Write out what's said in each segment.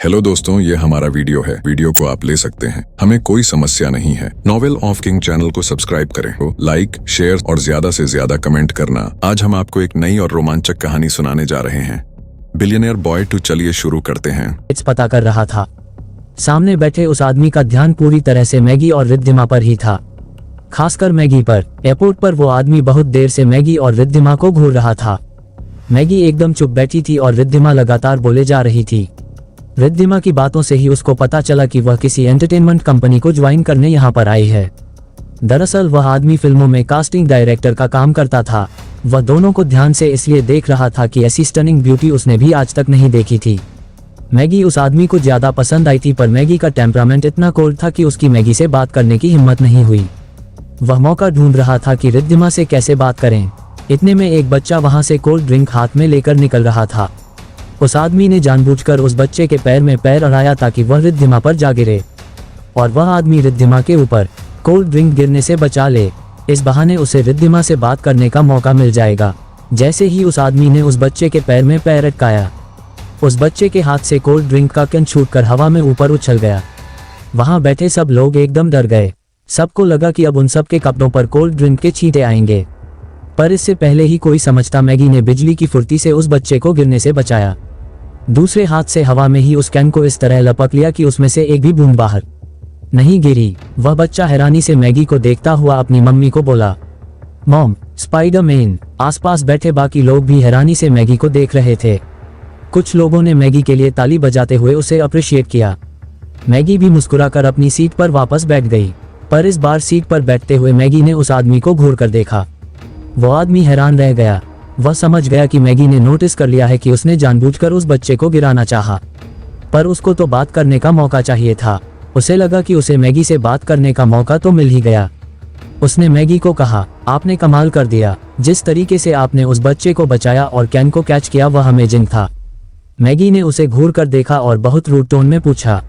Hello दोस्तों, ये हमारा वीडियो है। वीडियो को आप ले सकते हैं, हमें कोई समस्या नहीं है। नॉवेल ऑफ किंग चैनल को सब्सक्राइब करें, लाइक, शेयर और ज्यादा से ज्यादा कमेंट करना। आज हम आपको एक नई और रोमांचक कहानी सुनाने जा रहे हैं, बिलियनियर बॉय 2। चलिए शुरू करते हैं। पता कर रहा था। सामने बैठे उस आदमी का ध्यान पूरी तरह से मैगी और रिद्धिमा पर ही था, खासकर मैगी पर। एयरपोर्ट पर वो आदमी बहुत देर से मैगी और रिद्धिमा को घूर रहा था। मैगी एकदम चुप बैठी थी और रिद्धिमा लगातार बोले जा रही थी। रिद्धिमा की बातों से ही उसको पता चला कि वह किसी एंटरटेनमेंट कंपनी को ज्वाइन करने यहाँ पर आई है। दरअसल वह आदमी फिल्मों में कास्टिंग डायरेक्टर का काम करता था। वह दोनों को ध्यान से इसलिए देख रहा था कि ऐसी स्टनिंग ब्यूटी उसने भी आज तक नहीं देखी थी। मैगी उस आदमी को ज्यादा पसंद आई थी, पर मैगी का टेम्परामेंट इतना कोल्ड था कि उसकी मैगी से बात करने की हिम्मत नहीं हुई। वह मौका ढूंढ रहा था कि रिद्धिमा से कैसे बात करें। इतने में एक बच्चा वहां से कोल्ड ड्रिंक हाथ में लेकर निकल रहा था। उस आदमी ने जानबूझकर उस बच्चे के पैर में पैर अड़ाया ताकि वह रिद्धिमा पर जा गिरे और वह आदमी रिद्धिमा के ऊपर कोल्ड ड्रिंक गिरने से बचा ले। इस बहाने उसे रिद्धिमा से बात करने का मौका मिल जाएगा। जैसे ही उस आदमी ने उस बच्चे के पैर में पैर अटकाया, उस बच्चे के हाथ से कोल्ड ड्रिंक का कैन छूटकर हवा में ऊपर उछल गया। वहां बैठे सब लोग एकदम डर गए। सबको लगा कि अब उन सब के कपड़ों पर कोल्ड ड्रिंक के छींटे आएंगे, पर इससे पहले ही कोई समझता, मैगी ने बिजली की फुर्ती से उस बच्चे को गिरने से बचाया। दूसरे हाथ से हवा में ही उस कैन को इस तरह लपक लिया कि उसमें से एक भी बूंद बाहर नहीं गिरी। वह बच्चा हैरानी से मैगी को देखता हुआ अपनी मम्मी को बोला, मॉम, स्पाइडरमैन। आसपास बैठे बाकी लोग भी हैरानी से मैगी को देख रहे थे। कुछ लोगों ने मैगी के लिए ताली बजाते हुए उसे अप्रिशिएट किया। मैगी भी मुस्कुराकर अपनी सीट पर वापस बैठ गई, पर इस बार सीट पर बैठते हुए मैगी ने उस आदमी को घूर कर देखा। वो आदमी हैरान रह गया। वह समझ गया कि मैगी ने नोटिस कर लिया है कि उसने जानबूझकर उस बच्चे को गिराना चाहा, पर उसको तो बात करने का मौका चाहिए था। उसे लगा कि उसे मैगी से बात करने का मौका तो मिल ही गया। उसने मैगी को कहा, आपने कमाल कर दिया। जिस तरीके से आपने उस बच्चे को बचाया और कैन को कैच किया, वह अमेजिंग था। मैगी ने उसे घूर कर देखा और बहुत रूड टोन में पूछा,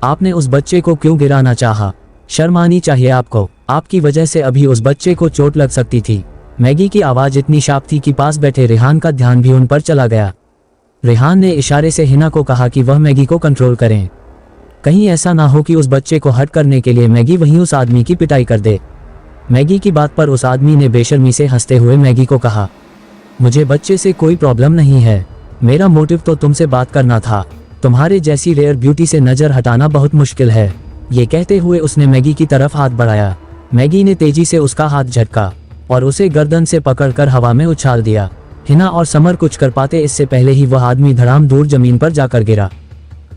आपने उस बच्चे को क्यों गिराना चाहा? शर्म आनी चाहिए आपको। आपकी वजह से अभी उस बच्चे को चोट लग सकती थी। मैगी की आवाज इतनी शार्प थी कि पास बैठे रेहान का ध्यान भी उन पर चला गया। रेहान ने इशारे से हिना को कहा कि वह मैगी को कंट्रोल करें। कहीं ऐसा ना हो कि उस बच्चे को हट करने के लिए मैगी वहीं उस आदमी की पिटाई कर दे। मैगी की बात पर उस आदमी ने बेशर्मी से हंसते हुए मैगी को कहा, मुझे बच्चे से कोई प्रॉब्लम नहीं है। मेरा मोटिव तो तुमसे बात करना था। तुम्हारे जैसी रेयर ब्यूटी से नजर हटाना बहुत मुश्किल है। ये कहते हुए उसने मैगी की तरफ हाथ बढ़ाया। मैगी ने तेजी से उसका हाथ झटका और उसे गर्दन से पकड़कर हवा में उछाल दिया। हिना और समर कुछ कर पाते इससे पहले ही वह आदमी धड़ाम दूर जमीन पर जाकर गिरा।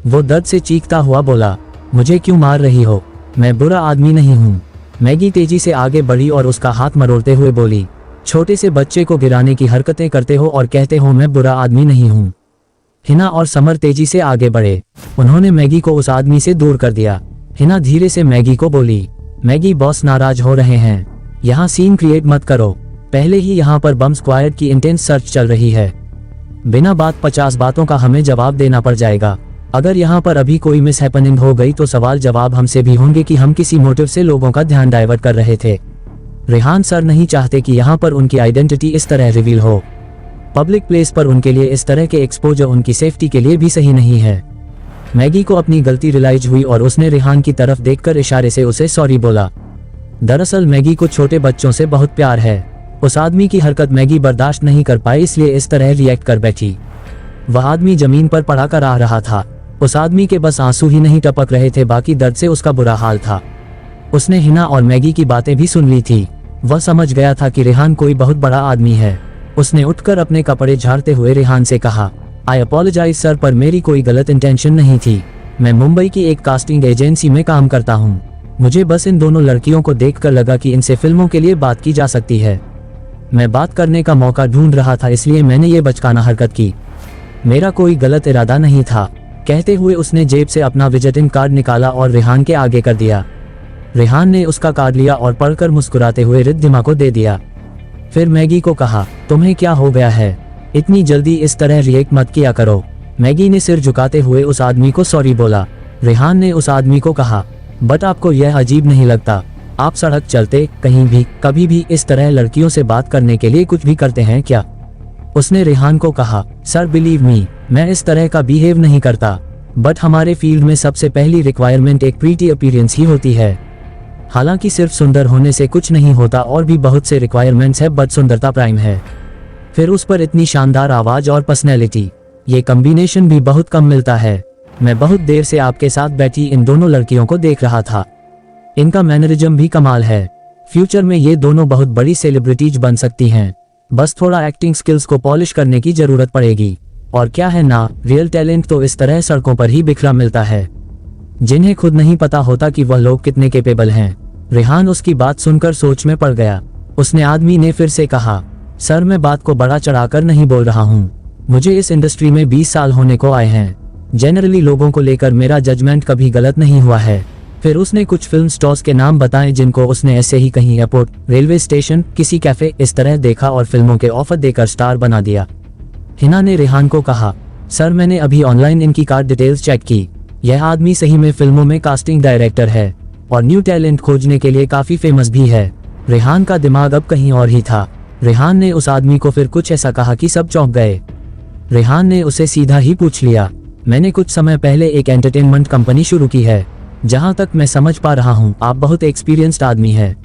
वो दर्द से चीखता हुआ बोला, मुझे क्यों मार रही हो? मैं बुरा आदमी नहीं हूँ। मैगी तेजी से आगे बढ़ी और उसका हाथ मरोड़ते हुए बोली, छोटे से बच्चे को गिराने की हरकतें करते हो और कहते हो मैं बुरा आदमी नहीं हूँ। हिना और समर तेजी से आगे बढ़े। उन्होंने मैगी को उस आदमी से दूर कर दिया। हिना धीरे से मैगी को बोली, मैगी, बॉस नाराज हो रहे हैं। यहाँ सीन क्रिएट मत करो। पहले ही यहाँ पर बम स्क्वाड की इंटेंस सर्च चल रही है। बिना बात 50 बातों का हमें जवाब देना पड़ जाएगा। अगर यहाँ पर अभी कोई मिस हैपनिंग हो गई तो सवाल जवाब हमसे भी होंगे कि हम किसी मोटिव से लोगों का ध्यान डाइवर्ट कर रहे थे। रेहान सर नहीं चाहते कि यहाँ पर उनकी आइडेंटिटी इस तरह रिवील हो। पब्लिक प्लेस पर उनके लिए इस तरह के एक्सपोजर उनकी सेफ्टी के लिए भी सही नहीं है। मैगी को अपनी गलती रियलाइज हुई और उसने रेहान की तरफ देखकर इशारे से उसे सॉरी बोला। दरअसल मैगी को छोटे बच्चों से बहुत प्यार है। उस आदमी की हरकत मैगी बर्दाश्त नहीं कर पाई, इसलिए इस तरह रिएक्ट कर बैठी। वह आदमी जमीन पर पड़ा कर आ रहा था। उस आदमी के बस आंसू ही नहीं टपक रहे थे, बाकी दर्द से उसका बुरा हाल था। उसने हिना और मैगी की बातें भी सुन ली थी। वह समझ गया था कि रेहान कोई बहुत बड़ा आदमी है। उसने उठकर अपने कपड़े झाड़ते हुए रेहान से कहा, आई अपोलोजाइज सर, पर मेरी कोई गलत इंटेंशन नहीं थी। मैं मुंबई की एक कास्टिंग एजेंसी में काम करता हूँ। मुझे बस इन दोनों लड़कियों को देखकर लगा कि इनसे फिल्मों के लिए बात की जा सकती है। मैं बात करने का मौका ढूंढ रहा था, इसलिए मैंने ये बचकाना हरकत की। मेरा कोई गलत इरादा नहीं था। कहते हुए उसने जेब से अपना विजिटिंग कार्ड निकाला और रेहान के आगे कर दिया। रेहान ने उसका कार्ड लिया और पढ़कर मुस्कुराते हुए रिद्धिमा को दे दिया। फिर मैगी को कहा, तुम्हें क्या हो गया है? इतनी जल्दी इस तरह रिएक्ट मत किया करो। मैगी ने सिर झुकाते हुए उस आदमी को सॉरी बोला। रेहान ने उस आदमी को कहा, बट आपको यह अजीब नहीं लगता? आप सड़क चलते कहीं भी कभी भी इस तरह लड़कियों से बात करने के लिए कुछ भी करते हैं क्या? उसने रेहान को कहा, सर बिलीव मी, मैं इस तरह का बिहेव नहीं करता। बट हमारे फील्ड में सबसे पहली रिक्वायरमेंट एक प्रीटी अपीयरेंस ही होती है। हालांकि सिर्फ सुंदर होने से कुछ नहीं होता, और भी बहुत से रिक्वायरमेंट्स है, बट सुंदरता प्राइम है। फिर उस पर इतनी शानदार आवाज और पर्सनैलिटी, ये कॉम्बिनेशन भी बहुत कम मिलता है। मैं बहुत देर से आपके साथ बैठी इन दोनों लड़कियों को देख रहा था। इनका मैनरिज्म भी कमाल है। फ्यूचर में ये दोनों बहुत बड़ी सेलिब्रिटीज बन सकती हैं। बस थोड़ा एक्टिंग स्किल्स को पॉलिश करने की जरूरत पड़ेगी। और क्या है ना, रियल टैलेंट तो इस तरह सड़कों पर ही बिखरा मिलता है, जिन्हें खुद नहीं पता होता कि वह लोग कितने कैपेबल हैं। रेहान उसकी बात सुनकर सोच में पड़ गया। उसने आदमी ने फिर से कहा, सर मैं बात को बड़ा चढ़ाकर नहीं बोल रहा हूँ। मुझे इस इंडस्ट्री में 20 साल होने को आए हैं। जनरली लोगों को लेकर मेरा जजमेंट कभी गलत नहीं हुआ है। फिर उसने कुछ फिल्म स्टार्स के नाम बताए जिनको उसने ऐसे ही कहीं एयरपोर्ट, रेलवे स्टेशन, किसी कैफे इस तरह देखा और फिल्मों के ऑफर देकर स्टार बना दिया। हिना ने रेहान को कहा, सर मैंने अभी ऑनलाइन इनकी कार्ड डिटेल्स चेक की। यह आदमी सही में फिल्मों में कास्टिंग डायरेक्टर है और न्यू टैलेंट खोजने के लिए काफी फेमस भी है। रेहान का दिमाग अब कहीं और ही था। रेहान ने उस आदमी को फिर कुछ ऐसा कहा कि सब चौंक गए। रेहान ने उसे सीधा ही पूछ लिया, मैंने कुछ समय पहले एक एंटरटेनमेंट कंपनी शुरू की है। जहां तक मैं समझ पा रहा हूं आप बहुत एक्सपीरियंस्ड आदमी है,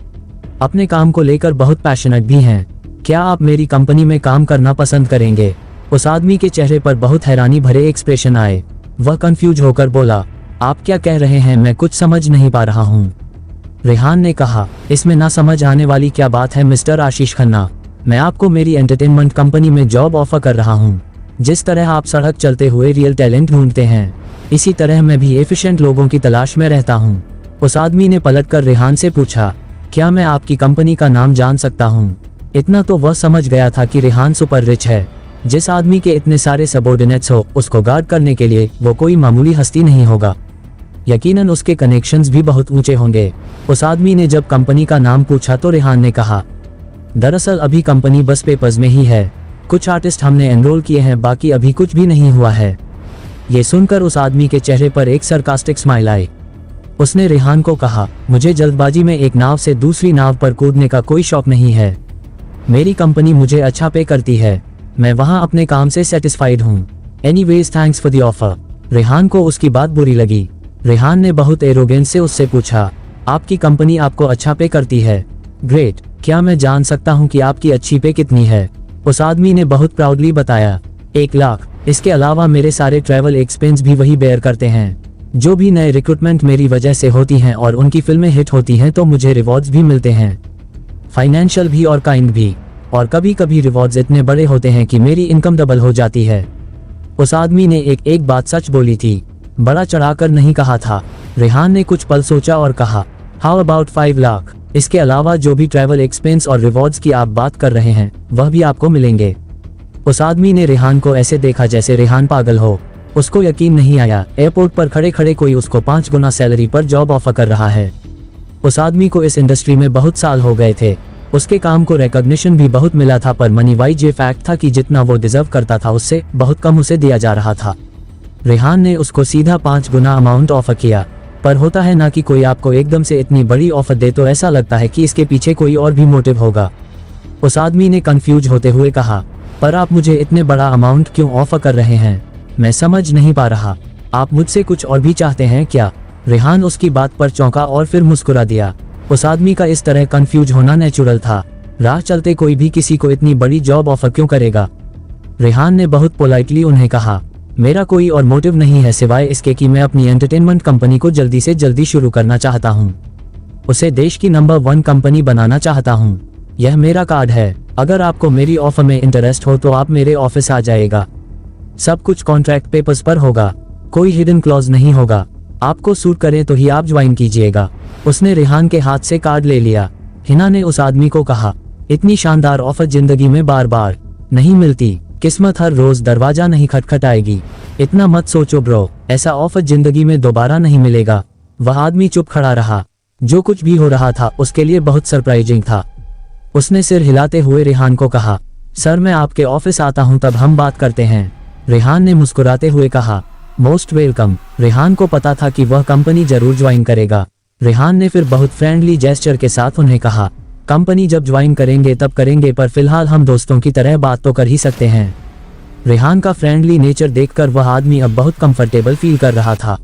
अपने काम को लेकर बहुत पैशनेट भी हैं। क्या आप मेरी कंपनी में काम करना पसंद करेंगे? उस आदमी के चेहरे पर बहुत हैरानी भरे एक्सप्रेशन आए। वह कंफ्यूज होकर बोला, आप क्या कह रहे हैं, मैं कुछ समझ नहीं पा रहा हूँ। रेहान ने कहा, इसमें ना समझ आने वाली क्या बात है मिस्टर आशीष खन्ना। मैं आपको मेरी एंटरटेनमेंट कंपनी में जॉब ऑफर कर रहा हूँ। जिस तरह आप सड़क चलते हुए रियल टैलेंट ढूंढते हैं, इसी तरह मैं भी एफिशिएंट लोगों की तलाश में रहता हूँ। उस आदमी ने पलटकर रेहान से पूछा, क्या मैं आपकी कंपनी का नाम जान सकता हूँ? इतना तो वह समझ गया था कि रेहान सुपर रिच है। जिस आदमी के इतने सारे सबॉर्डिनेट्स हो, उसको गार्ड करने के लिए वो कोई मामूली हस्ती नहीं होगा। यकीनन उसके कनेक्शंस भी बहुत ऊंचे होंगे। उस आदमी ने जब कंपनी का नाम पूछा तो रेहान ने कहा, दरअसल अभी कंपनी बस पेपर्स में ही है। कुछ आर्टिस्ट हमने एनरोल किए हैं, बाकी अभी कुछ भी नहीं हुआ है। ये सुनकर उस आदमी के चेहरे पर एक सरकास्टिक स्माइल आई। उसने रेहान को कहा, मुझे जल्दबाजी में एक नाव से दूसरी नाव पर कूदने का कोई शौक नहीं है। मेरी कंपनी मुझे अच्छा पे करती है, मैं वहां अपने काम से सेटिस्फाइड हूँ। Anyways thanks for the offer. Rehan को उसकी बात बुरी लगी। रेहान ने बहुत एरोगेंस से उससे पूछा, आपकी कंपनी आपको अच्छा पे करती है? ग्रेट, क्या मैं जान सकता हूँ कि आपकी अच्छी पे कितनी है? उस आदमी ने बहुत प्राउडली बताया, 1 लाख। इसके अलावा मेरे सारे ट्रैवल एक्सपेंस भी वही बेयर करते हैं। जो भी नए रिक्रूटमेंट मेरी वजह से होती हैं और उनकी फिल्में हिट होती हैं तो मुझे रिवॉर्ड्स भी मिलते हैं, फाइनेंशियल भी और काइंड भी। और कभी कभी रिवॉर्ड्स इतने बड़े होते हैं कि मेरी इनकम डबल हो जाती है। उस आदमी ने एक बात सच बोली थी, बड़ा चढ़ाकर नहीं कहा था। रेहान ने कुछ पल सोचा और कहा, हाउ अबाउट 5 लाख? इसके अलावा जो भी ट्रैवल एक्सपेंस और रिवॉर्ड्स की आप बात कर रहे हैं वह भी आपको मिलेंगे। उस आदमी ने रेहान को ऐसे देखा जैसे रेहान पागल हो। उसको यकीन नहीं आया, एयरपोर्ट पर खड़े खड़े कोई उसको 5 गुना सैलरी पर जॉब ऑफर कर रहा है। उस आदमी को इस इंडस्ट्री में बहुत साल हो गए थे। उसके काम को रिकॉग्निशन भी बहुत मिला था, पर मनी वाइज ये फैक्ट था कि जितना वो डिजर्व करता था उससे बहुत कम उसे दिया जा रहा था। रेहान ने उसको सीधा 5 गुना अमाउंट ऑफर किया। पर होता है ना कि कोई आपको एकदम से इतनी बड़ी ऑफर दे तो ऐसा लगता है कि इसके पीछे कोई और भी मोटिव होगा। उस आदमी ने कंफ्यूज होते हुए कहा, पर आप मुझे इतने बड़ा अमाउंट क्यों ऑफर कर रहे हैं? मैं समझ नहीं पा रहा। आप मुझसे कुछ और भी चाहते हैं क्या? रेहान उसकी बात पर चौंका और फिर मुस्कुरा दिया। उस आदमी का इस तरह कंफ्यूज होना नेचुरल था। राह चलते कोई भी किसी को इतनी बड़ी जॉब ऑफर क्यों करेगा? रेहान ने बहुत पोलाइटली उन्हें कहा, मेरा कोई और मोटिव नहीं है सिवाय इसके कि मैं अपनी एंटरटेनमेंट कंपनी को जल्दी से जल्दी शुरू करना चाहता हूँ। उसे देश की नंबर 1 कंपनी बनाना चाहता हूँ। यह मेरा कार्ड है। अगर आपको मेरी ऑफर में इंटरेस्ट हो तो आप मेरे ऑफिस आ जाएगा। सब कुछ कॉन्ट्रैक्ट पेपर्स पर होगा, कोई हिडन क्लॉज नहीं होगा। आपको सूट करे तो ही आप ज्वाइन कीजिएगा। उसने रेहान के हाथ से कार्ड ले लिया। हिना ने उस आदमी को कहा, इतनी शानदार ऑफर जिंदगी में बार बार नहीं मिलती। किस्मत हर रोज दरवाजा नहीं खटखटाएगी। इतना मत सोचो ब्रो, ऐसा ऑफर जिंदगी में दोबारा नहीं मिलेगा। वह आदमी चुप खड़ा रहा। जो कुछ भी हो रहा था उसके लिए बहुत सरप्राइजिंग था। उसने सिर हिलाते हुए रेहान को कहा, सर मैं आपके ऑफिस आता हूं तब हम बात करते हैं। रेहान ने मुस्कुराते हुए कहा, मोस्ट वेलकम। रेहान को पता था कि वह कंपनी जरूर ज्वाइन करेगा। रेहान ने फिर बहुत फ्रेंडली जेस्चर के साथ उन्हें कहा, कंपनी जब ज्वाइन करेंगे तब करेंगे, पर फिलहाल हम दोस्तों की तरह बात तो कर ही सकते हैं। रेहान का फ्रेंडली नेचर देखकर वह आदमी अब बहुत कंफर्टेबल फील कर रहा था।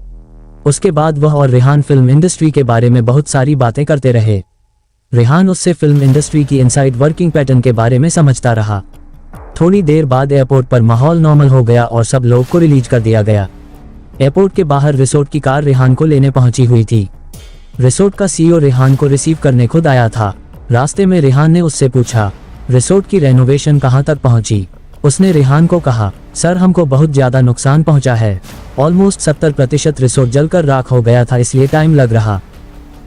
उसके बाद वह और रेहान फिल्म इंडस्ट्री के बारे में बहुत सारी बातें करते रहे। रेहान उससे फिल्म इंडस्ट्री की इनसाइड वर्किंग पैटर्न के बारे में समझता रहा। थोड़ी देर बाद एयरपोर्ट पर माहौल नॉर्मल हो गया और सब लोग को रिलीज कर दिया गया। एयरपोर्ट के बाहर रिसोर्ट की कार रेहान को लेने पहुंची हुई थी। रिसोर्ट का सीईओ रेहान को रिसीव करने खुद आया था। रास्ते में रेहान ने उससे पूछा, रिसोर्ट की रेनोवेशन कहां तक पहुंची? उसने रेहान को कहा, सर हमको बहुत ज्यादा नुकसान पहुंचा है। ऑलमोस्ट 70% रिसोर्ट जलकर राख हो गया था, इसलिए टाइम लग रहा।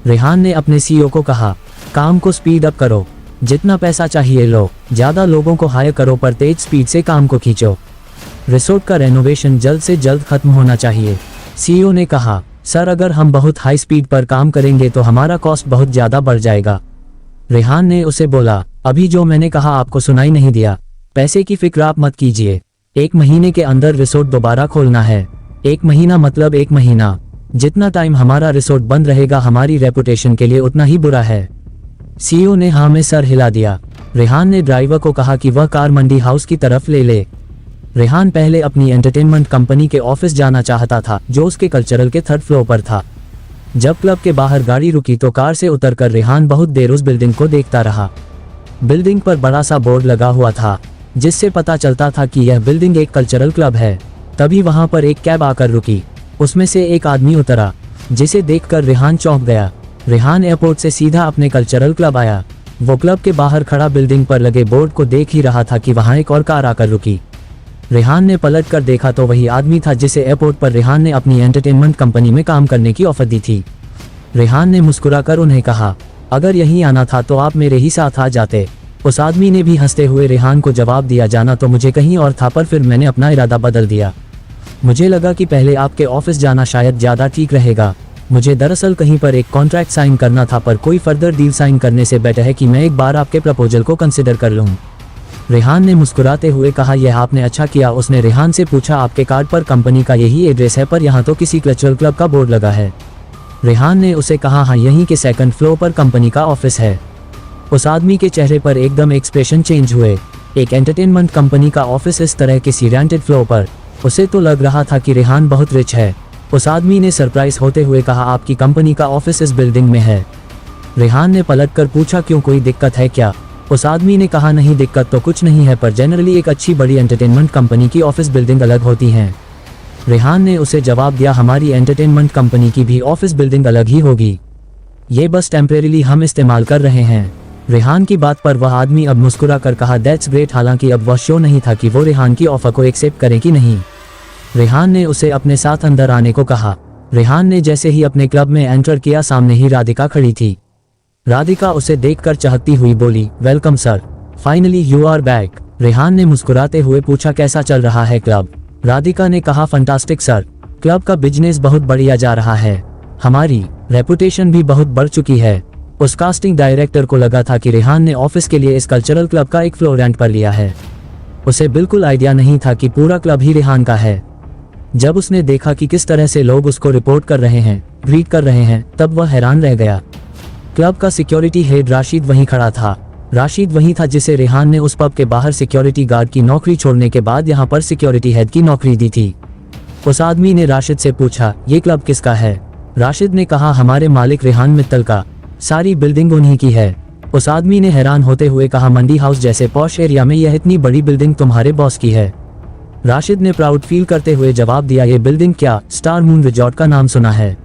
रेहान ने अपने सीईओ को कहा, काम को स्पीड अप करो, जितना पैसा चाहिए लो, ज्यादा लोगों को हायर करो पर तेज स्पीड से काम को खींचो। रिसोर्ट का रेनोवेशन जल्द से जल्द खत्म होना चाहिए। सीईओ ने कहा, सर अगर हम बहुत हाई स्पीड पर काम करेंगे तो हमारा कॉस्ट बहुत ज्यादा बढ़ जाएगा। रेहान ने उसे बोला, अभी जो मैंने कहा आपको सुनाई नहीं दिया? पैसे की फिक्र आप मत कीजिए। 1 महीने के अंदर रिसोर्ट दोबारा खोलना है। 1 महीना मतलब 1 महीना। जितना टाइम हमारा रिसोर्ट बंद रहेगा हमारी रेपुटेशन के लिए उतना ही बुरा है। सीईओ ने हाँ में सर हिला दिया। रेहान ने ड्राइवर को कहा कि वह कार मंडी हाउस की तरफ ले ले। रेहान पहले अपनी एंटरटेनमेंट कंपनी के ऑफिस जाना चाहता था जो उसके कल्चरल के 3rd फ्लोर पर था। जब क्लब के बाहर गाड़ी रुकी तो कार से उतरकर रेहान बहुत देर उस बिल्डिंग को देखता रहा। बिल्डिंग पर बड़ा सा बोर्ड लगा हुआ था जिससे पता चलता था कि यह बिल्डिंग एक कल्चरल क्लब है। तभी वहां पर एक कैब आकर रुकी। उसमें से एक आदमी उतरा जिसे देखकर रेहान चौंक गया। रेहान एयरपोर्ट से सीधा अपने कल्चरल क्लब आया। वो क्लब के बाहर खड़ा बिल्डिंग पर लगे बोर्ड को देख ही रहा था कि वहां एक और कार आकर रुकी। रेहान ने पलट कर देखा तो वही आदमी था जिसे एयरपोर्ट पर रेहान ने अपनी एंटरटेनमेंट कंपनी में काम करने की ऑफर दी थी। रेहान ने मुस्कुराकर उन्हें कहा, अगर यहीं आना था तो आप मेरे ही साथ आ जाते। उस आदमी ने भी हंसते हुए रेहान को जवाब दिया, जाना तो मुझे कहीं और था पर फिर मैंने अपना इरादा बदल दिया। मुझे लगा कि पहले आपके ऑफिस जाना शायद ज़्यादा ठीक रहेगा। मुझे दरअसल कहीं पर एक कॉन्ट्रैक्ट साइन करना था पर कोई फर्दर डील साइन करने से बेटर है कि मैं एक बार आपके प्रपोजल को कंसिडर कर लूँ। रेहान ने मुस्कुराते हुए कहा, यह आपने अच्छा किया। उसने रेहान से पूछा, आपके कार्ड पर कंपनी का यही एड्रेस है पर यहाँ तो किसी कल्चरल क्लब का बोर्ड लगा है। रेहान ने उसे कहा, हाँ यहीं के 2nd फ्लोर पर कंपनी का ऑफिस है। उस आदमी के चेहरे पर एकदम एक्सप्रेशन चेंज हुए। एक एंटरटेनमेंट कंपनी का ऑफिस इस तरह किसी रेंटेड फ्लोर पर? उसे तो लग रहा था कि रेहान बहुत रिच है। उस आदमी ने सरप्राइज होते हुए कहा, आपकी कंपनी का ऑफिस इस बिल्डिंग में है। रेहान ने पलटकर पूछा, क्यों कोई दिक्कत है क्या? उस आदमी ने कहा, नहीं दिक्कत तो कुछ नहीं है पर जनरली एक अच्छी बड़ी एंटरटेनमेंट कंपनी की ऑफिस बिल्डिंग अलग होती हैं। रेहान ने उसे जवाब दिया, हमारी एंटरटेनमेंट कंपनी की भी ऑफिस बिल्डिंग अलग ही होगी, ये बस टेम्परेरीली हम इस्तेमाल कर रहे हैं। रेहान की बात पर वह आदमी अब मुस्कुरा कर कहा, दैट्स ग्रेट। हालांकि अब वह श्योर नहीं था कि वो रेहान की ऑफर को एक्सेप्ट करे कि नहीं। रेहान ने उसे अपने साथ अंदर आने को कहा। रेहान ने जैसे ही अपने क्लब में एंटर किया सामने ही राधिका खड़ी थी। राधिका उसे देखकर चहकती हुई बोली, welcome sir, finally you are back. Rehan ने मुस्कुराते हुए पूछा, कैसा चल रहा है क्लब? राधिका ने कहा, फंटास्टिक सर, क्लब का बिजनेस बहुत बढ़िया जा रहा है, हमारी रेपुटेशन भी बहुत बढ़ चुकी है। उस कास्टिंग डायरेक्टर को लगा था कि रेहान ने ऑफिस के लिए इस कल्चरल क्लब का एक फ्लोर रेंट पर लिया है। उसे बिल्कुल आइडिया नहीं था कि पूरा क्लब ही रेहान का है। जब उसने देखा कि किस तरह से लोग उसको रिपोर्ट कर रहे हैं, ग्रीट कर रहे हैं, तब वह हैरान रह गया। क्लब का सिक्योरिटी हेड राशिद वहीं खड़ा था। राशिद वहीं था जिसे रेहान ने उस पब के बाहर सिक्योरिटी गार्ड की नौकरी छोड़ने के बाद यहाँ पर सिक्योरिटी हेड की नौकरी दी थी। उस आदमी ने राशिद से पूछा, ये क्लब किसका है? राशिद ने कहा, हमारे मालिक रेहान मित्तल का, सारी बिल्डिंग उन्हीं की है। उस आदमी ने हैरान होते हुए कहा, मंडी हाउस जैसे पॉश एरिया में यह इतनी बड़ी बिल्डिंग तुम्हारे बॉस की है? राशिद ने प्राउड फील करते हुए जवाब दिया, ये बिल्डिंग क्या, स्टार मून रिजॉर्ट का नाम सुना है?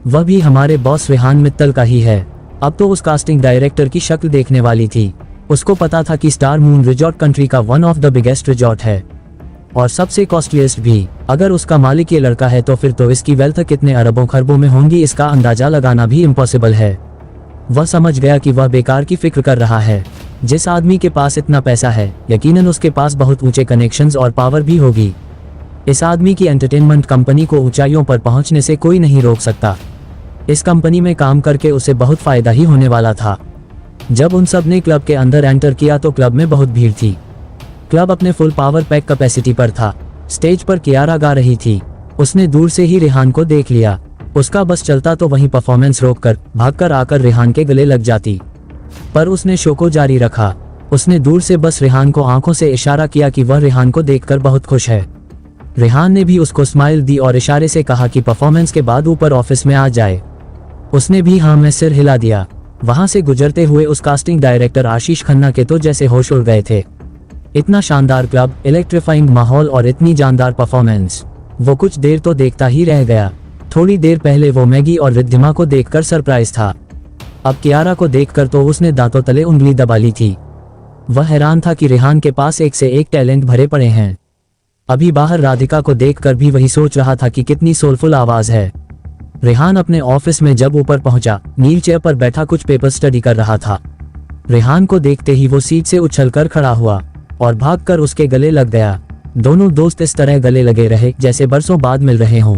वह भी हमारे बॉस रेहान मित्तल का ही है। अब तो उस कास्टिंग डायरेक्टर की शक्ल देखने वाली थी। उसको पता था कि स्टार मून रिजॉर्ट कंट्री का one of the biggest resort है और सबसे कॉस्टलीस्ट भी। अगर उसका मालिक ये लड़का है तो फिर तो इसकी वेल्थ कितने अरबों खरबों में होंगी, इसका अंदाजा लगाना भी इम्पॉसिबल है। वह समझ गया कि वह बेकार की फिक्र कर रहा है। जिस आदमी के पास इतना पैसा है, यकीनन उसके पास बहुत ऊंचे कनेक्शंस और पावर भी होगी। इस आदमी की एंटरटेनमेंट कंपनी को ऊंचाइयों पर पहुंचने से कोई नहीं रोक सकता। इस कंपनी में काम करके उसे बहुत फायदा ही होने वाला था। जब उन सब ने क्लब के अंदर एंटर किया तो क्लब में बहुत भीड़ थी। क्लब अपने फुल पावर पैक कैपेसिटी पर था। स्टेज पर कियारा गा रही थी। उसने दूर से ही रेहान को देख लिया। उसका बस चलता तो वहीं परफॉर्मेंस रोककर भागकर आकर रेहान के गले लग जाती, पर उसने शो को जारी रखा। उसने दूर से बस रेहान को आंखों से इशारा किया कि वह रेहान को देखकर बहुत खुश है। रेहान ने भी उसको स्माइल दी और इशारे से कहा कि परफॉर्मेंस के बाद ऊपर ऑफिस में आ जाए। उसने भी हाँ में सिर हिला दिया। वहां से गुजरते हुए उस कास्टिंग डायरेक्टर आशीष खन्ना के तो जैसे होश उड़ गए थे। इतना शानदार क्लब, इलेक्ट्रीफाइंग माहौल और इतनी जानदार परफॉर्मेंस, वो कुछ देर तो देखता ही रह गया। थोड़ी देर पहले वो मैगी और रिद्धिमा को देखकर सरप्राइज था, अब कियारा को देखकर तो उसने दांतों तले उंगली दबा ली थी। वह हैरान था कि रेहान के पास एक से एक टैलेंट भरे पड़े हैं। अभी बाहर राधिका को देखकर भी वही सोच रहा था कि कितनी सोलफुल आवाज है। रेहान अपने ऑफिस में जब ऊपर पहुंचा, नील चेयर पर बैठा कुछ पेपर स्टडी कर रहा था। रेहान को देखते ही वो सीट से उछलकर खड़ा हुआ और भागकर उसके गले लग गया। दोनों दोस्त इस तरह गले लगे रहे जैसे बरसों बाद मिल रहे हों।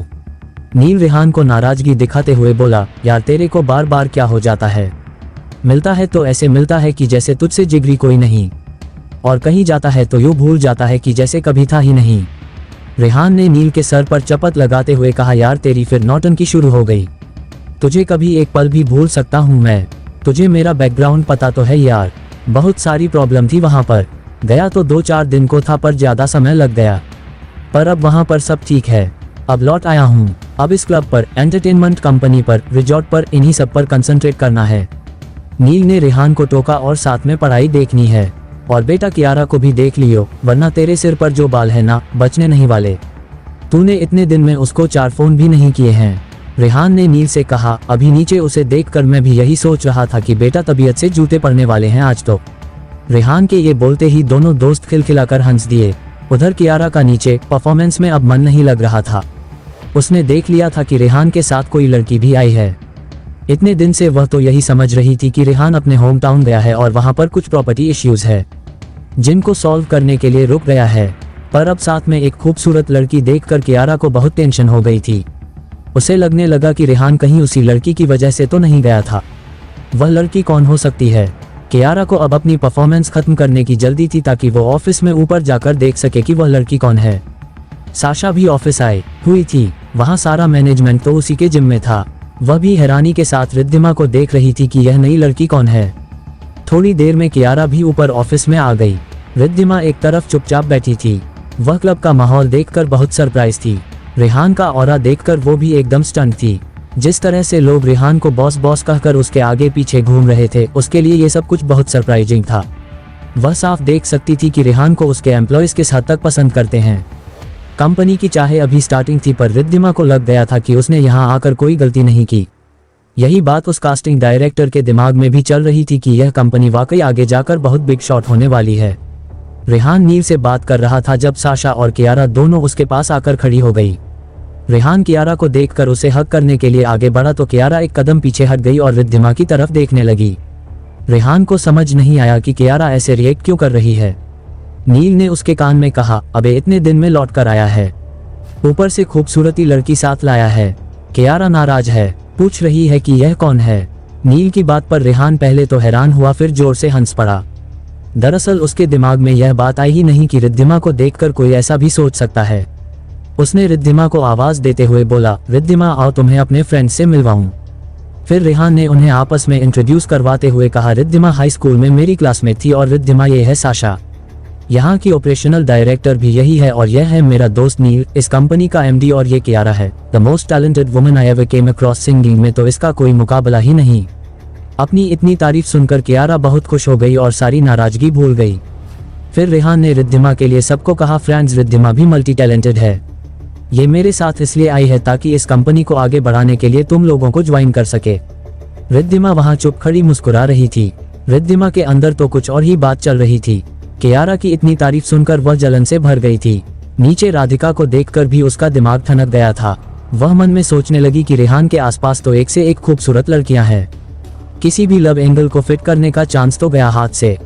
नील रेहान को नाराजगी दिखाते हुए बोला, यार तेरे को बार बार क्या हो जाता है? मिलता है तो ऐसे मिलता है कि जैसे तुझसे जिगरी कोई नहीं, और कहीं जाता है तो यूं भूल जाता है कि जैसे कभी था ही नहीं। रेहान ने नील के सर पर चपत लगाते हुए कहा, यार तेरी फिर नौटंकी शुरू हो गई। तुझे कभी एक पल भी भूल सकता हूँ मैं? तुझे मेरा बैकग्राउंड पता तो है यार। बहुत सारी प्रॉब्लम थी वहाँ पर। गया तो 2-4 दिन को था पर ज्यादा समय लग गया, पर अब वहाँ पर सब ठीक है। अब लौट आया हूँ। अब इस क्लब पर, एंटरटेनमेंट कंपनी पर, रिजॉर्ट पर, इन्हीं सब पर कंसंट्रेट करना है। नील ने रेहान को टोका और साथ में पढ़ाई देखनी है। और बेटा कियारा को भी देख लियो, वरना तेरे सिर पर जो बाल है ना, बचने नहीं वाले। तूने इतने दिन में उसको 4 फोन भी नहीं किए हैं। रेहान ने नील से कहा। अभी नीचे उसे देखकर मैं भी यही सोच रहा था कि बेटा तबीयत से जूते पड़ने वाले हैं आज तो। रेहान के ये बोलते ही दोनों दोस्त खिलखिलाकर हंस दिए। उधर कियारा का नीचे परफॉर्मेंस में अब मन नहीं लग रहा था। उसने देख लिया था कि रेहान के साथ कोई लड़की भी आई है। इतने दिन से वह तो यही समझ रही थी कि रेहान अपने होम टाउन गया है और वहां पर कुछ प्रॉपर्टी इश्यूज है जिनको सॉल्व करने के लिए रुक गया है। पर अब साथ में एक खूबसूरत लड़की देखकर कियारा को बहुत टेंशन हो गई थी। उसे लगने लगा कि रेहान कहीं उसी लड़की की वजह से तो नहीं गया था। वह लड़की कौन हो सकती है? कियारा को अब अपनी परफॉर्मेंस खत्म करने की जल्दी थी ताकि वो ऑफिस में ऊपर जाकर देख सके कि वह लड़की कौन है। साशा भी ऑफिस आई हुई थी। वहां सारा मैनेजमेंट तो उसी के जिम्मे था। वह भी हैरानी के साथ रिद्धिमा को देख रही थी कि यह नई लड़की कौन है। थोड़ी देर में कियारा भी ऊपर ऑफिस में आ गई। रिद्धिमा एक तरफ चुपचाप बैठी थी। वह क्लब का माहौल देखकर बहुत सरप्राइज थी। रेहान का ऑरा देखकर वो भी एकदम स्टंट थी। जिस तरह से लोग रेहान को बॉस बॉस कहकर उसके आगे पीछे घूम रहे थे, उसके लिए ये सब कुछ बहुत सरप्राइजिंग था। वह साफ देख सकती थी कि रेहान को उसके एम्प्लॉयज किस हद तक पसंद करते हैं। कंपनी की चाहे अभी स्टार्टिंग थी, पर रिद्धिमा को लग गया था कि उसने यहाँ आकर कोई गलती नहीं की। यही बात उस कास्टिंग डायरेक्टर के दिमाग में भी चल रही थी कि यह कंपनी वाकई आगे जाकर बहुत बिग शॉट होने वाली है। रेहान नील से बात कर रहा था जब साशा और कियारा दोनों उसके पास आकर खड़ी हो गई। रेहान कियारा को देखकर उसे हक करने के लिए आगे बढ़ा तो कियारा एक कदम पीछे हट गई और रिद्धिमा की तरफ देखने लगी। रेहान को समझ नहीं आया कि कियारा ऐसे रिएक्ट क्यों कर रही है। नील ने उसके कान में कहा, अबे इतने दिन में लौट कर आया है, ऊपर से खूबसूरती लड़की साथ लाया है। कियारा नाराज है, पूछ रही है कि यह कौन है। नील की बात पर रेहान पहले तो हैरान हुआ, फिर जोर से हंस पड़ा। दरअसल उसके दिमाग में यह बात आई ही नहीं कि रिद्धिमा को देखकर कोई ऐसा भी सोच सकता है। उसने रिद्धिमा को आवाज देते हुए बोला, रिद्धिमा आओ तुम्हें अपने फ्रेंड से मिलवाऊं। फिर रेहान ने उन्हें आपस में इंट्रोड्यूस करवाते हुए कहा, रिद्धिमा हाई स्कूल में मेरी क्लासमेट थी और रिद्धिमा ये है साशा, यहाँ की ऑपरेशनल डायरेक्टर भी यही है, और यह है मेरा दोस्त नील, इस कंपनी का एमडी, और ये कियारा है, the most talented woman I ever came across. Singing में तो इसका कोई मुकाबला ही नहीं। अपनी इतनी तारीफ सुनकर कियारा बहुत खुश हो गई और सारी नाराजगी भूल गई। फिर रेहान ने रिद्धिमा के लिए सबको कहा, फ्रेंड्स रिद्धिमा भी मल्टी टैलेंटेड है। ये मेरे साथ इसलिए आई है ताकि इस कंपनी को आगे बढ़ाने के लिए तुम लोगों को ज्वाइन कर सके। रिद्धिमा वहां चुप खड़ी मुस्कुरा रही थी। रिद्धिमा के अंदर तो कुछ और ही बात चल रही थी। कियारा की इतनी तारीफ सुनकर वह जलन से भर गई थी। नीचे राधिका को देखकर भी उसका दिमाग ठनक गया था। वह मन में सोचने लगी कि रेहान के आसपास तो एक से एक खूबसूरत लड़कियां हैं, किसी भी लव एंगल को फिट करने का चांस तो गया हाथ से।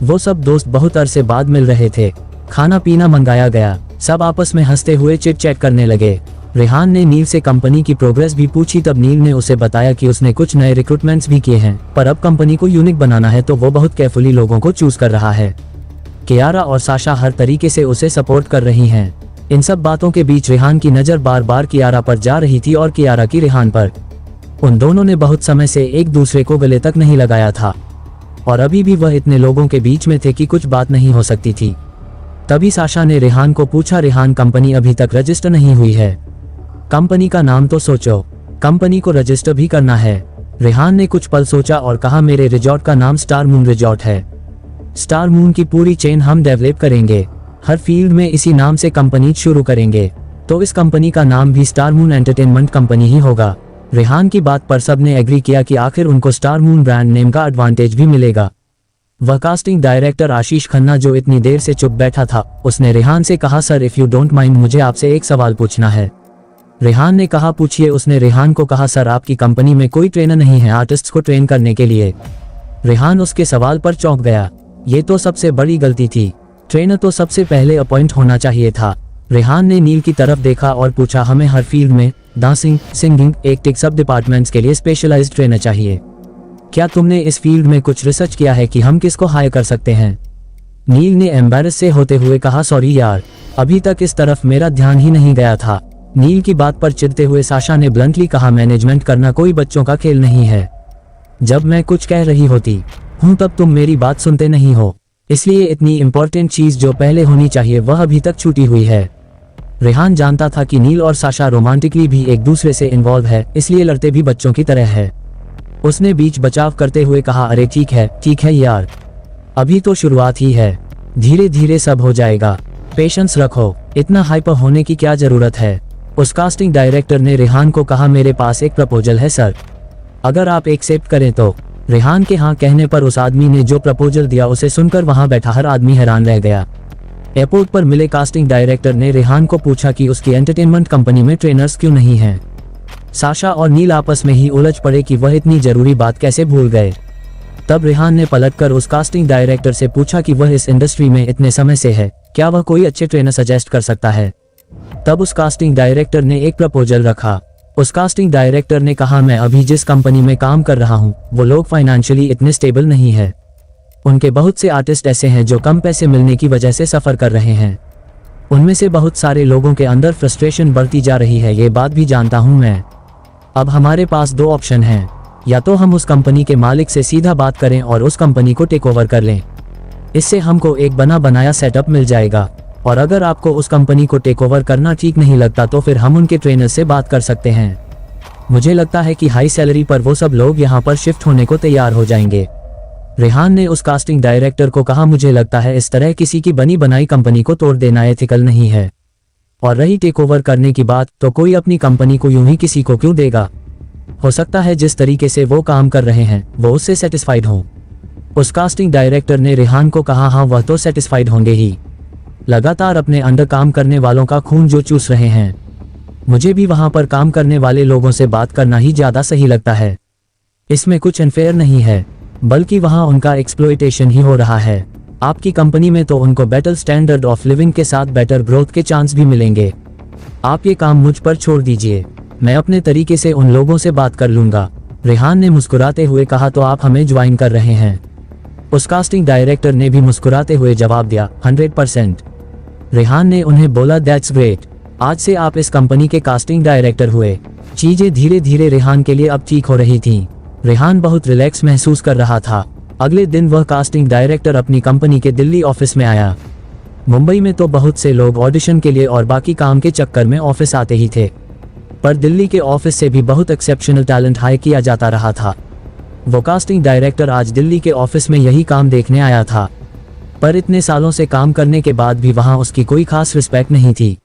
वो सब दोस्त बहुत अरसे बाद मिल रहे थे। खाना पीना मंगाया गया। सब आपस में हंसते हुए चिट चैट करने लगे। रेहान ने नील से कंपनी की प्रोग्रेस भी पूछी, तब नील ने उसे बताया कि उसने कुछ नए रिक्रूटमेंट्स भी किए हैं, पर अब कंपनी को यूनिक बनाना है तो वो बहुत केयरफुली लोगों को चूज कर रहा है। कियारा और साशा हर तरीके से उसे सपोर्ट कर रही हैं। इन सब बातों के बीच रेहान की नजर बार बार कियारा पर जा रही थी और कियारा की रेहान पर। उन दोनों ने बहुत समय से एक दूसरे को गले तक नहीं लगाया था। और अभी भी वह इतने लोगों के बीच में थे कि कुछ बात नहीं हो सकती थी। तभी साशा ने रेहान को पूछा, रेहान कंपनी अभी तक रजिस्टर नहीं हुई है, कंपनी का नाम तो सोचो, कंपनी को रजिस्टर भी करना है। रेहान ने कुछ पल सोचा और कहा, मेरे रिजॉर्ट का नाम स्टार मून रिजॉर्ट है। स्टार मून की पूरी चेन हम डेवलप करेंगे, हर फील्ड में इसी नाम से कंपनी शुरू करेंगे, तो इस कंपनी का नाम भी स्टार मून एंटरटेनमेंट कंपनी ही होगा। रेहान की बात पर सबने एग्री किया कि आखिर उनको स्टार मून ब्रांड नेम का एडवांटेज भी मिलेगा। वह कास्टिंग डायरेक्टर आशीष खन्ना जो इतनी देर से चुप बैठा था, उसने रेहान से कहा, sir if you don't mind, मुझे आपसे एक सवाल पूछना है। रेहान ने कहा, पूछिए। उसने रेहान को कहा, सर आपकी कंपनी में कोई ट्रेनर नहीं है आर्टिस्ट्स को ट्रेन करने के लिए। रेहान उसके सवाल पर चौंक गया, ये तो सबसे बड़ी गलती थी, ट्रेनर तो सबसे पहले अपॉइंट होना चाहिए था। रेहान ने नील की तरफ देखा और पूछा, हमें हर फील्ड में डांसिंग, सिंगिंग, एक्टिंग सब डिपार्टमेंट्स के लिए स्पेशलाइज्ड ट्रेनर चाहिए। क्या तुमने इस फील्ड में कुछ रिसर्च किया है कि हम किसको हायर कर सकते हैं? नील ने एम्बैरस से होते हुए कहा, सॉरी यार, अभी तक इस तरफ मेरा ध्यान ही नहीं गया था। नील की बात पर चिढ़ते हुए साशा ने ब्लंटली कहा, मैनेजमेंट करना कोई बच्चों का खेल नहीं है। जब मैं कुछ कह रही होती हूँ तब तुम मेरी बात सुनते नहीं हो, इसलिए इतनी इंपॉर्टेंट चीज जो पहले होनी चाहिए वह अभी तक छूटी हुई है। रेहान जानता था कि नील और साशा रोमांटिकली भी एक दूसरे से इन्वॉल्व है, इसलिए लड़ते भी बच्चों की तरह है। उसने बीच बचाव करते हुए कहा, अरे ठीक है यार, अभी तो शुरुआत ही है, धीरे धीरे सब हो जाएगा, पेशेंस रखो, इतना हाइपर होने की क्या जरूरत है। उस कास्टिंग डायरेक्टर ने रेहान को कहा, मेरे पास एक प्रपोजल है सर, अगर आप एक्सेप्ट करें तो। रेहान के हाँ कहने पर उस आदमी ने जो प्रपोजल दिया उसे सुनकर वहां बैठा हर आदमी हैरान रह गया। एयरपोर्ट पर मिले कास्टिंग डायरेक्टर ने रेहान को पूछा कि उसकी एंटरटेनमेंट कंपनी में ट्रेनर्स क्यों नहीं हैं। साशा और नील आपस में ही उलझ पड़े कि वह इतनी जरूरी बात कैसे भूल गए। तब रेहान ने पलटकर उस कास्टिंग डायरेक्टर से पूछा कि वह इस इंडस्ट्री में इतने समय से है, क्या वह कोई अच्छे ट्रेनर सजेस्ट कर सकता है। तब उस कास्टिंग डायरेक्टर ने एक प्रपोजल रखा। उस कास्टिंग डायरेक्टर ने कहा, मैं अभी जिस कंपनी में काम कर रहा हूँ वो लोग फाइनेंशियली इतने स्टेबल नहीं है, उनके बहुत से आर्टिस्ट ऐसे हैं जो कम पैसे मिलने की वजह से सफर कर रहे हैं, उनमें से बहुत सारे लोगों के अंदर फ्रस्ट्रेशन बढ़ती जा रही है, ये बात भी जानता हूँ मैं। अब हमारे पास दो ऑप्शन हैं, या तो हम उस कंपनी के मालिक से सीधा बात करें और उस कंपनी को टेक ओवर कर लें, इससे हमको एक बना बनाया सेटअप मिल जाएगा, और अगर आपको उस कंपनी को टेक ओवर करना ठीक नहीं लगता तो फिर हम उनके ट्रेनर से बात कर सकते हैं। मुझे लगता है कि हाई सैलरी पर वो सब लोग यहाँ पर शिफ्ट होने को तैयार हो जाएंगे। रेहान ने उस कास्टिंग डायरेक्टर को कहा, मुझे लगता है इस तरह किसी की बनी बनाई कंपनी को तोड़ देना एथिकल नहीं है, और रही टेक ओवर करने की बात, तो कोई अपनी कंपनी को यूं ही किसी को क्यों देगा। हो सकता है जिस तरीके से वो काम कर रहे हैं वो उससे सेटिस्फाइड हो। उस कास्टिंग डायरेक्टर ने रेहान को कहा, हाँ वह तो सेटिस्फाइड होंगे ही, लगातार अपने अंडर काम करने वालों का खून जो चूस रहे हैं, मुझे भी वहां पर काम करने वाले लोगों से बात करना ही ज्यादा सही लगता है। इसमें कुछ अनफेयर नहीं है, बल्कि वहां उनका एक्सप्लॉयटेशन ही हो रहा है। आपकी कंपनी में तो उनको बेटर स्टैंडर्ड ऑफ लिविंग के साथ बेटर ग्रोथ के चांस भी मिलेंगे। आप ये काम मुझ पर छोड़ दीजिए, मैं अपने तरीके से उन लोगों से बात कर लूंगा। रेहान ने मुस्कुराते हुए कहा, तो आप हमें ज्वाइन कर रहे हैं? उस कास्टिंग डायरेक्टर ने भी मुस्कुराते हुए जवाब दिया, 100%। रेहान ने उन्हें बोला, दैट्स ग्रेट, आज से आप इस कंपनी के कास्टिंग डायरेक्टर हुए। चीजें धीरे धीरे रेहान के लिए अब ठीक हो रही थीं। रेहान बहुत रिलैक्स महसूस कर रहा था। अगले दिन वह कास्टिंग डायरेक्टर अपनी कंपनी के दिल्ली ऑफिस में आया। मुंबई में तो बहुत से लोग ऑडिशन के लिए और बाकी काम के चक्कर में ऑफिस आते ही थे, पर दिल्ली के ऑफिस से भी बहुत एक्सेप्शनल टैलेंट हायर किया जाता रहा था। वो कास्टिंग डायरेक्टर आज दिल्ली के ऑफिस में यही काम देखने आया था, पर इतने सालों से काम करने के बाद भी वहां उसकी कोई खास रिस्पेक्ट नहीं थी।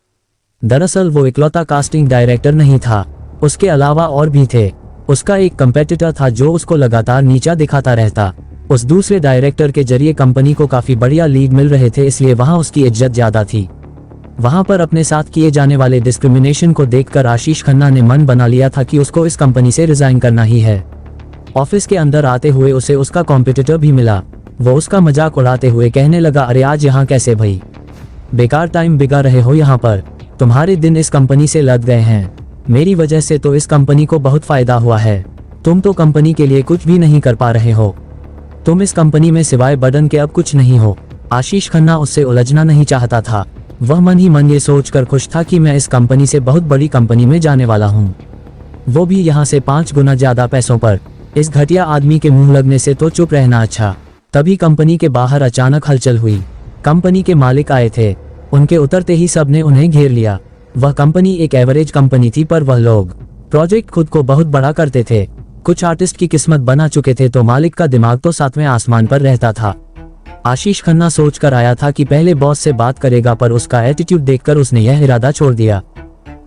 दरअसल वो इकलौता कास्टिंग डायरेक्टर नहीं था, उसके अलावा और भी थे। उसका एक कंपेटिटर था जो उसको लगातार नीचा दिखाता रहता। उस दूसरे डायरेक्टर के जरिए कंपनी को काफी बढ़िया लीड मिल रहे थे, इसलिए वहां उसकी इज्जत ज्यादा थी। वहां पर अपने साथ किए जाने वाले डिस्क्रिमिनेशन को देखकर आशीष खन्ना ने मन बना लिया था कि उसको इस कंपनी से रिजाइन करना ही है। ऑफिस के अंदर आते हुए उसे उसका कॉम्पिटिटर भी मिला। वो उसका मजाक उड़ाते हुए कहने लगा, अरे आज यहाँ कैसे भाई, बेकार टाइम बिगा रहे हो यहाँ पर, तुम्हारे दिन इस कंपनी से लग गए हैं, मेरी वजह से तो इस कंपनी को बहुत फायदा हुआ है, तुम तो कंपनी के लिए कुछ भी नहीं कर पा रहे हो, तुम इस कंपनी में सिवाय बर्डन के अब कुछ नहीं हो। आशीष खन्ना उससे उलझना नहीं चाहता था। वह मन ही मन ये सोचकर खुश था कि मैं इस कंपनी से बहुत बड़ी कंपनी में जाने वाला हूँ, वो भी यहाँ से 5 गुना ज्यादा पैसों पर। इस घटिया आदमी के मुंह लगने से तो चुप रहना अच्छा। तभी कंपनी के बाहर अचानक हलचल हुई। कंपनी के मालिक आए थे। उनके उतरते ही सबने उन्हें घेर लिया। वह कंपनी एक एवरेज कंपनी थी, पर वह लोग प्रोजेक्ट खुद को बहुत बड़ा करते थे। कुछ आर्टिस्ट की किस्मत बना चुके थे, तो मालिक का दिमाग तो सातवें आसमान पर रहता था। आशीष खन्ना सोच कर आया था कि पहले बॉस से बात करेगा, पर उसका एटीट्यूड देखकर उसने यह इरादा छोड़ दिया।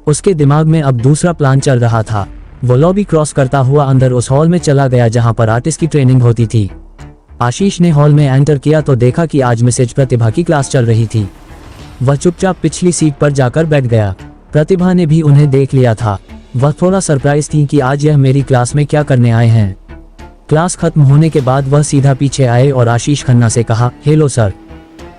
उसके दिमाग में अब दूसरा प्लान चल रहा था। वो लॉबी क्रॉस करता हुआ अंदर उस हॉल में चला गया जहां पर आर्टिस्ट की ट्रेनिंग होती थी। आशीष ने हॉल में एंटर किया तो देखा कि आज मिसेज प्रतिभा की क्लास चल रही थी। वह चुपचाप पिछली सीट पर जाकर बैठ गया। प्रतिभा ने भी उन्हें देख लिया था। वह थोड़ा सरप्राइज थी कि आज यह मेरी क्लास में क्या करने आए हैं। क्लास खत्म होने के बाद वह सीधा पीछे आए और आशीष खन्ना से कहा, हेलो सर,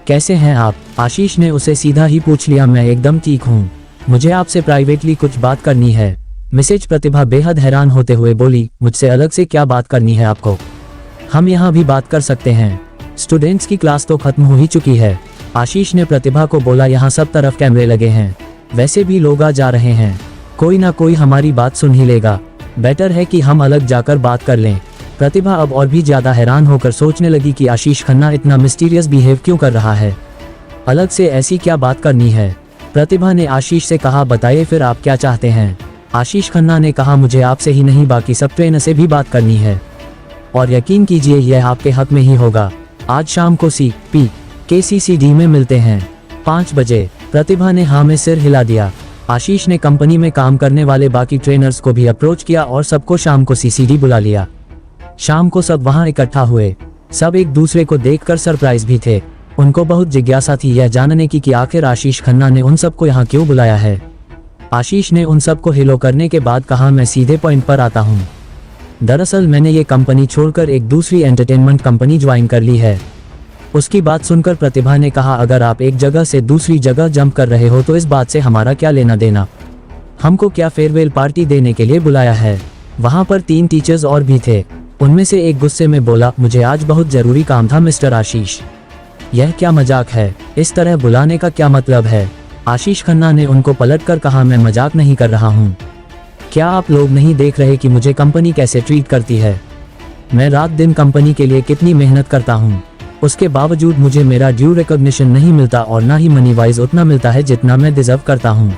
कैसे हैं आप? आशीष ने उसे सीधा ही पूछ लिया, मैं एकदम ठीक हूँ, मुझे आपसे प्राइवेटली कुछ बात करनी है। मिसेज प्रतिभा बेहद हैरान होते हुए बोली, मुझसे अलग से क्या बात करनी है आपको? हम यहाँ भी बात कर सकते हैं, स्टूडेंट्स की क्लास तो खत्म हो ही चुकी है। आशीष ने प्रतिभा को बोला, यहाँ सब तरफ कैमरे लगे हैं, वैसे भी लोग आ जा रहे हैं, कोई ना कोई हमारी बात सुन ही लेगा, बेटर है कि हम अलग जाकर बात कर लें। प्रतिभा अब और भी ज्यादा हैरान होकर सोचने लगी कि आशीष खन्ना इतना मिस्टीरियस बिहेव क्यों कर रहा है, अलग से ऐसी क्या बात करनी है। प्रतिभा ने आशीष से कहा, बताइए फिर आप क्या चाहते हैं? आशीष खन्ना ने कहा, मुझे आपसे ही नहीं बाकी सब ट्रेनर से भी बात करनी है, और यकीन कीजिए यह आपके हक में ही होगा। आज शाम को CPKCCD में मिलते हैं 5 बजे। प्रतिभा ने हाँ में सिर हिला दिया। आशीष ने कंपनी में काम करने वाले बाकी ट्रेनर्स को भी अप्रोच किया और सबको शाम को CCD बुला लिया। शाम को सब वहां इकट्ठा हुए। सब एक दूसरे को देखकर सरप्राइज भी थे। उनको बहुत जिज्ञासा थी यह जानने की कि आखिर आशीष खन्ना ने उन सबको यहाँ क्यों बुलाया है। आशीष ने उन सबको हेलो करने के बाद कहा, मैं सीधे पॉइंट पर आता हूँ। दरअसल मैंने ये कंपनी छोड़कर एक दूसरी एंटरटेनमेंट कंपनी ज्वाइन कर ली है। उसकी बात सुनकर प्रतिभा ने कहा, अगर आप एक जगह से दूसरी जगह जंप कर रहे हो तो इस बात से हमारा क्या लेना देना? हमको क्या फेयरवेल पार्टी देने के लिए बुलाया है? वहाँ पर 3 टीचर्स और भी थे। उनमें से एक गुस्से में बोला, मुझे आज बहुत जरूरी काम था मिस्टर आशीष, यह क्या मजाक है? इस तरह बुलाने का क्या मतलब है? आशीष खन्ना ने उनको पलटकर कहा, मैं मजाक नहीं कर रहा हूँ, क्या आप लोग नहीं देख रहे कि मुझे कंपनी कैसे ट्रीट करती है? मैं रात दिन कंपनी के लिए कितनी मेहनत करता हूँ, उसके बावजूद मुझे मेरा ड्यू रिकॉग्निशन नहीं मिलता और ना ही मनी वाइज उतना मिलता है जितना मैं डिजर्व करता हूँ।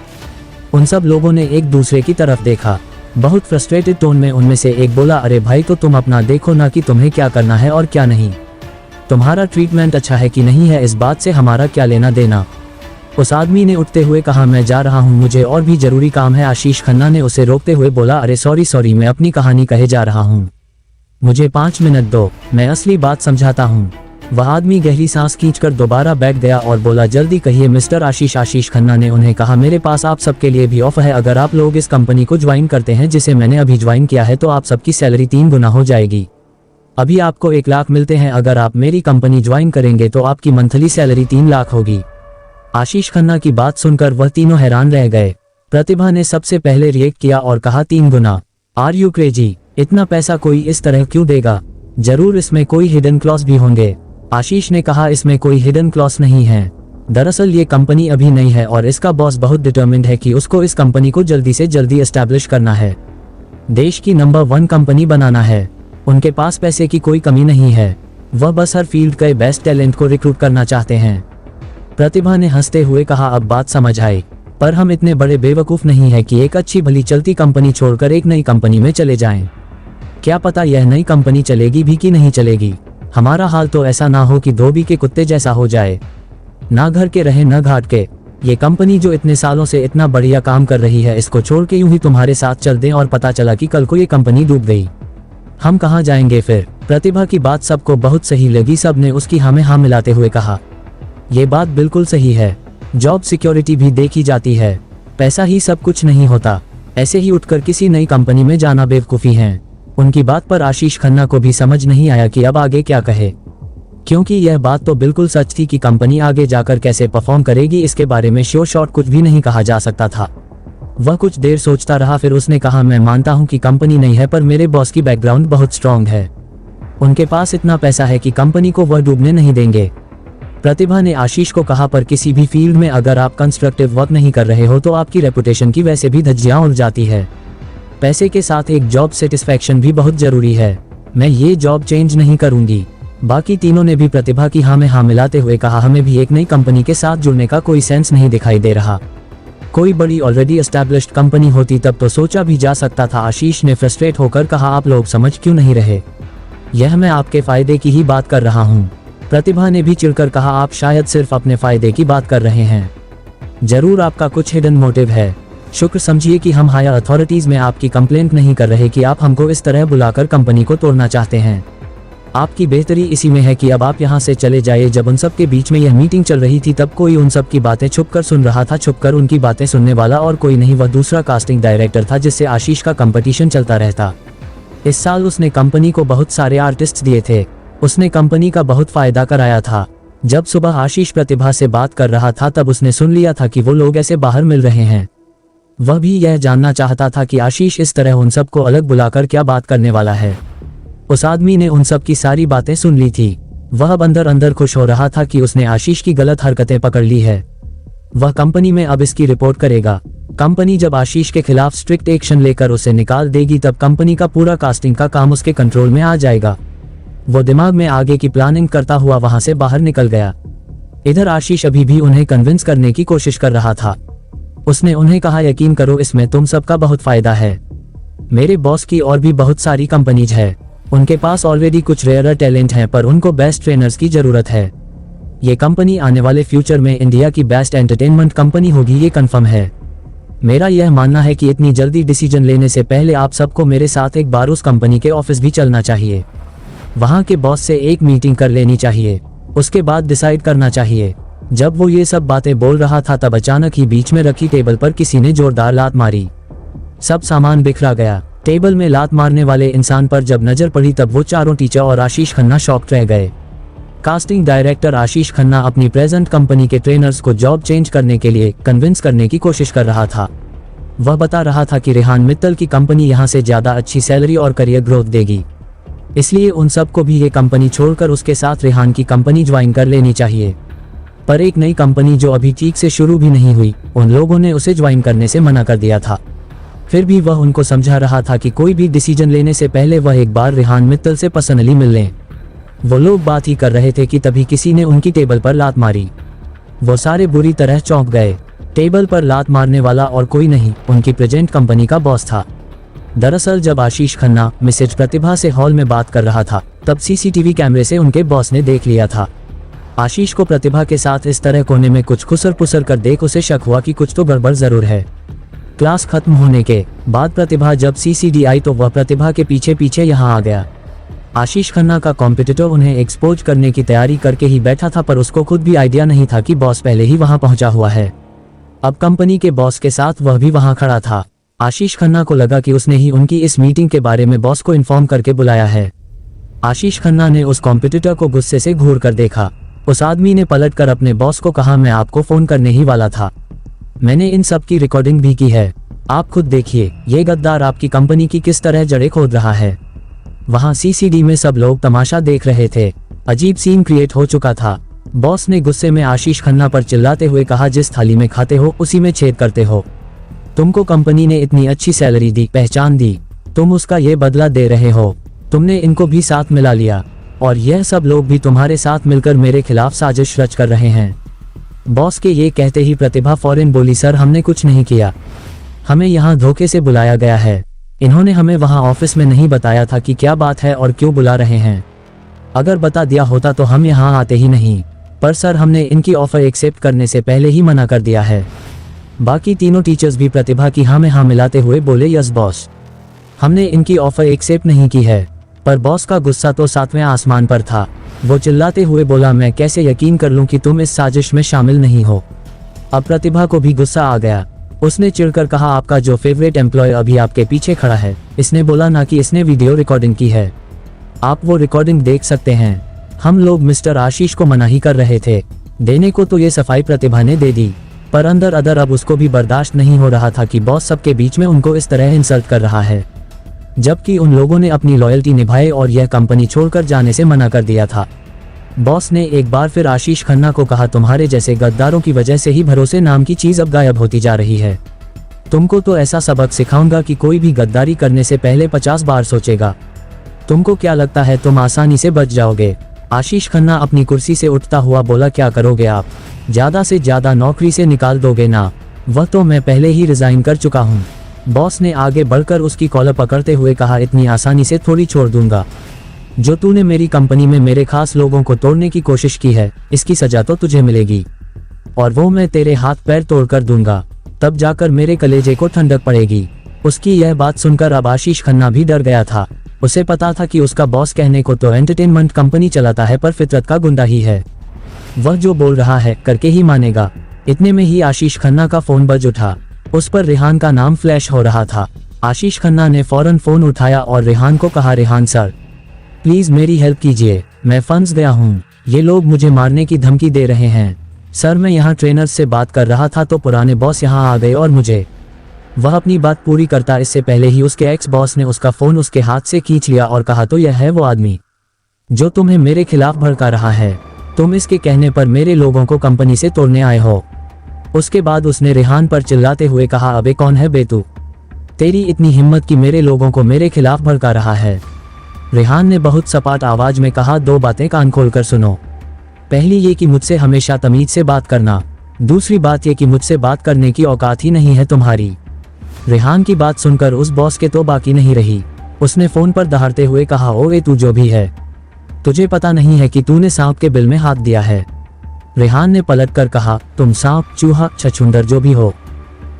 उन सब लोगों ने एक दूसरे की तरफ देखा। बहुत फ्रस्ट्रेटेड टोन में उनमें से एक बोला, अरे भाई तो तुम अपना देखो ना कि तुम्हें क्या करना है और क्या नहीं। तुम्हारा ट्रीटमेंट अच्छा है कि नहीं है इस बात से हमारा क्या लेना देना। उस आदमी ने उठते हुए कहा, मैं जा रहा हूँ, मुझे और भी जरूरी काम है। आशीष खन्ना ने उसे रोकते हुए बोला, अरे सॉरी मैं अपनी कहानी कहे जा रहा हूँ, मुझे 5 मिनट दो, मैं असली बात समझाता हूँ। वह आदमी गहरी सांस खींचकर दोबारा बैठ गया और बोला, जल्दी कहिए मिस्टर आशीष। आशीष खन्ना ने उन्हें कहा, मेरे पास आप सबके लिए भी ऑफर है। अगर आप लोग इस कंपनी को ज्वाइन करते हैं जिसे मैंने अभी ज्वाइन किया है तो आप सबकी सैलरी 3 गुना हो जाएगी। अभी आपको 1 लाख मिलते हैं, अगर आप मेरी कंपनी ज्वाइन करेंगे तो आपकी मंथली सैलरी 3 लाख होगी। आशीष खन्ना की बात सुनकर वह तीनों हैरान रह गए। प्रतिभा ने सबसे पहले रिएक्ट किया और कहा, 3 गुना? Are you crazy? इतना पैसा कोई इस तरह क्यों देगा? जरूर इसमें कोई हिडन क्लॉज भी होंगे। आशीष ने कहा, इसमें कोई हिडन क्लॉज नहीं है। दरअसल ये कंपनी अभी नई है और इसका बॉस बहुत डिटर्मिन्ड है कि उसको इस कंपनी को जल्दी से जल्दी एस्टैब्लिश करना है, देश की नंबर 1 कंपनी बनाना है। उनके पास पैसे की कोई कमी नहीं है, वह बस हर फील्ड के बेस्ट टैलेंट को रिक्रूट करना चाहते हैं। प्रतिभा ने हंसते हुए कहा, अब बात समझ आई, पर हम इतने बड़े बेवकूफ नहीं है कि एक अच्छी भली चलती कंपनी छोड़कर एक नई कंपनी में चले जाएं। क्या पता यह नई कंपनी चलेगी भी कि नहीं चलेगी। हमारा हाल तो ऐसा ना हो कि धोबी के कुत्ते जैसा हो जाए, ना घर के रहे न घाट के। ये कंपनी जो इतने सालों से इतना बढ़िया काम कर रही है, इसको छोड़ के यूं ही तुम्हारे साथ चल दें और पता चला कि कल को ये कंपनी डूब गई, हम कहाँ जाएंगे फिर? प्रतिभा की बात सबको बहुत सही लगी। सब ने उसकी हाँ में हाँ मिलाते हुए कहा, ये बात बिल्कुल सही है, जॉब सिक्योरिटी भी देखी जाती है, पैसा ही सब कुछ नहीं होता। ऐसे ही उठकर किसी नई कंपनी में जाना बेवकूफ़ी है। उनकी बात पर आशीष खन्ना को भी समझ नहीं आया कि अब आगे क्या कहे, क्योंकि यह बात तो बिल्कुल सच थी कि कंपनी आगे जाकर कैसे परफॉर्म करेगी इसके बारे में श्योर शॉट कुछ भी नहीं कहा जा सकता था। वह कुछ देर सोचता रहा, फिर उसने कहा, मैं मानता हूं कि कंपनी नहीं है, पर मेरे बॉस की बैकग्राउंड बहुत स्ट्रांग है, उनके पास इतना पैसा है कि कंपनी को वह डूबने नहीं देंगे। प्रतिभा ने आशीष को कहा, पर किसी भी फील्ड में अगर आप कंस्ट्रक्टिव वर्क नहीं कर रहे हो तो आपकी रेपुटेशन की वैसे भी धज्जियां उड़ जाती है। पैसे के साथ एक जॉब सेटिस्फैक्शन भी बहुत जरूरी है। मैं ये जॉब चेंज नहीं करूंगी, बाकी तीनों ने भी प्रतिभा की हाँ में हाँ मिलाते हुए कहा, हमें भी एक नई कंपनी के साथ जुड़ने का कोई सेंस नहीं दिखाई दे रहा। कोई बड़ी ऑलरेडी एस्टैब्लिश्ड कंपनी होती तब तो सोचा भी जा सकता था। आशीष ने फ्रस्ट्रेट होकर कहा, आप लोग समझ क्यों नहीं रहे? यह मैं आपके फायदे की ही बात कर रहा हूँ। प्रतिभा ने भी चिढ़कर कहा, आप शायद सिर्फ अपने फायदे की बात कर रहे हैं। जरूर आपका कुछ हिडन मोटिव है। शुक्र समझिए कि हम हायर अथॉरिटीज में आपकी कंप्लेंट नहीं कर रहे कि आप हमको इस तरह बुलाकर कंपनी को तोड़ना चाहते हैं। आपकी बेहतरी इसी में है कि अब आप यहाँ से चले जाइए। जब उन सब के बीच में यह मीटिंग चल रही थी तब कोई उन सब की बातें छुपकर सुन रहा था। छुपकर उनकी बातें सुनने वाला और कोई नहीं, वह दूसरा कास्टिंग डायरेक्टर था जिससे आशीष का कंपटीशन चलता रहता। इस साल उसने कंपनी को बहुत सारे आर्टिस्ट दिए थे। उसने कंपनी का बहुत फायदा कराया था। जब सुबह आशीष प्रतिभा से बात कर रहा था तब उसने सुन लिया था कि वो लोग ऐसे बाहर मिल रहे हैं। वह भी यह जानना चाहता था कि आशीष इस तरह उन सबको अलग बुलाकर क्या बात करने वाला है। उस आदमी ने उन सब की सारी बातें सुन ली थी। वह अब अंदर अंदर खुश हो रहा था कि उसने आशीष की गलत हरकतें पकड़ ली है। वह कंपनी में अब इसकी रिपोर्ट करेगा। कंपनी जब आशीष के खिलाफ स्ट्रिक्ट एक्शन लेकर उसे निकाल देगी तब कंपनी का पूरा कास्टिंग का काम उसके कंट्रोल में आ जाएगा। वो दिमाग में आगे की प्लानिंग करता हुआ वहां से बाहर निकल गया। इधर आशीष अभी भी उन्हें कन्विंस करने की कोशिश कर रहा था। उसने उन्हें कहा, यकीन करो इसमें तुम सबका बहुत फायदा है। मेरे बॉस की और भी बहुत सारी कंपनीज है। उनके पास ऑलरेडी कुछ रेयर टैलेंट हैं पर उनको बेस्ट ट्रेनर्स की जरूरत है। ये कंपनी आने वाले फ्यूचर में इंडिया की बेस्ट एंटरटेनमेंट कंपनी होगी, ये कंफर्म है। मेरा यह मानना है कि इतनी जल्दी डिसीजन लेने से पहले आप सबको मेरे साथ एक बार उस कंपनी के ऑफिस भी चलना चाहिए। वहां के बॉस से एक मीटिंग कर लेनी चाहिए। उसके बाद डिसाइड करना चाहिए। जब वो ये सब बातें बोल रहा था तब अचानक ही बीच में रखी टेबल पर किसी ने जोरदार लात मारी। सब सामान बिखरा गया। टेबल में लात मारने वाले इंसान पर जब नजर पड़ी तब वो चारों टीचर और आशीष खन्ना शॉक्ड रह गए। कास्टिंग डायरेक्टर आशीष खन्ना अपनी प्रेजेंट कंपनी के ट्रेनर्स को जॉब चेंज करने के लिए कन्विंस करने की कोशिश कर रहा था। वह बता रहा था कि रेहान मित्तल की कंपनी यहां से ज्यादा अच्छी सैलरी और करियर ग्रोथ देगी, इसलिए उन सबको भी ये कंपनी छोड़कर उसके साथ रेहान की कंपनी ज्वाइन कर लेनी चाहिए। पर एक नई कंपनी जो अभी ठीक से शुरू भी नहीं हुई, उन लोगों ने उसे ज्वाइन करने से मना कर दिया था। फिर भी वह उनको समझा रहा था कि कोई भी डिसीजन लेने से पहले वह एक बार रेहान मित्तल से पर्सनली मिल लें। वो लोग बात ही कर रहे थे कि तभी किसी ने उनकी टेबल पर लात मारी। वो सारे बुरी तरह चौंक गए। टेबल पर लात मारने वाला और कोई नहीं, उनकी प्रेजेंट कंपनी का बॉस था। दरअसल जब आशीष खन्ना मिसेज प्रतिभा से हॉल में बात कर रहा था तब सीसीटीवी कैमरे से उनके बॉस ने देख लिया था। आशीष को प्रतिभा के साथ इस तरह कोने में कुछ खुसर पुसर कर देख उसे शक हुआ कि कुछ तो गड़बड़ जरूर है। क्लास खत्म होने के बाद प्रतिभा जब सीसीडी आई तो वह प्रतिभा के पीछे पीछे यहाँ आ गया। आशीष खन्ना का कॉम्पिटिटर उन्हें एक्सपोज करने की तैयारी करके ही बैठा था, पर उसको खुद भी आइडिया नहीं था कि बॉस पहले ही वहां पहुंचा हुआ है। अब कंपनी के बॉस के साथ वह भी वहां खड़ा था। आशीष खन्ना को लगा कि उसने ही उनकी इस मीटिंग के बारे में बॉस को इन्फॉर्म करके बुलाया है। आशीष खन्ना ने उस कॉम्पिटिटर को गुस्से से घूर कर देखा। उस आदमी ने पलटकर अपने बॉस को कहा, मैं आपको फोन करने ही वाला था। मैंने इन सब की रिकॉर्डिंग भी की है। आप खुद देखिए ये गद्दार आपकी कंपनी की किस तरह जड़ें खोद रहा है। वहां सीसीडी में सब लोग तमाशा देख रहे थे। अजीब सीन क्रिएट हो चुका था। बॉस ने गुस्से में आशीष खन्ना पर चिल्लाते हुए कहा, जिस थाली में खाते हो उसी में छेद करते हो। तुमको कंपनी ने इतनी अच्छी सैलरी दी, पहचान दी, तुम उसका ये बदला दे रहे हो। तुमने इनको भी साथ मिला लिया और यह सब लोग भी तुम्हारे साथ मिलकर मेरे खिलाफ साजिश रच कर रहे हैं। बॉस के ये कहते ही प्रतिभा फौरन बोली, सर हमने कुछ नहीं किया, हमें यहाँ धोखे से बुलाया गया है। इन्होंने हमें वहाँ ऑफिस में नहीं बताया था कि क्या बात है और क्यों बुला रहे हैं। अगर बता दिया होता तो हम यहाँ आते ही नहीं, पर सर हमने इनकी ऑफर एक्सेप्ट करने से पहले ही मना कर दिया है। बाकी तीनों टीचर्स भी प्रतिभा की हाँ में हाँ मिलाते हुए बोले, यस बॉस, हमने इनकी ऑफर एक्सेप्ट नहीं की है। पर बॉस का गुस्सा तो 7वें आसमान पर था। वो चिल्लाते हुए बोला, मैं कैसे यकीन कर लूं कि तुम इस साजिश में शामिल नहीं हो। अब प्रतिभा को भी गुस्सा आ गया। उसने चिढ़कर कहा, आपका जो फेवरेट एम्प्लॉय अभी आपके पीछे खड़ा है, इसने बोला ना कि इसने वीडियो रिकॉर्डिंग की है। आप वो रिकॉर्डिंग देख सकते हैं। हम लोग मिस्टर आशीष को मना ही कर रहे थे, देने को तो ये सफाई प्रतिभा ने दे दी, पर अंदर अदर अब उसको भी बर्दाश्त नहीं हो रहा था कि बॉस सबके बीच में उनको इस तरह इंसल्ट कर रहा है, जबकि उन लोगों ने अपनी लॉयल्टी निभाई और यह कंपनी छोड़कर जाने से मना कर दिया था। बॉस ने एक बार फिर आशीष खन्ना को कहा, तुम्हारे जैसे गद्दारों की वजह से ही भरोसे नाम की चीज अब गायब होती जा रही है। तुमको तो ऐसा सबक सिखाऊंगा कि कोई भी गद्दारी करने से पहले 50 बार सोचेगा। तुमको क्या लगता है तुम आसानी से बच जाओगे? आशीष खन्ना अपनी कुर्सी से उठता हुआ बोला, क्या करोगे आप? ज्यादा से ज्यादा नौकरी से निकाल दोगे ना? वह तो मैं पहले ही रिजाइन कर चुका हूँ। बॉस ने आगे बढ़कर उसकी कॉलर पकड़ते हुए कहा, इतनी आसानी से थोड़ी छोड़ दूंगा। जो तूने मेरी कंपनी में मेरे खास लोगों को तोड़ने की कोशिश की है, इसकी सजा तो तुझे मिलेगी, और वो मैं तेरे हाथ पैर तोड़ कर दूंगा, तब जाकर मेरे कलेजे को ठंडक पड़ेगी। उसकी यह बात सुनकर अब आशीष खन्ना भी डर गया था। उसे पता था कि उसका बॉस कहने को तो एंटरटेनमेंट कंपनी चलाता है, पर फितरत का गुंडा ही है। वह जो बोल रहा है करके ही मानेगा। इतने में ही आशीष खन्ना का फोन बज उठा। उस पर रेहान का नाम फ्लैश हो रहा था। आशीष खन्ना ने फौरन फोन उठाया और रेहान को कहा, रेहान सर प्लीज मेरी हेल्प कीजिए, मैं फंस गया हूँ। ये लोग मुझे मारने की धमकी दे रहे हैं। सर मैं यहाँ ट्रेनर से बात कर रहा था तो पुराने बॉस यहाँ आ गए और मुझे। वह अपनी बात पूरी करता इससे पहले ही उसके एक्स बॉस ने उसका फोन उसके हाथ से खींच लिया और कहा, तो यह है वो आदमी जो तुम्हें मेरे खिलाफ भड़का रहा है। तुम इसके कहने पर मेरे लोगों को कंपनी से तोड़ने आए हो। उसके बाद उसने रेहान पर चिल्लाते हुए कहा, अबे कौन है बे तू? तेरी इतनी हिम्मत कि मेरे लोगों को मेरे खिलाफ भड़का रहा है। रेहान ने बहुत सपाट आवाज में कहा, दो बातें कान खोलकर सुनो। पहली ये कि मुझसे हमेशा तमीज से बात करना। दूसरी बात ये कि मुझसे बात करने की औकात ही नहीं है तुम्हारी। रेहान की बात सुनकर उस बॉस के तो बाकी नहीं रही। उसने फोन पर दहाड़ते हुए कहा, ओए तू जो भी है, तुझे पता नहीं है कि तूने सांप के बिल में हाथ दिया है? रेहान ने पलटकर कहा, तुम सांप, चूहा, छछूंदर जो भी हो,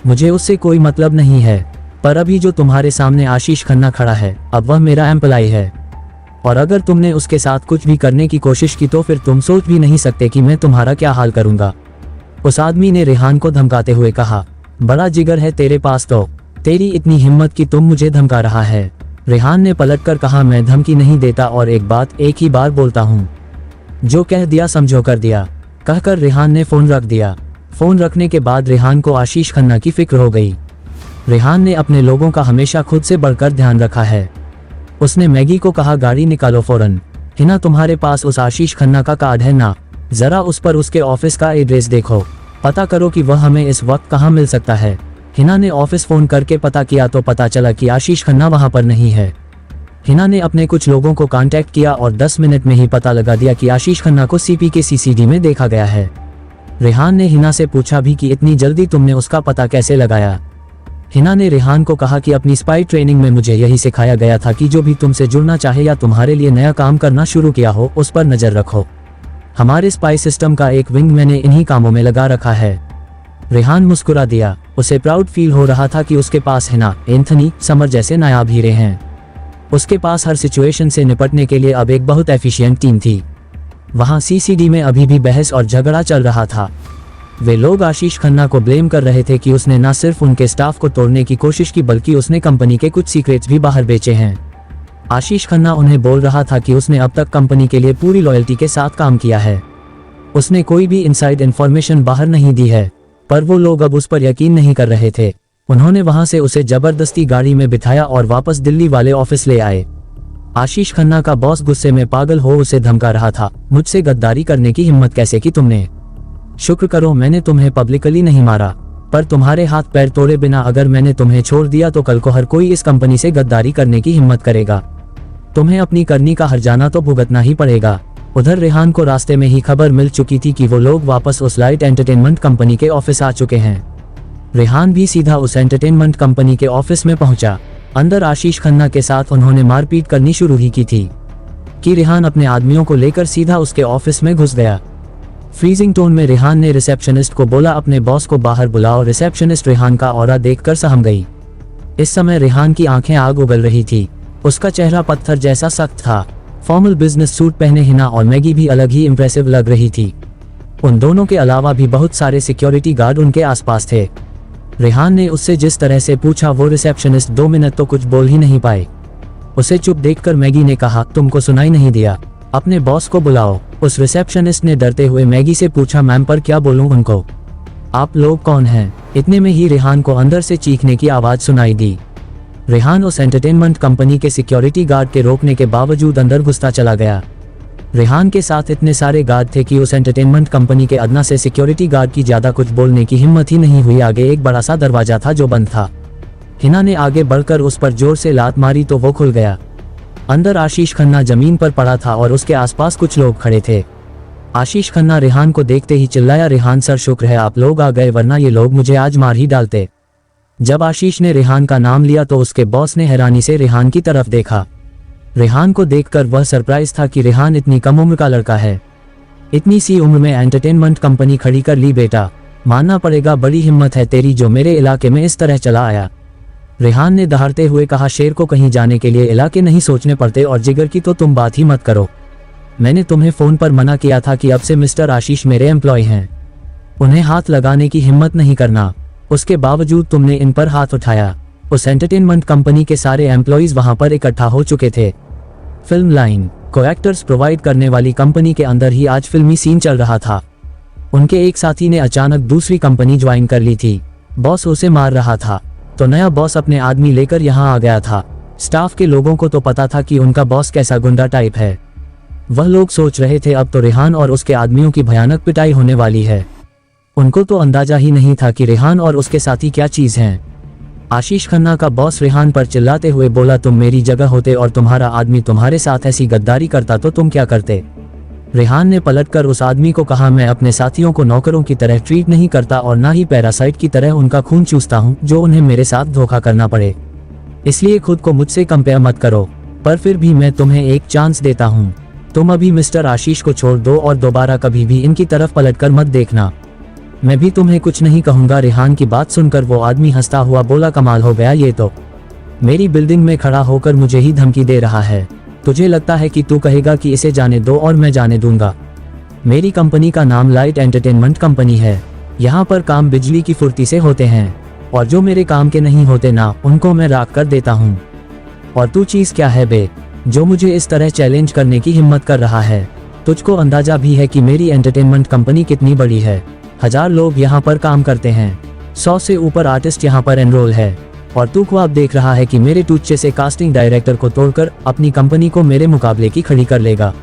मुझे उससे कोई मतलब नहीं है। पर अभी जो तुम्हारे सामने आशीष खन्ना खड़ा है, अब वह मेरा एम्प्लॉय है, और अगर तुमने उसके साथ कुछ भी करने की कोशिश की तो फिर तुम सोच भी नहीं सकते कि मैं तुम्हारा क्या हाल करूंगा। उस आदमी ने रेहान को धमकाते हुए कहा, बड़ा जिगर है तेरे पास तो, तेरी इतनी हिम्मत कि तुम मुझे धमका रहा है। रेहान ने पलटकर कहा, मैं धमकी नहीं देता और एक बात एक ही बार बोलता हूँ, जो कह दिया समझो कर दिया। कहकर रेहान ने फोन रख दिया। फोन रखने के बाद रेहान को आशीष खन्ना की फिक्र हो गई। रेहान ने अपने लोगों का हमेशा खुद से बढ़कर ध्यान रखा है। उसने मैगी को कहा, गाड़ी निकालो फौरन। हिना तुम्हारे पास उस आशीष खन्ना का कार्ड है ना? जरा उस पर उसके ऑफिस का एड्रेस देखो, पता करो कि वह हमें इस वक्त कहाँ मिल सकता है। हिना ने ऑफिस फोन करके पता किया तो पता चला कि आशीष खन्ना वहां पर नहीं है। हिना ने अपने कुछ लोगों को कांटेक्ट किया और 10 मिनट में ही पता लगा दिया कि आशीष खन्ना को सीपी के सीसीडी में देखा गया है। रेहान ने हिना से पूछा भी कि इतनी जल्दी तुमने उसका पता कैसे लगाया? हिना ने रेहान को कहा कि अपनी स्पाई ट्रेनिंग में मुझे यही सिखाया गया था कि जो भी तुमसे जुड़ना चाहे या तुम्हारे लिए नया काम करना शुरू किया हो, उस पर नजर रखो। हमारे स्पाई सिस्टम का एक विंग मैंने इन्हीं कामों में लगा रखा है। रेहान मुस्कुरा दिया। उसे प्राउड फील हो रहा था कि उसके पास हिना, एंथनी, समर जैसे नायाब हीरे हैं। उसके पास हर सिचुएशन से निपटने के लिए अब एक बहुत एफिशिएंट टीम थी। वहां सीसीडी में अभी भी बहस और झगड़ा चल रहा था। वे लोग आशीष खन्ना को ब्लेम कर रहे थे कि उसने न सिर्फ उनके स्टाफ को तोड़ने की कोशिश की बल्कि उसने कंपनी के कुछ सीक्रेट्स भी बाहर बेचे हैं। आशीष खन्ना उन्हें बोल रहा था कि उसने अब तक कंपनी के लिए पूरी लॉयल्टी के साथ काम किया है। उसने कोई भी इनसाइड इन्फॉर्मेशन बाहर नहीं दी है, पर वो लोग अब उस पर यकीन नहीं कर रहे थे। उन्होंने वहां से उसे जबरदस्ती गाड़ी में बिठाया और वापस दिल्ली वाले ऑफिस ले आए। आशीष खन्ना का बॉस गुस्से में पागल हो उसे धमका रहा था, मुझसे गद्दारी करने की हिम्मत कैसे की तुमने? शुक्र करो मैंने तुम्हें पब्लिकली नहीं मारा, पर तुम्हारे हाथ पैर तोड़े बिना अगर मैंने तुम्हें छोड़ दिया तो कल को हर कोई इस कंपनी से गद्दारी करने की हिम्मत करेगा। तुम्हें अपनी करनी का हर्जाना तो भुगतना ही पड़ेगा। उधर रेहान को रास्ते में ही खबर मिल चुकी थी कि वो लोग वापस उस लाइट एंटरटेनमेंट कंपनी के ऑफिस आ चुके हैं। रेहान भी सीधा उस एंटरटेनमेंट कंपनी के ऑफिस में पहुंचा। अंदर आशीष खन्ना के साथ उन्होंने मारपीट करनी शुरू ही की थी कि रेहान अपने आदमियों को लेकर सीधा उसके ऑफिस में घुस गया। फ्रीजिंग टोन में रेहान ने रिसेप्शनिस्ट को बोला, अपने बॉस को बाहर बुलाओ। रिसेप्शनिस्ट रेहान का ऑरा देखकर सहम गई। इस समय रेहान की आंखें आग उगल रही थी। उसका चेहरा पत्थर जैसा सख्त था। फॉर्मल बिजनेस सूट पहने हिना और मैगी भी अलग ही इंप्रेसिव लग रही थी। उन दोनों के अलावा भी बहुत सारे सिक्योरिटी गार्ड उनके आसपास थे। रेहान ने उससे जिस तरह से पूछा वो रिसेप्शनिस्ट 2 मिनट तो कुछ बोल ही नहीं पाए। उसे चुप देखकर मैगी ने कहा, तुमको सुनाई नहीं दिया? अपने बॉस को बुलाओ। उस रिसेप्शनिस्ट ने डरते हुए मैगी से पूछा, मैम पर क्या बोलूं उनको? आप लोग कौन हैं? इतने में ही रेहान को अंदर से चीखने की आवाज सुनाई दी। रेहान उस एंटरटेनमेंट कंपनी के सिक्योरिटी गार्ड के रोकने के बावजूद अंदर घुसता चला गया। रेहान के साथ इतने सारे गार्ड थे कि उस एंटरटेनमेंट कंपनी के अदना से सिक्योरिटी गार्ड की ज्यादा कुछ बोलने की हिम्मत ही नहीं हुई। आगे एक बड़ा सा दरवाजा था जो बंद था। हिना ने आगे बढ़कर उस पर जोर से लात मारी तो वो खुल गया। अंदर आशीष खन्ना जमीन पर पड़ा था और उसके आसपास कुछ लोग खड़े थे। आशीष खन्ना रेहान को देखते ही चिल्लाया, रेहान सर शुक्र है आप लोग आ गए, वरना ये लोग मुझे आज मार ही डालते। जब आशीष ने रेहान का नाम लिया तो उसके बॉस ने हैरानी से रेहान की तरफ देखा। रेहान को देखकर वह सरप्राइज था कि रेहान इतनी कम उम्र का लड़का है। इतनी सी उम्र में एंटरटेनमेंट कंपनी खड़ी कर ली बेटा, मानना पड़ेगा बड़ी हिम्मत है तेरी जो मेरे इलाके में इस तरह चला आया। रेहान ने दहाड़ते हुए कहा, शेर को कहीं जाने के लिए इलाके नहीं सोचने पड़ते और जिगर की तो तुम बात ही मत करो। मैंने तुम्हें फोन पर मना किया था कि अब से मिस्टर आशीष मेरे एम्प्लॉय हैं, उन्हें हाथ लगाने की हिम्मत नहीं करना। उसके बावजूद तुमने इन पर हाथ उठाया। उस एंटरटेनमेंट कंपनी के सारे एम्प्लॉयज वहां पर इकट्ठा हो चुके थे। फिल्म लाइन को एक्टर्स प्रोवाइड करने वाली कंपनी के अंदर ही आज फिल्मी सीन चल रहा था। उनके एक साथी ने अचानक दूसरी कंपनी ज्वाइन कर ली थी। बॉस उसे मार रहा था तो नया बॉस अपने आदमी लेकर यहाँ आ गया था। स्टाफ के लोगों को तो पता था कि उनका बॉस कैसा गुंडा टाइप है। वह लोग सोच रहे थे अब तो रेहान और उसके आदमियों की भयानक पिटाई होने वाली है। उनको तो अंदाजा ही नहीं था कि रेहान और उसके साथी क्या चीज हैं। आशीष खन्ना का बॉस रेहान पर चिल्लाते हुए बोला, तुम मेरी जगह होते और तुम्हारा आदमी तुम्हारे साथ ऐसी गद्दारी करता तो तुम क्या करते। रेहान ने पलटकर उस आदमी को कहा, मैं अपने साथियों को नौकरों की तरह ट्रीट नहीं करता और ना ही पैरासाइट की तरह उनका खून चूसता हूँ जो उन्हें मेरे साथ धोखा करना पड़े। इसलिए खुद को मुझसे कंपेयर मत करो, पर फिर भी मैं तुम्हें एक चांस देता हूँ। तुम अभी मिस्टर आशीष को छोड़ दो और दोबारा कभी भी इनकी तरफ पलटकर मत देखना। मैं भी तुम्हें कुछ नहीं कहूंगा। रेहान की बात सुनकर वो आदमी हंसता हुआ बोला, कमाल हो गया, ये तो मेरी बिल्डिंग में खड़ा होकर मुझे ही धमकी दे रहा है। तुझे लगता है कि तू कहेगा कि इसे जाने दो और मैं जाने दूंगा। मेरी कंपनी का नाम लाइट एंटरटेनमेंट कंपनी है। यहाँ पर काम बिजली की फुर्ती से होते हैं और जो मेरे काम के नहीं होते ना, उनको मैं राख कर देता हूँ। और तू चीज क्या है बे, जो मुझे इस तरह चैलेंज करने की हिम्मत कर रहा है। तुझको अंदाजा भी है कि मेरी एंटरटेनमेंट कंपनी कितनी बड़ी है। 1000 लोग यहाँ पर काम करते हैं, 100 से ऊपर आर्टिस्ट यहाँ पर एनरोल है और तू ख्वाब देख रहा है कि मेरे टूचे से कास्टिंग डायरेक्टर को तोड़कर अपनी कंपनी को मेरे मुकाबले की खड़ी कर लेगा।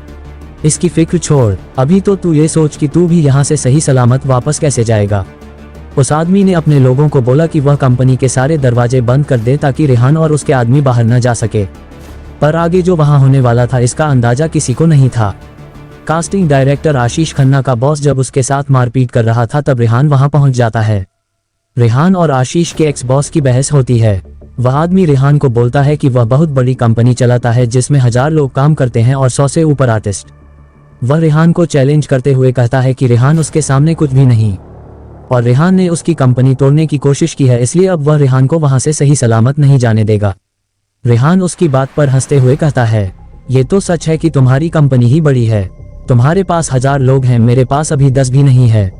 इसकी फिक्र छोड़, अभी तो तू ये सोच कि तू भी यहाँ से सही सलामत वापस कैसे जाएगा। उस आदमी ने अपने लोगों को बोला कि वह कंपनी के सारे दरवाजे बंद कर दे ताकि रेहान और उसके आदमी बाहर न जा सके। पर आगे जो वहां होने वाला था इसका अंदाजा किसी को नहीं था। कास्टिंग डायरेक्टर आशीष खन्ना का बॉस जब उसके साथ मारपीट कर रहा था तब रेहान वहां पहुंच जाता है। रेहान और आशीष के एक्स बॉस की बहस होती है। वह आदमी रेहान को बोलता है कि वह बहुत बड़ी कंपनी चलाता है जिसमें 1000 लोग काम करते हैं और 100 से ऊपर आर्टिस्ट। वह रेहान को चैलेंज करते हुए कहता है कि रेहान उसके सामने कुछ भी नहीं और रेहान ने उसकी कंपनी तोड़ने की कोशिश की है, इसलिए अब वह रेहान को वहां से सही सलामत नहीं जाने देगा। रेहान उसकी बात पर हंसते हुए कहता है, ये तो सच है कि तुम्हारी कंपनी ही बड़ी है। तुम्हारे पास 1000 लोग हैं, मेरे पास अभी 10 भी नहीं है।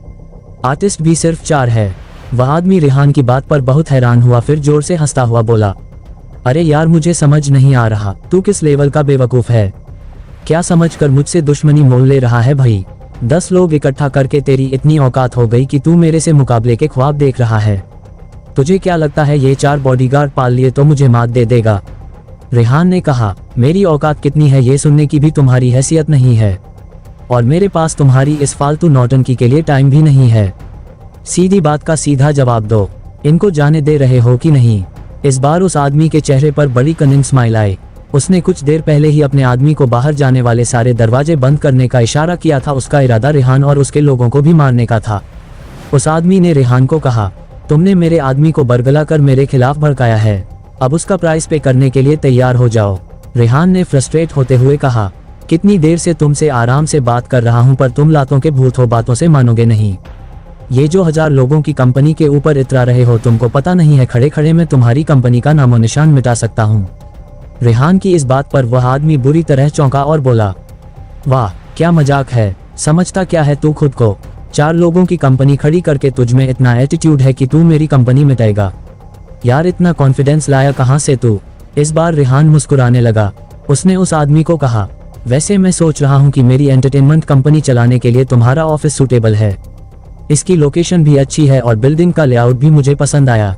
आर्टिस्ट भी सिर्फ 4 है। वह आदमी रेहान की बात पर बहुत हैरान हुआ, फिर जोर से हंसता हुआ बोला, अरे यार मुझे समझ नहीं आ रहा, तू किस लेवल का बेवकूफ है। क्या समझकर मुझसे दुश्मनी मोल ले रहा है भाई। 10 लोग इकट्ठा करके तेरी इतनी औकात हो गई कि तू मेरे से मुकाबले के ख्वाब देख रहा है। तुझे क्या लगता है ये 4 बॉडीगार्ड पाल लिए तो मुझे मात दे देगा। रेहान ने कहा, मेरी औकात कितनी है ये सुनने की भी तुम्हारी हैसियत नहीं है और मेरे पास तुम्हारी इस फालतू नौटंकी के लिए टाइम भी नहीं है। सीधी बात का सीधा जवाब दो, इनको जाने दे रहे हो कि नहीं। इस बार उस आदमी के चेहरे पर बड़ी कनिंग स्माइल आई। उसने कुछ देर पहले ही अपने आदमी को बाहर जाने वाले सारे दरवाजे बंद करने का इशारा किया था। उसका इरादा रेहान और उसके लोगों को भी मारने का था। उस आदमी ने रेहान को कहा, तुमने मेरे आदमी को बरगला कर मेरे खिलाफ भड़काया है, अब उसका प्राइस पे करने के लिए तैयार हो जाओ। रेहान ने फ्रस्ट्रेट होते हुए कहा, कितनी देर से तुमसे आराम से बात कर रहा हूं पर तुम लातों के भूत हो, बातों से मानोगे नहीं। ये जो 1000 लोगों की कंपनी के ऊपर इतरा रहे हो, तुमको पता नहीं है खड़े खड़े मैं तुम्हारी कंपनी का नामो निशान मिटा सकता हूँ। रेहान की इस बात पर वह आदमी बुरी तरह चौंका और बोला, वाह क्या मजाक है, समझता क्या है तू खुद को। 4 लोगों की कंपनी खड़ी करके तुझ में इतना एटीट्यूड है कि तू मेरी कंपनी मिटाएगा। यार इतना कॉन्फिडेंस लाया कहाँ से तू। इस बार रेहान मुस्कुराने लगा। उसने उस आदमी को कहा, वैसे मैं सोच रहा हूँ कि मेरी एंटरटेनमेंट कंपनी चलाने के लिए तुम्हारा ऑफिस सूटेबल है। इसकी लोकेशन भी अच्छी है और बिल्डिंग का लेआउट भी मुझे पसंद आया।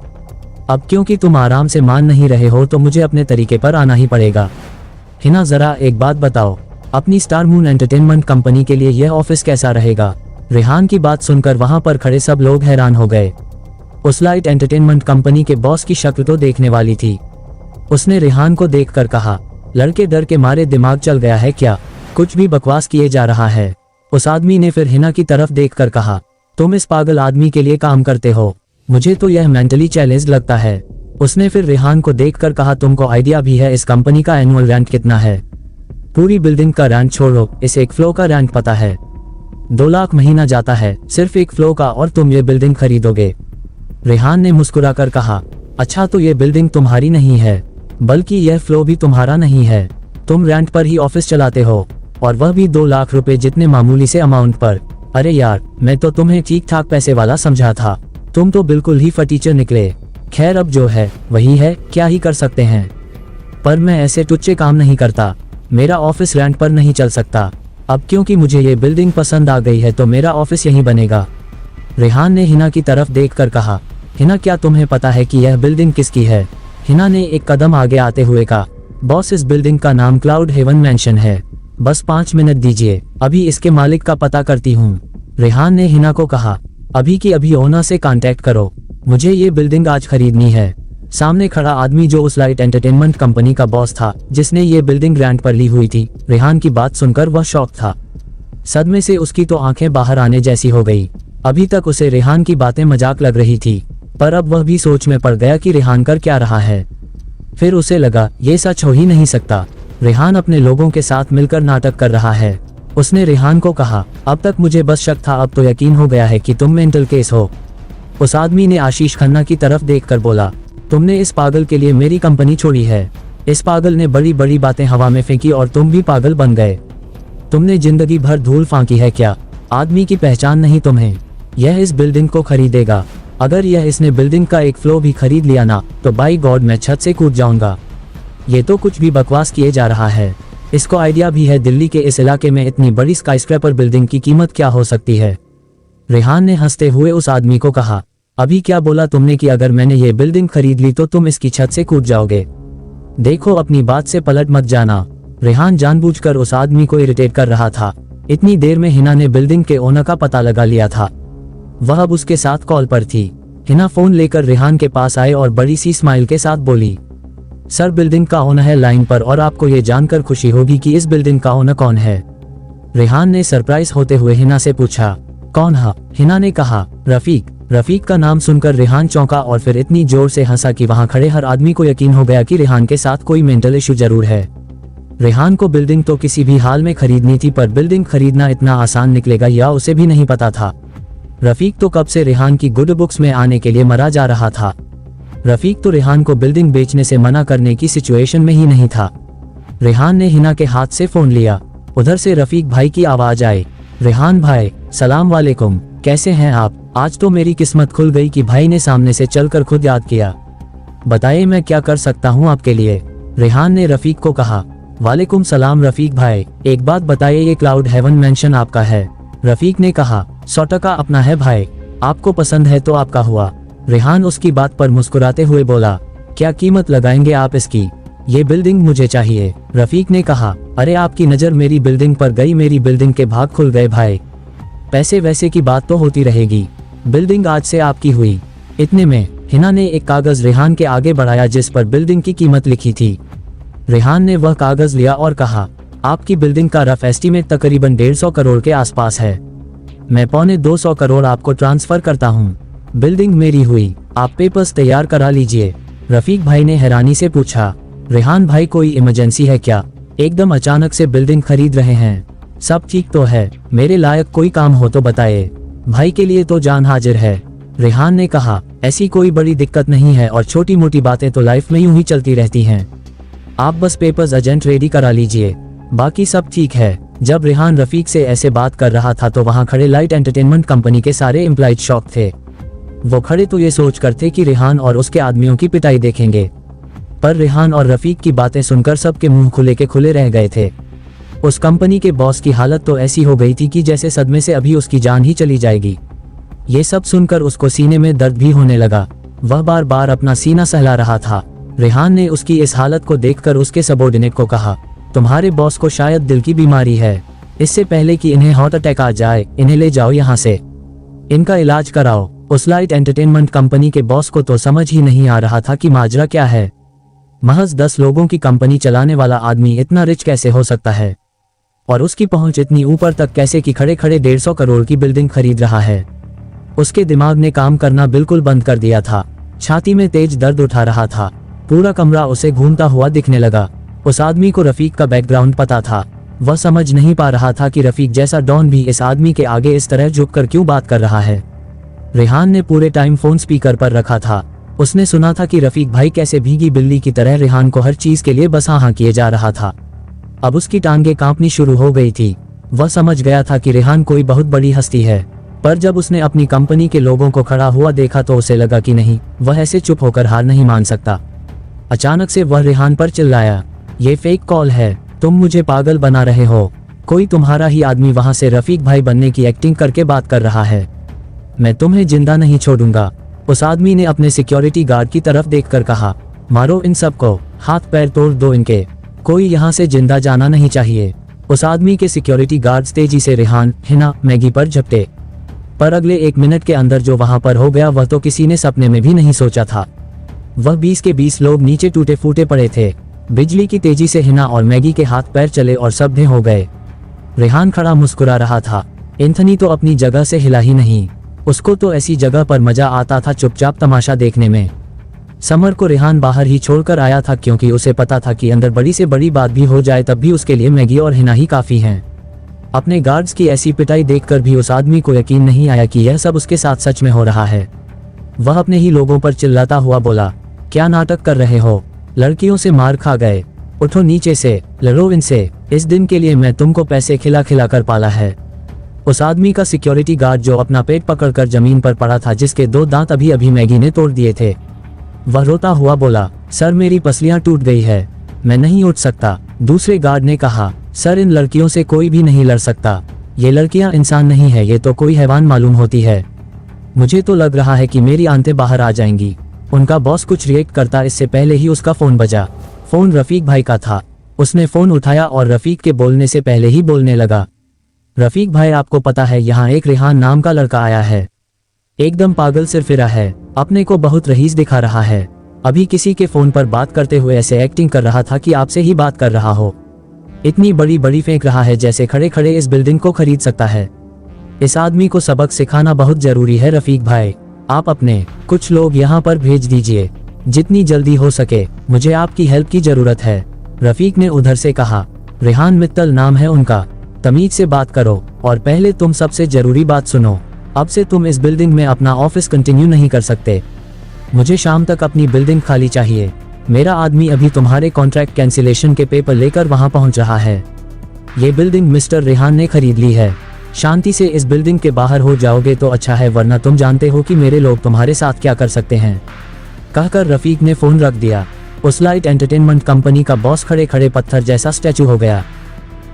अब क्योंकि तुम आराम से मान नहीं रहे हो तो मुझे अपने तरीके पर आना ही पड़ेगा। हिना जरा एक बात बताओ, अपनी स्टार मून एंटरटेनमेंट कंपनी के लिए यह ऑफिस कैसा रहेगा। रेहान की बात सुनकर वहां पर खड़े सब लोग हैरान हो गए। उस लाइट एंटरटेनमेंट कंपनी के बॉस की शक्ल तो देखने वाली थी। उसने रेहान को देखकर कहा, लड़के डर के मारे दिमाग चल गया है क्या, कुछ भी बकवास किए जा रहा है। उस आदमी ने फिर हिना की तरफ देखकर कहा, तुम इस पागल आदमी के लिए काम करते हो, मुझे तो यह मेंटली चैलेंज लगता है। उसने फिर रेहान को देखकर कहा, तुमको आइडिया भी है इस कंपनी का एनुअल रेंट कितना है? पूरी बिल्डिंग का रेंट छोड़ो, इस एक फ्लोर का रेंट पता है? 2 लाख महीना जाता है सिर्फ एक फ्लोर का, और तुम ये बिल्डिंग खरीदोगे? रेहान ने मुस्कुराकर कहा, अच्छा तो ये बिल्डिंग तुम्हारी नहीं है, बल्कि यह फ्लोर भी तुम्हारा नहीं है। तुम रेंट पर ही ऑफिस चलाते हो, और वह भी 2 लाख रुपए जितने मामूली से अमाउंट पर। अरे यार, मैं तो तुम्हें ठीक ठाक पैसे वाला समझा था, तुम तो बिल्कुल ही फटीचर निकले। खैर अब जो है वही है, क्या ही कर सकते हैं। पर मैं ऐसे टुच्चे काम नहीं करता, मेरा ऑफिस रेंट पर नहीं चल सकता। अब क्योंकि मुझे ये बिल्डिंग पसंद आ गई है तो मेरा ऑफिस यहीं बनेगा। रेहान ने हिना की तरफ देखकर कहा, हिना क्या तुम्हें पता है कि यह बिल्डिंग किसकी है? हिना ने एक कदम आगे आते हुए कहा, बॉस इस बिल्डिंग का नाम क्लाउड हेवन मैंशन है, बस 5 मिनट दीजिए, अभी इसके मालिक का पता करती हूँ। रेहान ने हिना को कहा, अभी की अभी ओनर से कांटेक्ट करो, मुझे ये बिल्डिंग आज खरीदनी है। सामने खड़ा आदमी जो उस लाइट एंटरटेनमेंट कंपनी का बॉस था जिसने ये बिल्डिंग रेंट पर ली हुई थी, रेहान की बात सुनकर वह शॉक था। सदमे से उसकी तो आंखें बाहर आने जैसी हो गई। अभी तक उसे रेहान की बातें मजाक लग रही थी, पर अब वह भी सोच में पड़ गया कि रेहान कर क्या रहा है। फिर उसे लगा ये सच हो ही नहीं सकता, रेहान अपने लोगों के साथ मिलकर नाटक कर रहा है। उसने रेहान को कहा, अब तक मुझे बस शक था, अब तो यकीन हो गया है कि तुम मेंटल केस हो। उस आदमी ने आशीष खन्ना की तरफ देखकर बोला, तुमने इस पागल के लिए मेरी कंपनी छोड़ी है। इस पागल ने बड़ी बड़ी बातें हवा में फेंकी और तुम भी पागल बन गए। तुमने जिंदगी भर धूल फांकी है क्या? आदमी की पहचान नहीं तुम्हें। यह इस बिल्डिंग को खरीदेगा, अगर यह इसने बिल्डिंग का एक फ्लोर भी खरीद लिया ना, तो बाई गॉड मैं छत से कूद जाऊंगा। ये तो कुछ भी बकवास किए जा रहा है। इसको आइडिया भी है दिल्ली के इस इलाके में इतनी बड़ी स्काईस्क्रैपर बिल्डिंग की कीमत क्या हो सकती है। रेहान ने हंसते हुए उस आदमी को कहा, अभी क्या बोला तुमने कि अगर मैंने ये बिल्डिंग खरीद ली तो तुम इसकी छत से कूद जाओगे? देखो अपनी बात से पलट मत जाना। रेहान जानबूझकर उस आदमी को इरिटेट कर रहा था। इतनी देर में हिना ने बिल्डिंग के ओनर का पता लगा लिया था, वह अब उसके साथ कॉल पर थी। हिना फोन लेकर रेहान के पास आए और बड़ी सी स्माइल के साथ बोली, सर बिल्डिंग का ओनर है लाइन पर और आपको ये जानकर खुशी होगी कि इस बिल्डिंग का ओनर कौन है। रेहान ने सरप्राइज होते हुए हिना से पूछा, कौन है? हिना ने कहा, रफीक। रफीक का नाम सुनकर रेहान चौंका और फिर इतनी जोर से हंसा कि वहां खड़े हर आदमी को यकीन हो गया कि रेहान के साथ कोई मेंटल इशू जरूर है। रेहान को बिल्डिंग तो किसी भी हाल में खरीदनी थी, पर बिल्डिंग खरीदना इतना आसान निकलेगा या उसे भी नहीं पता था। रफीक तो कब से रेहान की गुड बुक्स में आने के लिए मरा जा रहा था। रफीक तो रेहान को बिल्डिंग बेचने से मना करने की सिचुएशन में ही नहीं था। रेहान ने हिना के हाथ से फोन लिया। उधर से रफीक भाई की आवाज आई, रेहान भाई सलाम वालेकुम, कैसे हैं आप? आज तो मेरी किस्मत खुल गई कि भाई ने सामने से चलकर खुद याद किया। बताइए मैं क्या कर सकता हूं आपके लिए? रेहान ने रफीक को कहा। वालेकुम सलाम रफीक भाई, एक बात बताइए ये क्लाउड हेवन मेंशन आपका है? रफीक ने कहा, 100% अपना है भाई, आपको पसंद है तो आपका हुआ। रेहान उसकी बात पर मुस्कुराते हुए बोला, क्या कीमत लगाएंगे आप इसकी? ये बिल्डिंग मुझे चाहिए। रफीक ने कहा, अरे आपकी नजर मेरी बिल्डिंग पर गई, मेरी बिल्डिंग के भाग खुल गए भाई। पैसे वैसे की बात तो होती रहेगी, बिल्डिंग आज से आपकी हुई। इतने में हिना ने एक कागज रेहान के आगे बढ़ाया जिस पर बिल्डिंग की कीमत लिखी थी। रेहान ने वह कागज लिया और कहा, आपकी बिल्डिंग का रफ एस्टीमेट तकरीबन 150 करोड़ के आसपास है। मैं 225 करोड़ आपको ट्रांसफर करता हूँ। बिल्डिंग मेरी हुई, आप पेपर्स तैयार करा लीजिए। रफीक भाई ने हैरानी से पूछा, रेहान भाई कोई इमरजेंसी है क्या? एकदम अचानक से बिल्डिंग खरीद रहे हैं? सब ठीक तो है, मेरे लायक कोई काम हो तो बताइए, भाई के लिए तो जान हाजिर है। रेहान ने कहा, ऐसी कोई बड़ी दिक्कत नहीं है और छोटी मोटी बातें तो लाइफ में यूं ही चलती रहती हैं। आप बस पेपर्स एजेंट रेडी करा लीजिए, बाकी सब ठीक है। जब रेहान रफीक से ऐसे बात कर रहा था तो वहां खड़े लाइट एंटरटेनमेंट कंपनी के सारे एम्प्लॉयज शॉक थे। वो खड़े तो ये सोच कर थे कि रेहान और उसके आदमियों की पिटाई देखेंगे, पर रेहान और रफीक की बातें सुनकर सबके मुंह खुले के खुले रह गए थे। उस कंपनी के बॉस की हालत तो ऐसी हो गई थी कि जैसे सदमे से अभी उसकी जान ही चली जाएगी। ये सब सुनकर उसको सीने में दर्द भी होने लगा। वह बार बार अपना सीना सहला रहा था। रेहान ने उसकी इस हालत को देखकर उसके सबॉर्डिनेट को कहा, तुम्हारे बॉस को शायद दिल की बीमारी है, इससे पहले कि इन्हें हार्ट अटैक आ जाए इन्हें ले जाओ यहाँ से, इनका इलाज कराओ। उस लाइट एंटरटेनमेंट कंपनी के बॉस को तो समझ ही नहीं आ रहा था कि माजरा क्या है। महज 10 लोगों की कंपनी चलाने वाला आदमी इतना रिच कैसे हो सकता है, और उसकी पहुंच इतनी ऊपर तक कैसे कि खड़े खड़े 150 करोड़ की बिल्डिंग खरीद रहा है। उसके दिमाग ने काम करना बिल्कुल बंद कर दिया था। छाती में तेज दर्द उठा रहा था। पूरा कमरा उसे घूमता हुआ दिखने लगा। उस आदमी को रफीक का बैकग्राउंड पता था। वह समझ नहीं पा रहा था कि रफीक जैसा डॉन भी इस आदमी के आगे इस तरह झुककर क्यों बात कर रहा है। रेहान ने पूरे टाइम फोन स्पीकर पर रखा था। उसने सुना था कि रफीक भाई कैसे भीगी बिल्ली की तरह रेहान को हर चीज के लिए बस हाँ किए जा रहा था। अब उसकी टांगें कांपनी शुरू हो गई थी। वह समझ गया था कि रेहान कोई बहुत बड़ी हस्ती है, पर जब उसने अपनी कंपनी के लोगों को खड़ा हुआ देखा तो उसे लगा कि नहीं, वह ऐसे चुप होकर हार नहीं मान सकता। अचानक से वह रेहान पर चिल्लाया, ये फेक कॉल है, तुम मुझे पागल बना रहे हो। कोई तुम्हारा ही आदमी वहां से रफीक भाई बनने की एक्टिंग करके बात कर रहा है। मैं तुम्हें जिंदा नहीं छोड़ूंगा। उस आदमी ने अपने सिक्योरिटी गार्ड की तरफ देखकर कहा, मारो इन सबको, हाथ पैर तोड़ दो इनके, कोई यहाँ से जिंदा जाना नहीं चाहिए। उस आदमी के सिक्योरिटी गार्ड्स तेजी से रेहान, हिना, मैगी पर झपटे, पर अगले 1 मिनट के अंदर जो वहां पर हो गया वह तो किसी ने सपने में भी नहीं सोचा था। वह 20 के 20 लोग नीचे टूटे फूटे पड़े थे। बिजली की तेजी से हिना और मैगी के हाथ पैर चले और स्तब्ध हो गए। रेहान खड़ा मुस्कुरा रहा था। एंथनी तो अपनी जगह से हिला ही नहीं। उसको तो ऐसी जगह पर मजा आता था चुपचाप तमाशा देखने में। समर को रेहान बाहर ही छोड़कर आया था क्योंकि उसे पता था कि अंदर बड़ी से बड़ी बात भी हो जाए तब भी उसके लिए मैगी और हिना ही काफी हैं। अपने गार्ड्स की ऐसी पिटाई देखकर भी उस आदमी को यकीन नहीं आया कि यह सब उसके साथ सच में हो रहा है। वह अपने ही लोगों पर चिल्लाता हुआ बोला, क्या नाटक कर रहे हो? लड़कियों से मार खा गए, उठो नीचे से, लड़ो इनसे। इस दिन के लिए मैं तुमको पैसे खिला खिला कर पाला है। उस आदमी का सिक्योरिटी गार्ड जो अपना पेट पकड़कर जमीन पर पड़ा था, जिसके 2 दांत अभी अभी मैगी ने तोड़ दिए थे, वह रोता हुआ बोला, सर मेरी पसलियां टूट गई है, मैं नहीं उठ सकता। दूसरे गार्ड ने कहा, सर इन लड़कियों से कोई भी नहीं लड़ सकता, ये लड़कियां इंसान नहीं है, ये तो कोई हैवान मालूम होती है। मुझे तो लग रहा है कि मेरी आंतें बाहर आ जाएंगी। उनका बॉस कुछ रिएक्ट करता इससे पहले ही उसका फोन बजा। फोन रफीक भाई का था। उसने फोन उठाया और रफीक के बोलने से पहले ही बोलने लगा, रफीक भाई आपको पता है यहाँ एक रेहान नाम का लड़का आया है, एकदम पागल सिर फिरा है, अपने को बहुत रईस दिखा रहा है। अभी किसी के फोन पर बात करते हुए ऐसे एक्टिंग कर रहा था कि आपसे ही बात कर रहा हो। इतनी बड़ी बड़ी फेंक रहा है जैसे खड़े खड़े इस बिल्डिंग को खरीद सकता है। इस आदमी को सबक सिखाना बहुत जरूरी है रफीक भाई। आप अपने कुछ लोग यहाँ पर भेज दीजिए, जितनी जल्दी हो सके, मुझे आपकी हेल्प की जरूरत है। रफीक ने उधर से कहा, रेहान मित्तल नाम है उनका, तमीज से बात करो और पहले तुम सबसे जरूरी बात सुनो। अब से तुम इस बिल्डिंग में अपना ऑफिस कंटिन्यू नहीं कर सकते। मुझे शाम तक अपनी बिल्डिंग खाली चाहिए। मेरा आदमी अभी तुम्हारे कॉन्ट्रैक्ट कैंसिलेशन के पेपर लेकर वहां पहुंच रहा है। ये बिल्डिंग मिस्टर रेहान ने खरीद ली है। शांति से इस बिल्डिंग के बाहर हो जाओगे तो अच्छा है, वरना तुम जानते हो कि मेरे लोग तुम्हारे साथ क्या कर सकते हैं। कहकर रफीक ने फोन रख दिया। उस लाइट एंटरटेनमेंट कंपनी का बॉस खड़े खड़े पत्थर जैसा स्टैचू हो गया।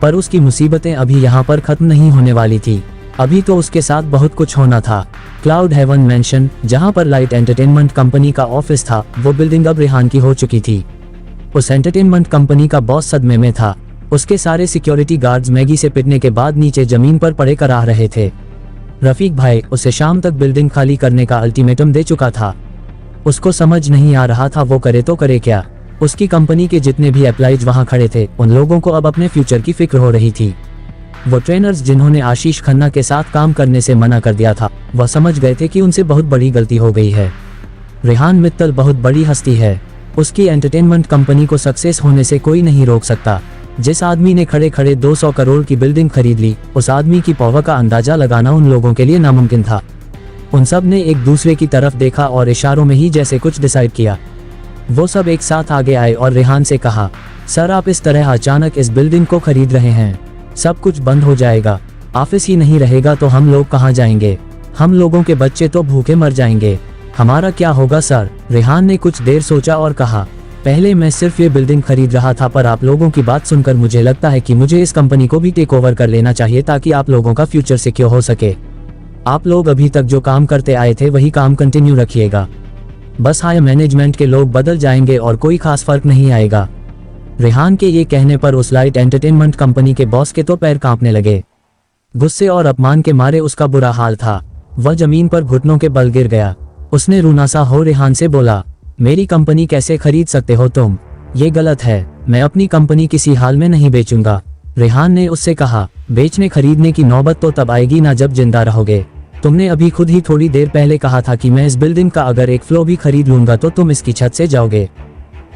पर उसकी मुसीबतें अभी यहाँ पर खत्म नहीं होने वाली थी। अभी तो उसके साथ बहुत कुछ होना था। क्लाउड हेवन मेंशन, जहाँ पर लाइट एंटरटेनमेंट कंपनी का ऑफिस था, वो बिल्डिंग अब रेहान की हो चुकी थी। उस एंटरटेनमेंट कंपनी का बॉस सदमे में था। उसके सारे सिक्योरिटी गार्ड्स मैगी से पिटने के बाद नीचे जमीन पर पड़े कराह रहे थे। रफीक भाई उसे शाम तक बिल्डिंग खाली करने का अल्टीमेटम दे चुका था। उसको समझ नहीं आ रहा था वो करे तो करे क्या। उसकी कंपनी के जितने भी एम्प्लॉइज वहां खड़े थे, उन लोगों को अब अपने फ्यूचर की फिक्र हो रही थी। वो ट्रेनर्स जिन्होंने आशीष खन्ना के साथ काम करने से मना कर दिया था, वह समझ गए थे कि उनसे बहुत बड़ी गलती हो गई है। रेहान मित्तल बहुत बड़ी हस्ती है। उसकी एंटरटेनमेंट कंपनी को सक्सेस होने से कोई नहीं रोक सकता। जिस आदमी ने खड़े खड़े 200 करोड़ की बिल्डिंग खरीद ली, उस आदमी की पावर का अंदाजा लगाना उन लोगों के लिए नामुमकिन था। उन सब ने एक दूसरे की तरफ देखा और इशारों में ही जैसे कुछ डिसाइड किया। वो सब एक साथ आगे आए और रेहान से कहा, सर आप इस तरह अचानक इस बिल्डिंग को खरीद रहे हैं, सब कुछ बंद हो जाएगा। ऑफिस ही नहीं रहेगा तो हम लोग कहाँ जाएंगे? हम लोगों के बच्चे तो भूखे मर जाएंगे। हमारा क्या होगा सर? रेहान ने कुछ देर सोचा और कहा, पहले मैं सिर्फ ये बिल्डिंग खरीद रहा था, पर आप लोगों की बात सुनकर मुझे लगता है कि मुझे इस कंपनी को भी टेक ओवर कर लेना चाहिए ताकि आप लोगों का फ्यूचर सिक्योर हो सके। आप लोग अभी तक जो काम करते आए थे वही काम कंटिन्यू रखिएगा। बस हायर मैनेजमेंट के लोग बदल जाएंगे और कोई खास फर्क नहीं आएगा। रेहान के ये कहने पर उस लाइट एंटरटेनमेंट कंपनी के बॉस के तो पैर कांपने लगे। गुस्से और अपमान के मारे उसका बुरा हाल था। वह जमीन पर घुटनों के बल गिर गया। उसने रूनासा हो रेहान से बोला, मेरी कंपनी कैसे खरीद सकते हो तुम? ये गलत है, मैं अपनी कंपनी किसी हाल में नहीं बेचूंगा। रेहान ने उससे कहा, बेचने खरीदने की नौबत तो तब आएगी ना जब जिंदा रहोगे। तुमने अभी खुद ही थोड़ी देर पहले कहा था कि मैं इस बिल्डिंग का अगर एक फ्लोर भी खरीद लूंगा तो तुम इसकी छत से जाओगे।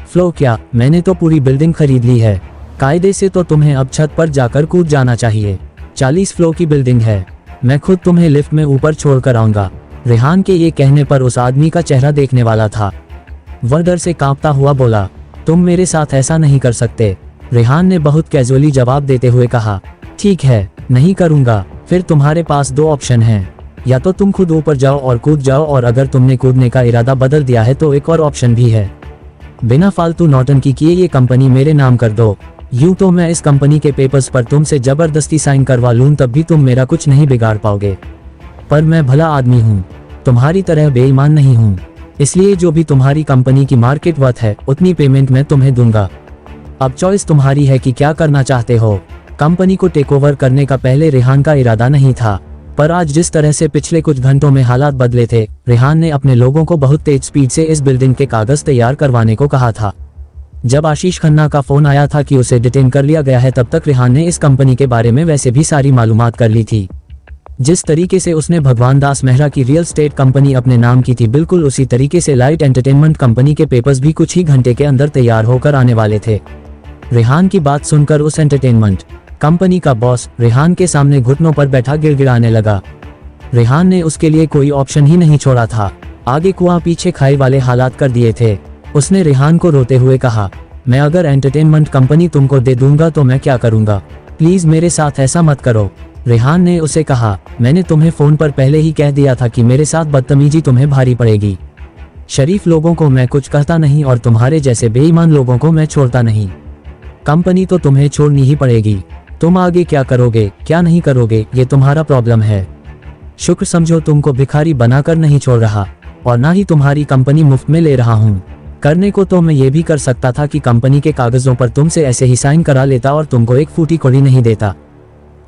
फ्लोर क्या, मैंने तो पूरी बिल्डिंग खरीद ली है। कायदे से तो तुम्हें अब छत पर जाकर कूद जाना चाहिए। 40 फ्लोर की बिल्डिंग है, मैं खुद तुम्हें लिफ्ट में ऊपर छोड़कर आऊंगा। रेहान के ये कहने पर उस आदमी का चेहरा देखने वाला था। वह डर से कांपता हुआ बोला, तुम मेरे साथ ऐसा नहीं कर सकते। रेहान ने बहुत कैजुअली जवाब देते हुए कहा, ठीक है, नहीं करूंगा। फिर तुम्हारे पास दो ऑप्शन हैं, या तो तुम खुद ऊपर जाओ और कूद जाओ, और अगर तुमने कूदने का इरादा बदल दिया है तो एक और ऑप्शन भी है। बिना फालतू नौटंकी किए ये कंपनी मेरे नाम कर दो। यूं तो मैं इस कंपनी के पेपर्स पर तुमसे जबरदस्ती साइन करवा लूं तब भी तुम मेरा कुछ नहीं बिगाड़ पाओगे। पर मैं भला आदमी हूँ, तुम्हारी तरह बेईमान नहीं हूँ। इसलिए जो भी तुम्हारी कंपनी की मार्केट वर्थ है उतनी पेमेंट मैं तुम्हें दूंगा। अब चॉइस तुम्हारी है कि क्या करना चाहते हो। कंपनी को टेक ओवर करने का पहले रेहान का इरादा नहीं था, पर आज जिस तरह से पिछले कुछ घंटों में हालात बदले थे, रेहान ने अपने लोगों को बहुत तेज स्पीड से इस बिल्डिंग के कागज तैयार करवाने को कहा था। जब आशीष खन्ना का फोन आया था कि उसे डिटेन कर लिया गया है, तब तक रेहान ने इस कंपनी के बारे में वैसे भी सारी मालूमात कर ली थी। जिस तरीके से उसने भगवान दास मेहरा की रियल स्टेट कंपनी अपने नाम की थी, बिल्कुल उसी तरीके से लाइट एंटरटेनमेंट कंपनी के पेपर्स भी कुछ ही घंटे के अंदर तैयार होकर आने वाले थे। रेहान की बात सुनकर उस एंटरटेनमेंट कंपनी का बॉस रेहान के सामने घुटनों पर बैठा गिड़गिड़ाने लगा। रेहान ने उसके लिए कोई ऑप्शन ही नहीं छोड़ा था, आगे कुआं पीछे खाई वाले हालात कर दिए थे। उसने रेहान को रोते हुए कहा, मैं अगर एंटरटेनमेंट कंपनी तुमको दे दूंगा तो मैं क्या करूंगा, प्लीज मेरे साथ ऐसा मत करो। रेहान ने उसे कहा, मैंने तुम्हें फोन पर पहले ही कह दिया था कि मेरे साथ बदतमीजी तुम्हें भारी पड़ेगी। शरीफ लोगों को मैं कुछ कहता नहीं और तुम्हारे जैसे बेईमान लोगों को मैं छोड़ता नहीं। कंपनी तो तुम्हें छोड़नी ही पड़ेगी। तुम आगे क्या करोगे क्या नहीं करोगे ये तुम्हारा प्रॉब्लम है। शुक्र समझो तुमको भिखारी बनाकर नहीं छोड़ रहा, और ना ही तुम्हारी कंपनी मुफ्त में ले रहा हूँ। करने को तो मैं ये भी कर सकता था कि कंपनी के कागजों पर तुमसे ऐसे ही साइन करा लेता और तुमको एक फूटी कौड़ी नहीं देता।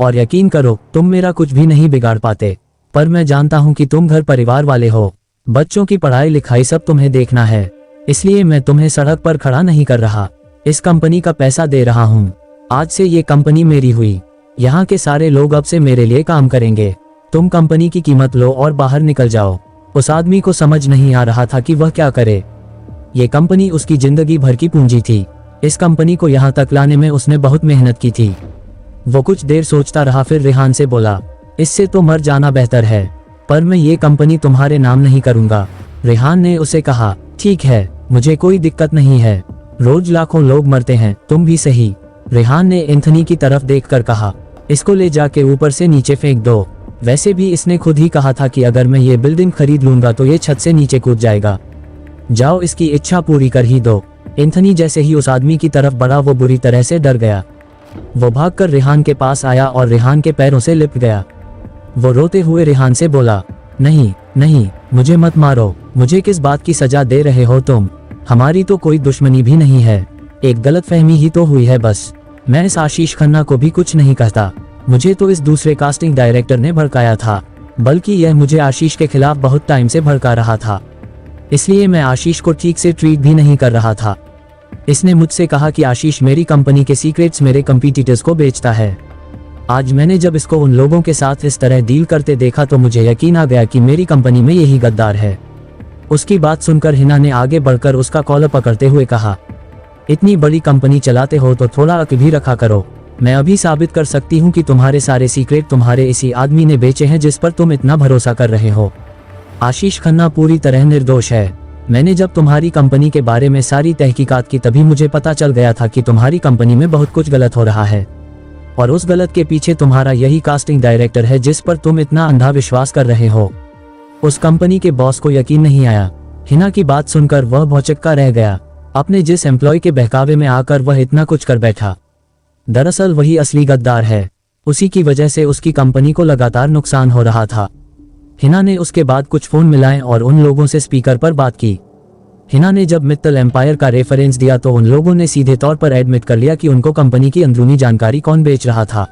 और यकीन करो तुम मेरा कुछ भी नहीं बिगाड़ पाते। पर मैं जानता हूँ कि तुम घर परिवार वाले हो, बच्चों की पढ़ाई लिखाई सब तुम्हें देखना है, इसलिए मैं तुम्हें सड़क पर खड़ा नहीं कर रहा, इस कंपनी का पैसा दे रहा हूँ। आज से ये कंपनी मेरी हुई, यहाँ के सारे लोग अब से मेरे लिए काम करेंगे। तुम कंपनी की कीमत लो और बाहर निकल जाओ। उस आदमी को समझ नहीं आ रहा था कि वह क्या करे। ये कंपनी उसकी जिंदगी भर की पूंजी थी। इस कंपनी को यहाँ तक लाने में उसने बहुत मेहनत की थी। वो कुछ देर सोचता रहा, फिर रेहान से बोला, इससे तो मर जाना बेहतर है, पर मैं ये कंपनी तुम्हारे नाम नहीं करूंगा। रेहान ने उसे कहा, ठीक है, मुझे कोई दिक्कत नहीं है, रोज लाखों लोग मरते हैं, तुम भी सही। रेहान ने एंथनी की तरफ देखकर कहा, इसको ले जाके ऊपर से नीचे फेंक दो। वैसे भी इसने खुद ही कहा था कि अगर मैं ये बिल्डिंग खरीद लूंगा तो ये छत से नीचे कूद जाएगा। जाओ इसकी इच्छा पूरी कर ही दो। एंथनी जैसे ही उस आदमी की तरफ बढ़ा वो बुरी तरह से डर गया। वो भागकर रेहान के पास आया और रेहान के पैरों से लिपट गया। वो रोते हुए रेहान से बोला, नहीं नहीं, मुझे मत मारो, मुझे किस बात की सजा दे रहे हो तुम? हमारी तो कोई दुश्मनी भी नहीं है, एक गलतफहमी ही तो हुई है बस। मैं इस आशीष खन्ना को भी कुछ नहीं कहता, मुझे तो इस दूसरे कास्टिंग डायरेक्टर ने भड़काया था, बल्कि यह मुझे आशीष के खिलाफ बहुत टाइम से भड़का रहा था, इसलिए मैं आशीष को ठीक से ट्रीट भी नहीं कर रहा था। इसने मुझसे कहा कि आशीष मेरी कंपनी के सीक्रेट्स मेरे कंपटीटर्स को बेचता है। आज मैंने जब इसको उन लोगों के साथ इस तरह डील करते देखा तो मुझे यकीन आ गया कि मेरी कंपनी में यही गद्दार है। उसकी बात सुनकर हिना ने आगे बढ़कर उसका कॉलर पकड़ते हुए कहा, इतनी बड़ी कंपनी चलाते हो तो थोड़ा अक्ल भी रखा करो। मैं अभी साबित कर सकती हूँ कि तुम्हारे सारे सीक्रेट तुम्हारे इसी आदमी ने बेचे हैं जिस पर तुम इतना भरोसा कर रहे हो। आशीष खन्ना पूरी तरह निर्दोष है। मैंने जब तुम्हारी कंपनी के बारे में सारी तहकीकात की तभी मुझे पता चल गया था कि तुम्हारी कंपनी में बहुत कुछ गलत हो रहा है, और उस गलत के पीछे तुम्हारा यही कास्टिंग डायरेक्टर है जिस पर तुम इतना अंधा विश्वास कर रहे हो। उस कंपनी के बॉस को यकीन नहीं आया। हिना की बात सुनकर वह भौचक्का रह गया। अपने जिस एम्प्लॉय के बहकावे में आकर वह इतना कुछ कर बैठा, दरअसल वही असली गद्दार है। उसी की वजह से उसकी कंपनी को लगातार नुकसान हो रहा था। हिना ने उसके बाद कुछ फोन मिलाए और उन लोगों से स्पीकर पर बात की। हिना ने जब मित्तल एम्पायर का रेफरेंस दिया तो उन लोगों ने सीधे तौर पर एडमिट कर लिया कि उनको कंपनी की अंदरूनी जानकारी कौन बेच रहा था।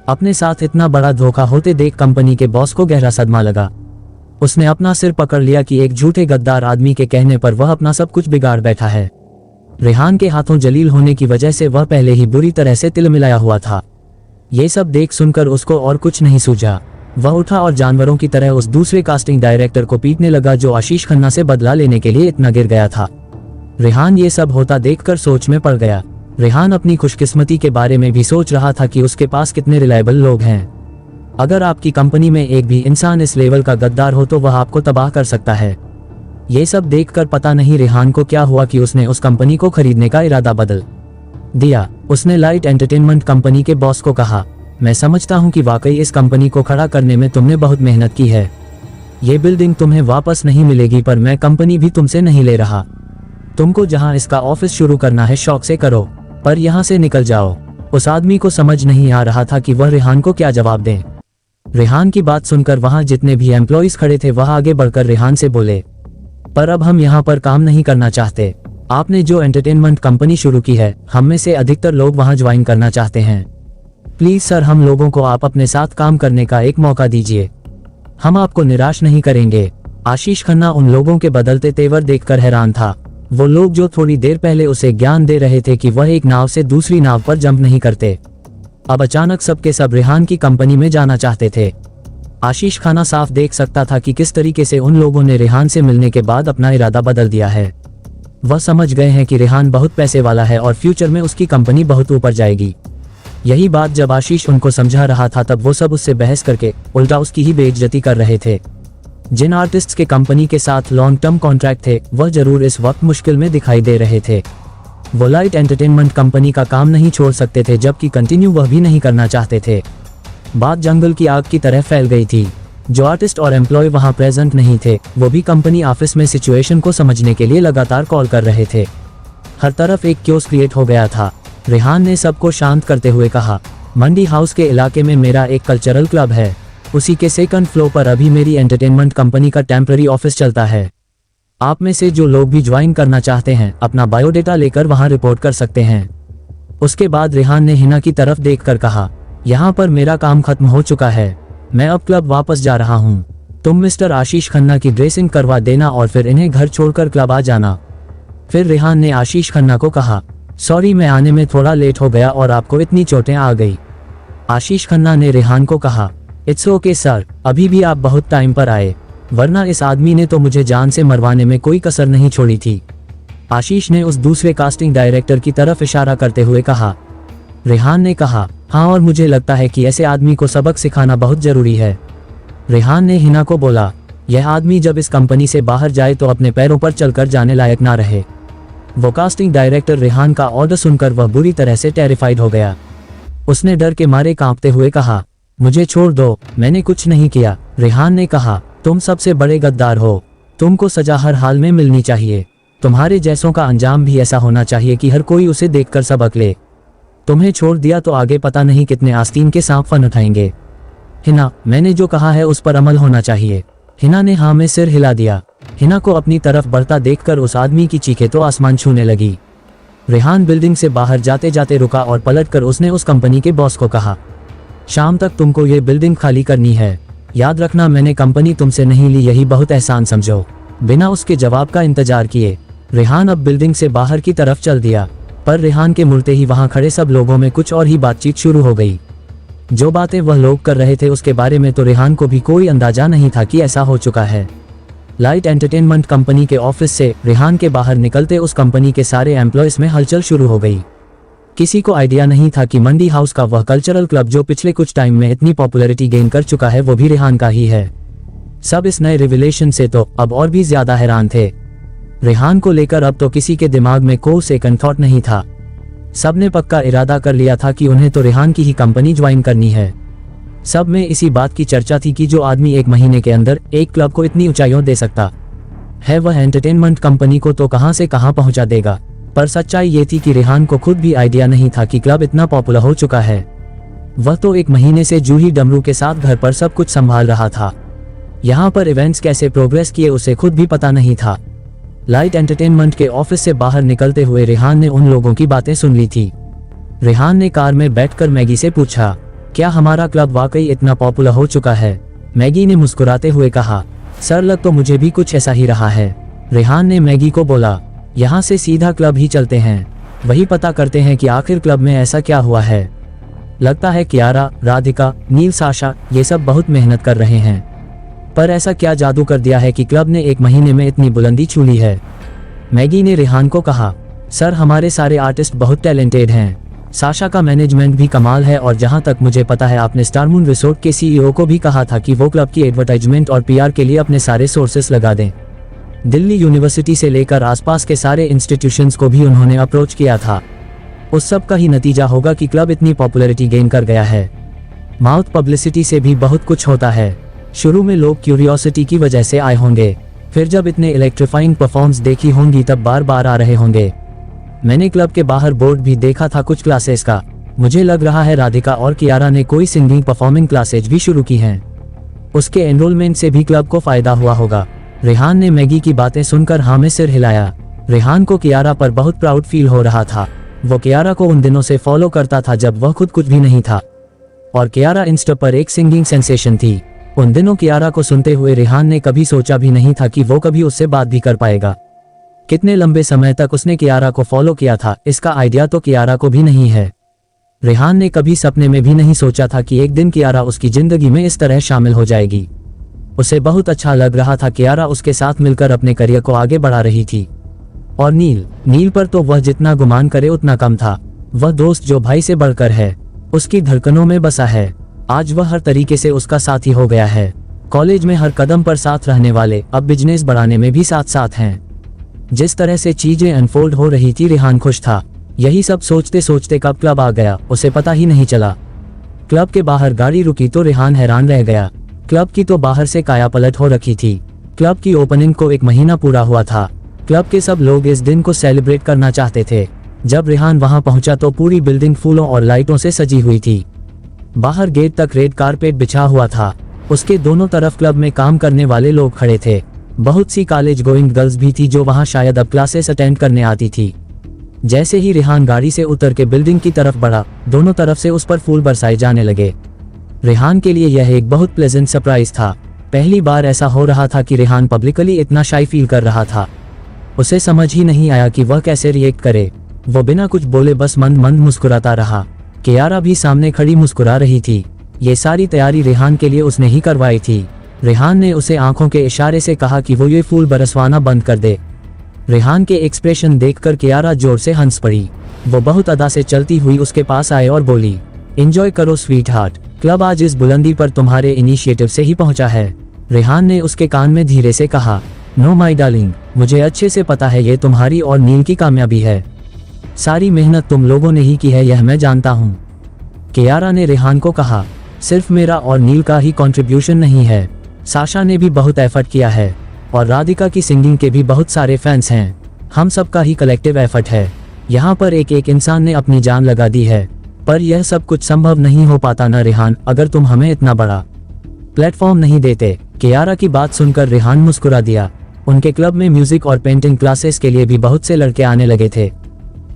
अपने साथ इतना बड़ा धोखा होते देख कंपनी के बॉस को गहरा सदमा लगा। उसने अपना सिर पकड़ लिया कि एक झूठे गद्दार आदमी के कहने पर वह अपना सब कुछ बिगाड़ बैठा है। रेहान के हाथों जलील होने की वजह से वह पहले ही बुरी तरह से तिलमिलाया हुआ था। ये सब देख सुनकर उसको और कुछ नहीं सूझा। वह उठा और जानवरों की तरह उस दूसरे कास्टिंग डायरेक्टर को पीटने लगा जो आशीष खन्ना से बदला लेने के लिए इतना गिर गया था। रेहान ये सब होता देखकर सोच में पड़ गया। रेहान अपनी खुशकिस्मती के बारे में भी सोच रहा था कि उसके पास कितने रिलायबल लोग हैं। अगर आपकी कंपनी में एक भी इंसान इस लेवल का गद्दार हो तो वह आपको तबाह कर सकता है। ये सब देखकर पता नहीं रेहान को क्या हुआ कि उसने उस कंपनी को खरीदने का इरादा बदल दिया। उसने लाइट एंटरटेनमेंट कंपनी के बॉस को कहा, मैं समझता हूँ कि वाकई इस कंपनी को खड़ा करने में तुमने बहुत मेहनत की है। ये बिल्डिंग तुम्हें वापस नहीं मिलेगी, पर मैं कंपनी भी तुमसे नहीं ले रहा। तुमको जहाँ इसका ऑफिस शुरू करना है शौक से करो, पर यहाँ से निकल जाओ। उस आदमी को समझ नहीं आ रहा था कि वह रेहान को क्या जवाब दे। रेहान की बात सुनकर वहाँ जितने भी एम्प्लॉइज खड़े थे वह आगे बढ़कर रेहान से बोले, पर अब हम यहाँ पर काम नहीं करना चाहते। आपने जो एंटरटेनमेंट कंपनी शुरू की है, हम में से अधिकतर लोग वहाँ ज्वाइन करना चाहते हैं। प्लीज सर, हम लोगों को आप अपने साथ काम करने का एक मौका दीजिए। हम आपको निराश नहीं करेंगे। आशीष खन्ना उन लोगों के बदलते तेवर देखकर हैरान था। वो लोग जो थोड़ी देर पहले उसे ज्ञान दे रहे थे कि वह एक नाव से दूसरी नाव पर जंप नहीं करते, अब अचानक सबके सब रेहान की कंपनी में जाना चाहते थे। आशीष खन्ना साफ देख सकता था कि किस तरीके से उन लोगों ने रेहान से मिलने के बाद अपना इरादा बदल दिया है। वह समझ गए हैं कि रेहान बहुत पैसे वाला है और फ्यूचर में उसकी कंपनी बहुत ऊपर जाएगी। यही बात जब आशीष उनको समझा रहा था तब वो सब उससे बहस करके उल्टा उसकी ही बेइज्जती कर रहे थे। जिन आर्टिस्ट्स के कंपनी के साथ लॉन्ग टर्म कॉन्ट्रैक्ट थे वह जरूर इस वक्त मुश्किल में दिखाई दे रहे थे। वो लाइट एंटरटेनमेंट कंपनी का काम नहीं छोड़ सकते थे, जबकि कंटिन्यू वह भी नहीं करना चाहते थे। बात जंगल की आग की तरह फैल गई थी। जो आर्टिस्ट और एम्प्लॉय वहां प्रेजेंट नहीं थे वो भी कंपनी ऑफिस में सिचुएशन को समझने के लिए लगातार कॉल कर रहे थे। हर तरफ एक क्योस क्रिएट हो गया था। रेहान ने सबको शांत करते हुए कहा, मंडी हाउस के इलाके में मेरा एक कल्चरल क्लब है। उसी के सेकंड फ्लोर पर अभी मेरी एंटरटेनमेंट कंपनी का टेम्पररी ऑफिस चलता है। आप में से जो लोग भी ज्वाइन करना चाहते हैं अपना बायोडेटा लेकर वहां रिपोर्ट कर सकते हैं। उसके बाद रेहान ने हिना की तरफ देखकर कहा, यहाँ पर मेरा काम खत्म हो चुका है, मैं अब क्लब वापस जा रहा हूँ। तुम मिस्टर आशीष खन्ना की ड्रेसिंग करवा देना और फिर इन्हें घर छोड़कर क्लब आ जाना। फिर रेहान ने आशीष खन्ना को कहा, सॉरी मैं आने में थोड़ा लेट हो गया और आपको इतनी चोटें आ गई। आशीष खन्ना ने रेहान को कहा, इट्स ओके सर, अभी भी आप बहुत टाइम पर आए, वरना इस आदमी ने तो मुझे जान से मरवाने में कोई कसर नहीं छोड़ी थी। आशीष ने उस दूसरे कास्टिंग डायरेक्टर की तरफ इशारा करते हुए कहा। रेहान ने कहा, हाँ, और मुझे लगता है कि ऐसे आदमी को सबक सिखाना बहुत जरूरी है। रेहान ने हिना को बोला, यह आदमी जब इस कंपनी से बाहर जाए तो अपने पैरों पर चलकर जाने लायक ना रहे। वो कास्टिंग डायरेक्टर रेहान का ऑर्डर सुनकर वह बुरी तरह से टेरिफाइड हो गया। उसने डर के मारे कांपते हुए कहा, मुझे छोड़ दो, मैंने कुछ नहीं किया। रेहान ने कहा, तुम सबसे बड़े गद्दार हो, तुमको सजा हर हाल में मिलनी चाहिए। तुम्हारे जैसों का अंजाम भी ऐसा होना चाहिए कि हर कोई उसे देखकर सबक ले। तुम्हें छोड़ दिया तो आगे पता नहीं कितने आस्तीन के सांप फन उठाएंगे। हिना, मैंने जो कहा है उस पर अमल होना चाहिए। हिना ने हाँ में सिर हिला दिया। हिना को अपनी तरफ बढ़ता देखकर उस आदमी की चीखें तो आसमान छूने लगी। रेहान बिल्डिंग से बाहर जाते जाते रुका और पलटकर उसने उस कंपनी के बॉस को कहा, शाम तक तुमको ये बिल्डिंग खाली करनी है। याद रखना मैंने कंपनी तुमसे नहीं ली, यही बहुत एहसान समझो। बिना उसके जवाब का इंतजार किए रेहान अब बिल्डिंग से बाहर की तरफ चल दिया, पर रेहान के मुड़ते ही वहां खड़े सब लोगों में कुछ और ही बातचीत शुरू हो गई। जो बातें वह लोग कर रहे थे उसके बारे में तो रेहान को भी कोई अंदाजा नहीं था कि ऐसा हो चुका है। लाइट एंटरटेनमेंट कंपनी के ऑफिस से रेहान के बाहर निकलते उस कंपनी के सारे एम्प्लॉयज में हलचल शुरू हो गई। किसी को आइडिया नहीं था कि मंडी हाउस का वह कल्चरल क्लब जो पिछले कुछ टाइम में इतनी पॉपुलैरिटी गेन कर चुका है वो भी रेहान का ही है। सब इस नए रिविलेशन से तो अब और भी ज्यादा हैरान थे। रेहान को लेकर अब तो किसी के दिमाग में कोई सेकंड थॉट नहीं था। सबने पक्का इरादा कर लिया था कि उन्हें तो रेहान की ही कंपनी ज्वाइन करनी है। सब में इसी बात की चर्चा थी कि जो आदमी 1 महीने के अंदर एक क्लब को इतनी ऊंचाइयों दे सकता है वह एंटरटेनमेंट कंपनी को तो कहां से कहां पहुंचा देगा। पर सच्चाई ये थी कि रेहान को खुद भी आइडिया नहीं था कि क्लब इतना पॉपुलर हो चुका है। वह तो 1 महीने से जूही डमरू के साथ घर पर सब कुछ संभाल रहा था। यहाँ पर इवेंट्स कैसे प्रोग्रेस किए उसे खुद भी पता नहीं था। लाइट एंटरटेनमेंट के ऑफिस से बाहर निकलते हुए रेहान ने उन लोगों की बातें सुन ली थी। रेहान ने कार में बैठकर मैगी से पूछा, क्या हमारा क्लब वाकई इतना पॉपुलर हो चुका है? मैगी ने मुस्कुराते हुए कहा, सर लग तो मुझे भी कुछ ऐसा ही रहा है। रेहान ने मैगी को बोला, यहाँ से सीधा क्लब ही चलते हैं, वही पता करते हैं कि आखिर क्लब में ऐसा क्या हुआ है। लगता है कियारा, राधिका, नील, साशा ये सब बहुत मेहनत कर रहे हैं, पर ऐसा क्या जादू कर दिया है कि क्लब ने 1 महीने में इतनी बुलंदी छू ली है। मैगी ने रेहान को कहा, सर हमारे सारे आर्टिस्ट बहुत टैलेंटेड हैं। साशा का मैनेजमेंट भी कमाल है और जहां तक मुझे पता है आपने स्टारमून रिसोर्ट के सीईओ को भी कहा था कि वो क्लब की एडवर्टाइजमेंट और पीआर के लिए अपने सारे सोर्सेस लगा दें। दिल्ली यूनिवर्सिटी से लेकर आसपास के सारे इंस्टीट्यूशंस को भी उन्होंने अप्रोच किया था। उस सब का ही नतीजा होगा कि क्लब इतनी पॉपुलैरिटी गेन कर गया है। माउथ पब्लिसिटी से भी बहुत कुछ होता है। शुरू में लोग क्यूरियोसिटी की वजह से आए होंगे, फिर जब इतने इलेक्ट्रीफाइंग परफॉर्मेंस देखी होंगी तब बार बार आ रहे होंगे। मैंने क्लब के बाहर बोर्ड भी देखा था कुछ क्लासेस का। मुझे लग रहा है राधिका और कियारा ने कोई सिंगिंग परफॉर्मिंग क्लासेज भी शुरू की हैं। उसके एनरोलमेंट से भी क्लब को फायदा हुआ होगा। रेहान ने मैगी की बातें सुनकर हाँ में सिर हिलाया। रेहान को कियारा पर बहुत प्राउड फील हो रहा था। वो कियारा को उन दिनों से फॉलो करता था जब वह खुद कुछ भी नहीं था, और कियारा इंस्टा पर एक सिंगिंग सेंसेशन थी। उन दिनों कियारा को सुनते हुए रेहान ने कभी सोचा भी नहीं था कि वो कभी उससे बात भी कर पाएगा। कितने लंबे समय तक उसने कियारा को फॉलो किया था, इसका आइडिया तो कियारा को भी नहीं है। रेहान ने कभी सपने में भी नहीं सोचा था कि एक दिन कियारा उसकी जिंदगी में इस तरह शामिल हो जाएगी। उसे बहुत अच्छा लग रहा था कियारा उसके साथ मिलकर अपने करियर को आगे बढ़ा रही थी। और नील पर तो वह जितना गुमान करे उतना कम था। वह दोस्त जो भाई से बढ़कर है, उसकी धड़कनों में बसा है। आज वह हर तरीके से उसका साथी हो गया है। कॉलेज में हर कदम पर साथ रहने वाले अब बिजनेस बढ़ाने में भी साथ साथ हैं। जिस तरह से चीजें अनफोल्ड हो रही थी रेहान खुश था। यही सब सोचते सोचते कब क्लब आ गया उसे पता ही नहीं चला। क्लब के बाहर गाड़ी रुकी तो रेहान हैरान रह गया। क्लब की तो बाहर से काया पलट हो रखी थी। क्लब की ओपनिंग को 1 महीना पूरा हुआ था। क्लब के सब लोग इस दिन को सेलिब्रेट करना चाहते थे। जब रेहान वहां पहुंचा तो पूरी बिल्डिंग फूलों और लाइटों से सजी हुई थी। बाहर गेट तक रेड कारपेट बिछा हुआ था। उसके दोनों तरफ क्लब में काम करने वाले लोग खड़े थे। बहुत सी कॉलेज गोइंग गर्ल्स भी थी जो वहां शायद अब क्लासेस अटेंड करने आती थी। जैसे ही रेहान गाड़ी से उतर के बिल्डिंग की तरफ बढ़ा, दोनों तरफ से उस पर फूल बरसाए जाने लगे। रेहान के लिए यह एक बहुत प्लेजेंट सरप्राइज था। पहली बार ऐसा हो रहा था कि रेहान पब्लिकली इतना शाई फील कर रहा था। उसे समझ ही नहीं आया कि वह कैसे रिएक्ट करे। वो बिना कुछ बोले बस मंद मंद मुस्कुराता रहा। कियारा भी सामने खड़ी मुस्कुरा रही थी। ये सारी तैयारी रेहान के लिए उसने ही करवाई थी। रेहान ने उसे आंखों के इशारे से कहा कि वो ये फूल बरसवाना बंद कर दे। रेहान के एक्सप्रेशन देखकर कियारा जोर से हंस पड़ी। वो बहुत अदा से चलती हुई उसके पास आए और बोली, एंजॉय करो स्वीट हार्ट, क्लब आज इस बुलंदी पर तुम्हारे इनिशिएटिव से ही पहुंचा है। रेहान ने उसके कान में धीरे से कहा, नो माई डार्लिंग, मुझे अच्छे से पता है ये तुम्हारी और नील की कामयाबी है। सारी मेहनत तुम लोगों ने ही की है, यह मैं जानता हूँ। कियारा ने रेहान को कहा, सिर्फ मेरा और नील का ही कंट्रीब्यूशन नहीं है, साशा ने भी बहुत एफर्ट किया है और राधिका की सिंगिंग के भी बहुत सारे फैंस हैं। हम सबका ही कलेक्टिव एफर्ट है। यहाँ पर एक एक इंसान ने अपनी जान लगा दी है, पर यह सब कुछ संभव नहीं हो पाता ना रेहान, अगर तुम हमें इतना बड़ा प्लेटफॉर्म नहीं देते। कियारा की बात सुनकर रेहान मुस्कुरा दिया। उनके क्लब में म्यूजिक और पेंटिंग क्लासेस के लिए भी बहुत से लड़के आने लगे थे।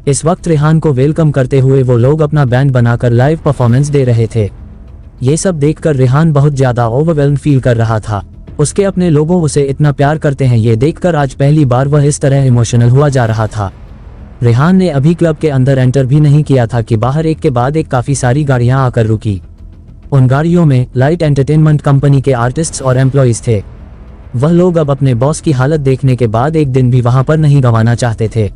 इस वक्त रेहान को वेलकम करते हुए वो लोग अपना बैंड बनाकर लाइव परफॉर्मेंस दे रहे थे। ये सब देखकर रेहान बहुत ज्यादा ओवरवेल्म फील कर रहा था। उसके अपने लोगों उसे इतना प्यार करते हैं, ये देखकर आज पहली बार वह इस तरह इमोशनल हुआ जा रहा था। रेहान ने अभी क्लब के अंदर एंटर भी नहीं किया था कि बाहर एक के बाद एक काफी सारी गाड़ियां आकर रुकी। उन गाड़ियों में लाइट एंटरटेनमेंट कंपनी के आर्टिस्ट्स और एम्प्लॉइज थे। वह लोग अब अपने बॉस की हालत देखने के बाद एक दिन भी वहां पर नहीं गंवाना चाहते थे।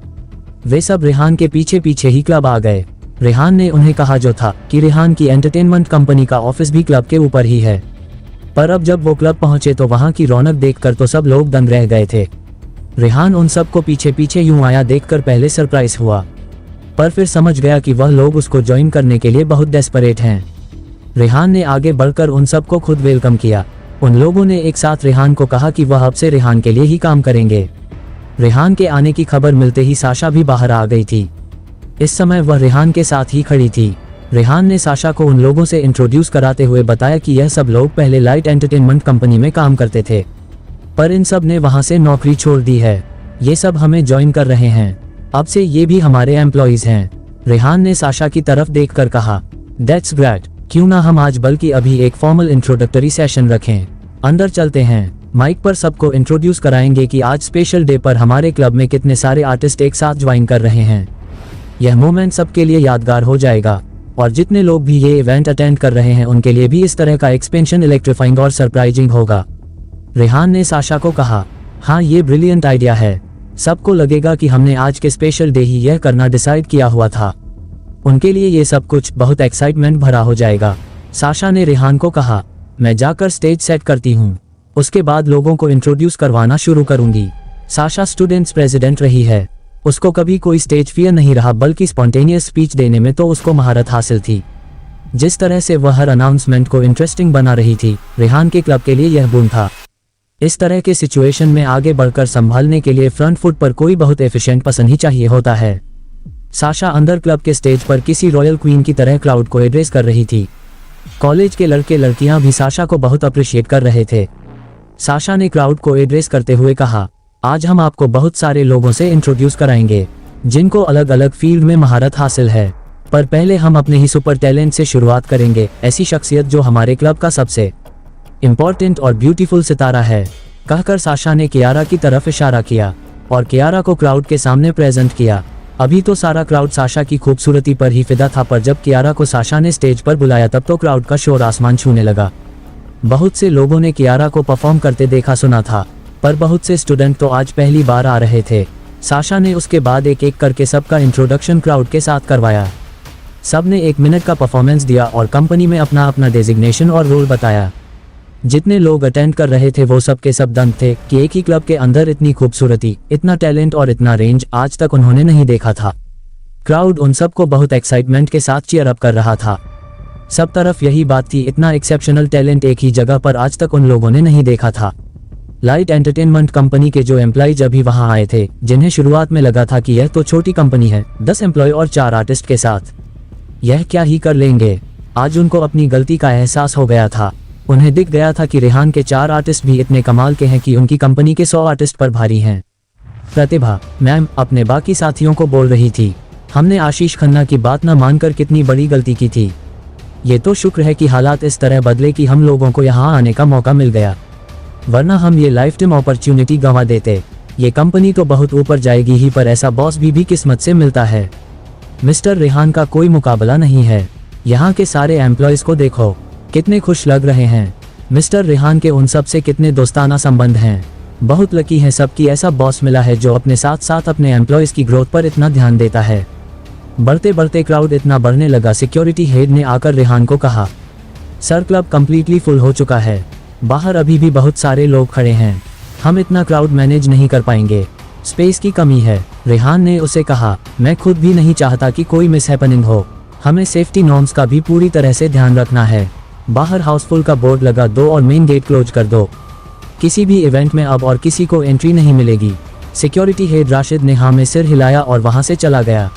वे सब रेहान के पीछे पीछे ही क्लब आ गए। रेहान ने उन्हें कहा जो था कि रेहान की एंटरटेनमेंट कंपनी का ऑफिस भी क्लब के ऊपर ही है। पर अब जब वो क्लब पहुंचे तो वहां की रौनक देखकर तो सब लोग दंग रह गए थे। रेहान उन सबको पीछे पीछे यूं आया देखकर पहले सरप्राइज हुआ, पर फिर समझ गया कि वह लोग उसको ज्वाइन करने के लिए बहुत डेस्परेट हैं। रेहान ने आगे बढ़कर उन सबको खुद वेलकम किया। उन लोगों ने एक साथ रेहान को कहा कि वह अब से रेहान के लिए ही काम करेंगे। रेहान के आने की खबर मिलते ही साशा भी बाहर आ गई थी। इस समय वह रेहान के साथ ही खड़ी थी। रेहान ने साशा को उन लोगों से इंट्रोड्यूस कराते हुए बताया कि यह सब लोग पहले लाइट एंटरटेनमेंट कंपनी में काम करते थे, पर इन सब ने वहां से नौकरी छोड़ दी है। ये सब हमें ज्वाइन कर रहे हैं, अब से ये भी हमारे एम्प्लॉइज हैं। रेहान ने साशा की तरफ देखकर कहा, दैट्स ग्रेट, क्यों ना हम आज बल्कि अभी एक फॉर्मल इंट्रोडक्टरी सेशन रखें। अंदर चलते हैं। माइक पर सबको इंट्रोड्यूस कराएंगे कि आज स्पेशल डे पर हमारे क्लब में कितने सारे आर्टिस्ट एक साथ ज्वाइन कर रहे हैं। यह मोमेंट सबके लिए यादगार हो जाएगा और जितने लोग भी ये इवेंट अटेंड कर रहे हैं उनके लिए भी इस तरह का एक्सपेंशन इलेक्ट्रीफाइंग और सरप्राइजिंग होगा। रेहान ने साशा को कहा, हाँ ये ब्रिलियंट आइडिया है, सबको लगेगा कि हमने आज के स्पेशल डे ही यह करना डिसाइड किया हुआ था। उनके लिए ये सब कुछ बहुत एक्साइटमेंट भरा हो जाएगा। साशा ने रेहान को कहा, मैं जाकर स्टेज सेट करती हूँ, उसके बाद लोगों को इंट्रोड्यूस करवाना शुरू करूंगी। साशा स्टूडेंट्स प्रेसिडेंट रही है, उसको कभी कोई स्टेज फियर नहीं रहा, बल्कि स्पॉन्टेनियस स्पीच देने में तो उसको महारत हासिल थी। जिस तरह से वह हर अनाउंसमेंट को इंटरेस्टिंग बना रही थी, रेहान के क्लब के लिए यह बोन था। इस तरह के सिचुएशन में आगे बढ़कर संभालने के लिए फ्रंट फुट पर कोई बहुत एफिशिएंट पर्सन ही चाहिए होता है। साशा अंदर क्लब के स्टेज पर किसी रॉयल क्वीन की तरह क्राउड को एड्रेस कर रही थी। कॉलेज के लड़के लड़कियां भी साशा को बहुत अप्रिशिएट कर रहे थे। साशा ने क्राउड को एड्रेस करते हुए कहा, आज हम आपको बहुत सारे लोगों से इंट्रोड्यूस कराएंगे जिनको अलग अलग फील्ड में महारत हासिल है, पर पहले हम अपने ही सुपर टैलेंट से शुरुआत करेंगे, ऐसी शख्सियत जो हमारे क्लब का सबसे इम्पोर्टेंट और ब्यूटीफुल सितारा है। कहकर साशा ने कियारा की तरफ इशारा किया और कियारा को क्राउड के सामने प्रेजेंट किया। अभी तो सारा क्राउड साशा की खूबसूरती पर ही फिदा था, पर जब कियारा को साशा ने स्टेज पर बुलाया तब तो क्राउड का शोर आसमान छूने लगा। बहुत से लोगों ने कियारा को परफॉर्म करते देखा सुना था, पर बहुत से स्टूडेंट तो आज पहली बार आ रहे थे। साशा ने उसके बाद एक एक करके सबका इंट्रोडक्शन क्राउड के साथ करवाया। सब ने 1 मिनट का परफॉर्मेंस दिया और कंपनी में अपना अपना डेजिग्नेशन और रोल बताया। जितने लोग अटेंड कर रहे थे वो सब के सब दंग थे कि एक ही क्लब के अंदर इतनी खूबसूरती, इतना टैलेंट और इतना रेंज आज तक उन्होंने नहीं देखा था। क्राउड उन सबको बहुत एक्साइटमेंट के साथ चीयर अप कर रहा था। सब तरफ यही बात थी, इतना एक्सेप्शनल टैलेंट एक ही जगह पर आज तक उन लोगों ने नहीं देखा था। लाइट एंटरटेनमेंट कंपनी के जो एम्प्लॉयज अभी वहां आए थे, जिन्हें शुरुआत में लगा था कि यह तो छोटी कंपनी है, 10 एम्प्लॉय और 4 आर्टिस्ट के साथ यह क्या ही कर लेंगे, आज उनको अपनी गलती का एहसास हो गया था। उन्हें दिख गया था कि रेहान के 4 आर्टिस्ट भी इतने कमाल के हैं कि उनकी कंपनी के 100 आर्टिस्ट पर भारी हैं। प्रतिभा मैम अपने बाकी साथियों को बोल रही थी, हमने आशीष खन्ना की बात न मानकर कितनी बड़ी गलती की थी। ये तो शुक्र है कि हालात इस तरह बदले कि हम लोगों को यहाँ आने का मौका मिल गया, वरना हम ये लाइफ टाइम अपॉर्चुनिटी गंवा देते। ये कंपनी तो बहुत ऊपर जाएगी ही, पर ऐसा बॉस भी किस्मत से मिलता है। मिस्टर रेहान का कोई मुकाबला नहीं है। यहाँ के सारे एम्प्लॉयज को देखो, कितने खुश लग रहे हैं। मिस्टर रेहान के उन सब से कितने दोस्ताना संबंध हैं। बहुत लकी है सबकी ऐसा बॉस मिला है जो अपने साथ साथ अपने एम्प्लॉयज की ग्रोथ पर इतना ध्यान देता है। बढ़ते बढ़ते क्राउड इतना बढ़ने लगा, सिक्योरिटी हेड ने आकर रेहान को कहा, सर क्लब कम्प्लीटली फुल हो चुका है, बाहर अभी भी बहुत सारे लोग खड़े हैं, हम इतना क्राउड मैनेज नहीं कर पाएंगे, स्पेस की कमी है। रेहान ने उसे कहा, मैं खुद भी नहीं चाहता कि कोई मिसहैपनिंग हो, हमें सेफ्टी नॉर्म्स का भी पूरी तरह से ध्यान रखना है। बाहर हाउसफुल का बोर्ड लगा दो और मेन गेट क्लोज कर दो। किसी भी इवेंट में अब और किसी को एंट्री नहीं मिलेगी। सिक्योरिटी हेड राशिद ने हाँ में सिर हिलाया और वहां से चला गया।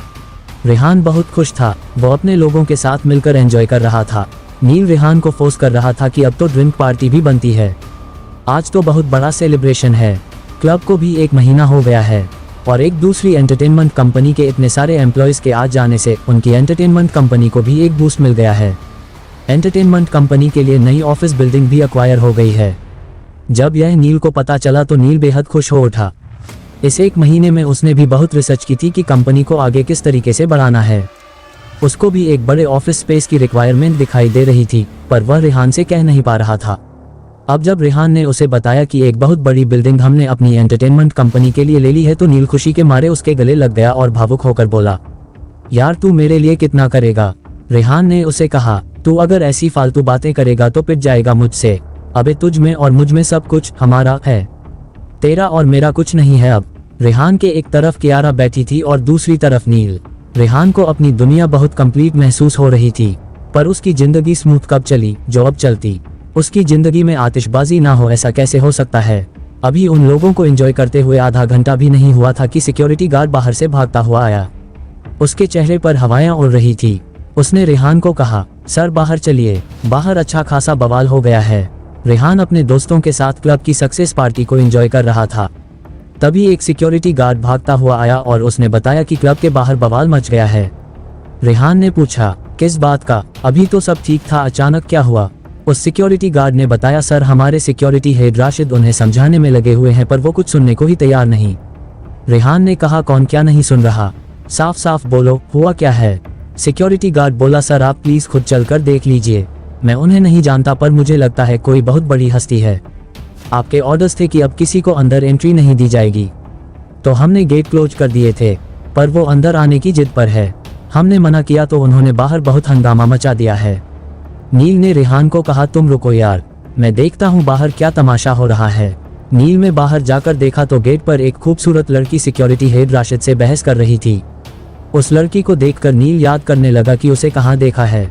रेहान बहुत खुश था, वो अपने लोगों के साथ मिलकर एंजॉय कर रहा था। नील रेहान को फोर्स कर रहा था कि अब तो ड्रिंक पार्टी भी बनती है, आज तो बहुत बड़ा सेलिब्रेशन है। क्लब को भी 1 महीना हो गया है और एक दूसरी एंटरटेनमेंट कंपनी के इतने सारे एम्प्लॉयज के आज जाने से उनकी एंटरटेनमेंट कंपनी को भी एक बूस्ट मिल गया है। एंटरटेनमेंट कंपनी के लिए नई ऑफिस बिल्डिंग भी एक्वायर हो गई है। जब यह नील को पता चला तो नील बेहद खुश हो उठा। इस 1 महीने में उसने भी बहुत रिसर्च की थी कि कंपनी को आगे किस तरीके से बढ़ाना है। उसको भी एक बड़े ऑफिस स्पेस की रिक्वायरमेंट दिखाई दे रही थी, पर वह रेहान से कह नहीं पा रहा था। अब जब रेहान ने उसे बताया कि एक बहुत बड़ी बिल्डिंग हमने अपनी एंटरटेनमेंट कंपनी के लिए ले ली है, तो नील खुशी के मारे उसके गले लग गया और भावुक होकर बोला, यार तू मेरे लिए कितना करेगा। रेहान ने उसे कहा, तू अगर ऐसी फालतू बातें करेगा तो पिट जाएगा मुझसे। अबे तुझ में और मुझ में सब कुछ हमारा है, तेरा और मेरा कुछ नहीं है अब। रेहान के एक तरफ कियारा बैठी थी और दूसरी तरफ नील। रेहान को अपनी दुनिया बहुत कंप्लीट महसूस हो रही थी, पर उसकी जिंदगी स्मूथ कब चली जो अब चलती। उसकी जिंदगी में आतिशबाजी ना हो ऐसा कैसे हो सकता है। अभी उन लोगों को एंजॉय करते हुए आधा घंटा भी नहीं हुआ था कि सिक्योरिटी गार्ड बाहर से भागता हुआ आया। उसके चेहरे पर हवाएं उड़ रही थी। उसने रेहान को कहा, सर बाहर चलिए, बाहर अच्छा खासा बवाल हो गया है। रेहान अपने दोस्तों के साथ क्लब की सक्सेस पार्टी को एंजॉय कर रहा था। तभी एक सिक्योरिटी गार्ड भागता हुआ आया और उसने बताया कि क्लब के बाहर बवाल मच गया है। रेहान ने पूछा, किस बात का? अभी तो सब ठीक था, अचानक क्या हुआ? उस सिक्योरिटी गार्ड ने बताया, सर हमारे सिक्योरिटी हेड राशिद उन्हें समझाने में लगे हुए हैं पर वो कुछ सुनने को ही तैयार नहीं। रेहान ने कहा, कौन क्या नहीं सुन रहा, साफ साफ बोलो हुआ क्या है। सिक्योरिटी गार्ड बोला, सर आप प्लीज खुद चलकर देख लीजिए, मैं उन्हें नहीं जानता पर मुझे लगता है कोई बहुत बड़ी हस्ती है। आपके ऑर्डर्स थे कि अब किसी को अंदर एंट्री नहीं दी जाएगी, तो हमने गेट क्लोज कर दिए थे, पर वो अंदर आने की जिद पर है। हमने मना किया तो उन्होंने बाहर बहुत हंगामा मचा दिया है। नील ने रेहान को कहा, तुम रुको यार, मैं देखता हूँ बाहर क्या तमाशा हो रहा है। नील में बाहर जाकर देखा तो गेट पर एक खूबसूरत लड़की सिक्योरिटी हेड राशिद से बहस कर रही थी। उस लड़की को देखकर नील याद करने लगा कि उसे कहाँ देखा है।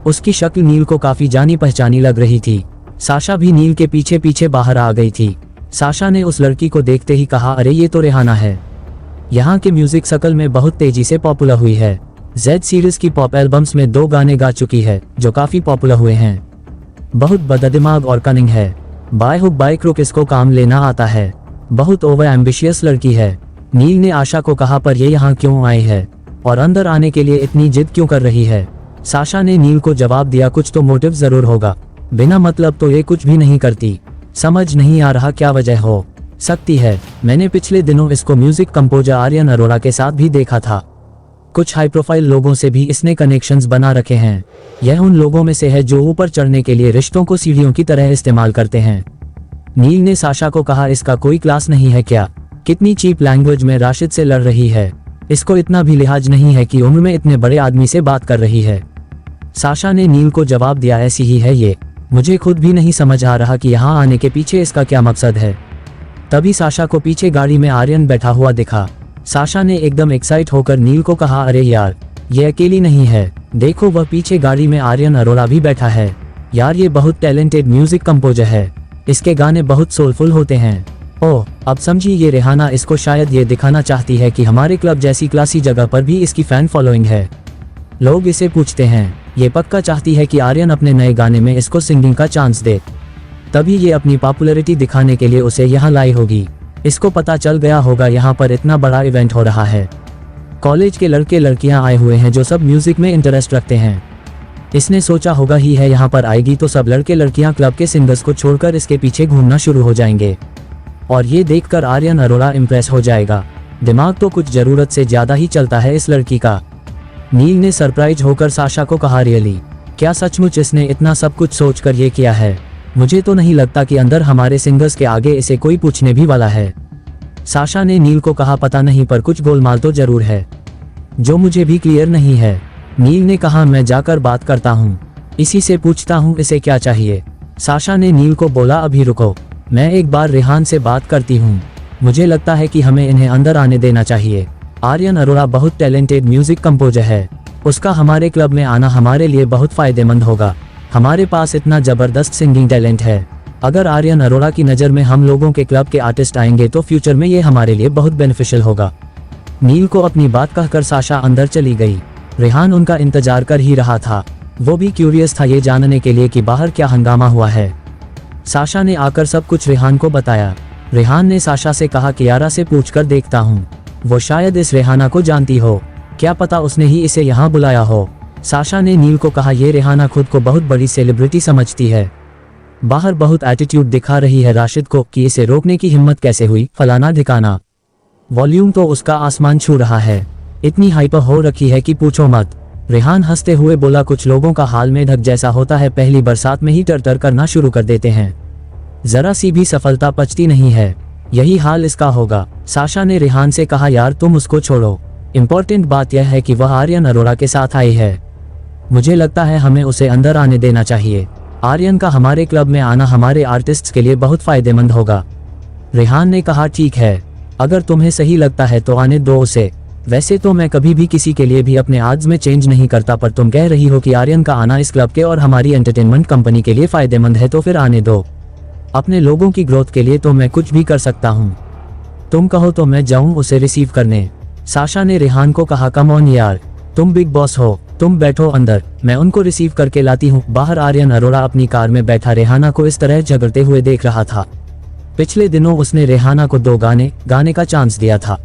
उसकी शक्ल नील को काफी जानी पहचानी लग रही थी। साशा भी नील के पीछे पीछे बाहर आ गई थी। साशा ने उस लड़की को देखते ही कहा, अरे ये तो रेहाना है। यहाँ के म्यूजिक सर्कल में बहुत तेजी से पॉपुलर हुई है। जेड सीरीज की पॉप एल्बम्स में 2 गाने गा चुकी है जो काफी पॉपुलर हुए हैं। बहुत बददिमाग और कनिंग है। बाय हुक बाय क्रुक इसको काम लेना आता है। बहुत ओवर एम्बिशियस लड़की है। नील ने आशा को कहा, पर ये यहाँ क्यों आई है और अंदर आने के लिए इतनी जिद क्यों कर रही है। साशा ने नील को जवाब दिया, कुछ तो मोटिव जरूर होगा, बिना मतलब तो ये कुछ भी नहीं करती। समझ नहीं आ रहा क्या वजह हो सकती है। मैंने पिछले दिनों इसको म्यूजिक कंपोजर आर्यन अरोड़ा के साथ भी देखा था। कुछ हाई प्रोफाइल लोगों से भी इसने कनेक्शंस बना रखे हैं। यह उन लोगों में से है जो ऊपर चढ़ने के लिए रिश्तों को सीढ़ियों की तरह इस्तेमाल करते हैं। नील ने साशा को कहा, इसका कोई क्लास नहीं है क्या, कितनी चीप लैंग्वेज में राशिद से लड़ रही है, इसको इतना भी लिहाज नहीं है कि उम्र में इतने बड़े आदमी से बात कर रही है। साशा ने नील को जवाब दिया, ऐसी ही है ये, मुझे खुद भी नहीं समझ आ रहा कि यहाँ आने के पीछे इसका क्या मकसद है। तभी साशा को पीछे गाड़ी में आर्यन बैठा हुआ दिखा। साशा ने एकदम एक्साइट होकर नील को कहा, अरे यार ये अकेली नहीं है, देखो वह पीछे गाड़ी में आर्यन अरोड़ा भी बैठा है। यार ये बहुत टैलेंटेड म्यूजिक कंपोजर है, इसके गाने बहुत सोलफुल होते हैं। ओह अब समझी, ये रेहाना इसको शायद ये दिखाना चाहती है कि हमारे क्लब जैसी क्लासी जगह पर भी इसकी फैन फॉलोइंग है। लोग इसे पूछते हैं, ये पक्का चाहती है कि आर्यन अपने नए गाने में इसको सिंगिंग का चांस दे, तभी ये अपनी पॉपुलैरिटी दिखाने के लिए उसे यहाँ लाई होगी। इसको पता चल गया होगा यहाँ पर इतना बड़ा इवेंट हो रहा है, कॉलेज के लड़के लड़कियाँ आए हुए हैं जो सब म्यूजिक में इंटरेस्ट रखते हैं। इसने सोचा होगा ही है यहाँ पर आएगी तो सब लड़के लड़कियाँ क्लब के सिंगर्स को छोड़कर इसके पीछे घूमना शुरू हो जाएंगे, और ये देखकर आर्यन अरोड़ा इम्प्रेस हो जाएगा। दिमाग तो कुछ जरूरत से ज्यादा ही चलता है इस लड़की का। नील ने सरप्राइज होकर साशा को कहा, रियली क्या सचमुच इसने इतना सब कुछ सोचकर ये किया है। मुझे तो नहीं लगता कि अंदर हमारे सिंगर्स के आगे इसे कोई पूछने भी वाला है। साशा ने नील को कहा, पता नहीं पर कुछ गोलमाल तो जरूर है जो मुझे भी क्लियर नहीं है। नील ने कहा, मैं जाकर बात करता हूँ, इसी से पूछता हूँ इसे क्या चाहिए। साशा ने नील को बोला, अभी रुको, मैं एक बार रेहान से बात करती हूँ, मुझे लगता है कि हमें इन्हें अंदर आने देना चाहिए। आर्यन अरोड़ा बहुत टैलेंटेड म्यूजिक कंपोजर है, उसका हमारे क्लब में आना हमारे लिए बहुत फायदेमंद होगा। हमारे पास इतना जबरदस्त सिंगिंग टैलेंट है, अगर आर्यन अरोड़ा की नज़र में हम लोगों के क्लब के आर्टिस्ट आएंगे तो फ्यूचर में ये हमारे लिए बहुत बेनिफिशियल होगा। नील को अपनी बात कहकर साशा अंदर चली गई। रेहान उनका इंतजार कर ही रहा था, वो भी क्यूरियस था ये जानने के लिए कि बाहर क्या हंगामा हुआ है। साशा ने आकर सब कुछ रेहान को बताया। रेहान ने साशा से कहा कि यारा से पूछकर देखता हूँ, वो शायद इस रेहाना को जानती हो, क्या पता उसने ही इसे यहाँ बुलाया हो। साशा ने नील को कहा, ये रेहाना खुद को बहुत बड़ी सेलिब्रिटी समझती है, बाहर बहुत एटीट्यूड दिखा रही है राशिद को कि इसे रोकने की हिम्मत कैसे हुई, फलाना ढिकाना। वॉल्यूम तो उसका आसमान छू रहा है, इतनी हाइपर हो रखी है कि पूछो मत। रेहान हंसते हुए बोला, कुछ लोगों का हाल में ढक जैसा होता है, पहली बरसात में ही टर करना शुरू कर देते हैं, जरा सी भी सफलता पचती नहीं है, यही हाल इसका होगा। साशा ने रेहान से कहा, यार तुम उसको छोड़ो, इम्पोर्टेंट बात यह है कि वह आर्यन अरोड़ा के साथ आई है, मुझे लगता है हमें उसे अंदर आने देना चाहिए। आर्यन का हमारे क्लब में आना हमारे आर्टिस्ट्स के लिए बहुत फायदेमंद होगा। रेहान ने कहा, ठीक है, अगर तुम्हें सही लगता है तो आने दो उसे। वैसे तो मैं कभी भी किसी के लिए भी अपने आर्ट्स में चेंज नहीं करता, पर तुम कह रही हो कि आर्यन का आना इस क्लब के और हमारी एंटरटेनमेंट कंपनी के लिए फायदेमंद है, तो फिर आने दो। अपने लोगों की ग्रोथ के लिए तो मैं कुछ भी कर सकता हूँ, तुम कहो तो मैं जाऊँ उसे रिसीव करने। साशा ने रेहान को कहा, कम ऑन यार, तुम बिग बॉस हो, तुम बैठो अंदर, मैं उनको रिसीव करके लाती हूँ। बाहर आर्यन अरोड़ा अपनी कार में बैठा रेहाना को इस तरह झगड़ते हुए देख रहा था। पिछले दिनों उसने रेहाना को 2 गाने का चांस दिया था,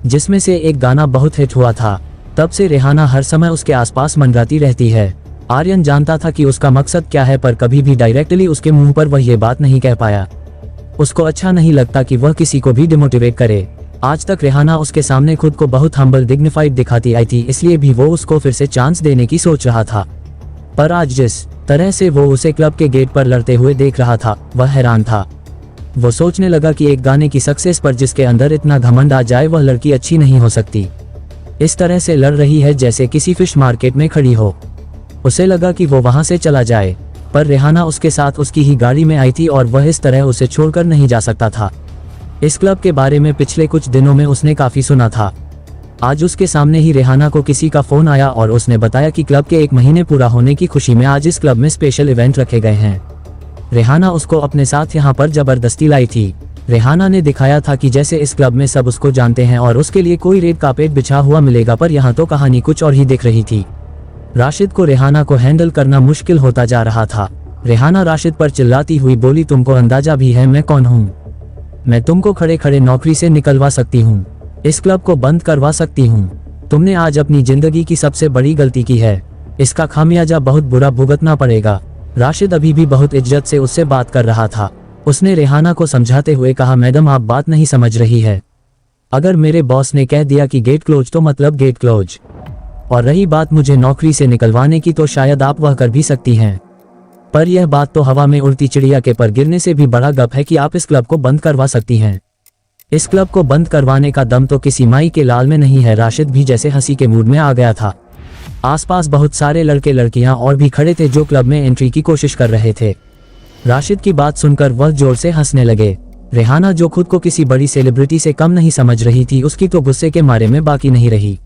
जिसमें से एक गाना बहुत हिट हुआ था। तब से रेहाना हर समय उसके आसपास मंडराती रहती है। आर्यन जानता था कि उसका मकसद क्या है, पर कभी भी डायरेक्टली उसके मुंह पर वह ये बात नहीं कह पाया। उसको अच्छा नहीं लगता कि वह किसी को भी डिमोटिवेट करे। आज तक रेहाना उसके सामने खुद को बहुत हम्बल डिग्निफाइड दिखाती आई थी, इसलिए भी वो उसको फिर से चांस देने की सोच रहा था। पर आज जिस तरह से वो उसे क्लब के गेट पर लड़ते हुए देख रहा था, वह हैरान था। वो सोचने लगा कि एक गाने की सक्सेस पर जिसके अंदर इतना घमंड आ जाए, वह लड़की अच्छी नहीं हो सकती। इस तरह से लड़ रही है जैसे किसी फिश मार्केट में खड़ी हो। उसे लगा कि वो वहां से चला जाए, पर रेहाना उसके साथ उसकी ही गाड़ी में आई थी और वह इस तरह उसे छोड़कर नहीं जा सकता था। इस क्लब के बारे में पिछले कुछ दिनों में उसने काफी सुना था। आज उसके सामने ही रेहाना को किसी का फोन आया और उसने बताया कि क्लब के 1 महीने पूरा होने की खुशी में आज इस क्लब में स्पेशल इवेंट रखे गए हैं। रेहाना उसको अपने साथ यहाँ पर जबरदस्ती लाई थी। रेहाना ने दिखाया था कि जैसे इस क्लब में सब उसको जानते हैं और उसके लिए कोई रेड कार्पेट बिछा हुआ मिलेगा, पर यहाँ तो कहानी कुछ और ही दिख रही थी। राशिद को रेहाना को हैंडल करना मुश्किल होता जा रहा था। रेहाना राशिद पर चिल्लाती हुई बोली, तुमको अंदाजा भी है मैं कौन हूँ? मैं तुमको खड़े खड़े नौकरी से निकलवा सकती हूँ, इस क्लब को बंद करवा सकती हूँ। तुमने आज अपनी जिंदगी की सबसे बड़ी गलती की है, इसका खामियाजा बहुत बुरा भुगतना पड़ेगा। राशिद अभी भी बहुत इज्जत से उससे बात कर रहा था। उसने रेहाना को समझाते हुए कहा, मैडम आप बात नहीं समझ रही है। अगर मेरे बॉस ने कह दिया कि गेट क्लोज तो मतलब गेट क्लोज। और रही बात मुझे नौकरी से निकलवाने की, तो शायद आप वह कर भी सकती हैं, पर यह बात तो हवा में उड़ती चिड़िया के पर गिरने से भी बड़ा गप है कि आप इस क्लब को बंद करवा सकती हैं। इस क्लब को बंद करवाने का दम तो किसी माई के लाल में नहीं है। राशिद भी जैसे हंसी के मूड में आ गया था। आसपास बहुत सारे लड़के लड़कियां और भी खड़े थे जो क्लब में एंट्री की कोशिश कर रहे थे। राशिद की बात सुनकर वह जोर से हंसने लगे। रेहाना जो खुद को किसी बड़ी सेलिब्रिटी से कम नहीं समझ रही थी, उसकी तो गुस्से के मारे में बाकी नहीं रही।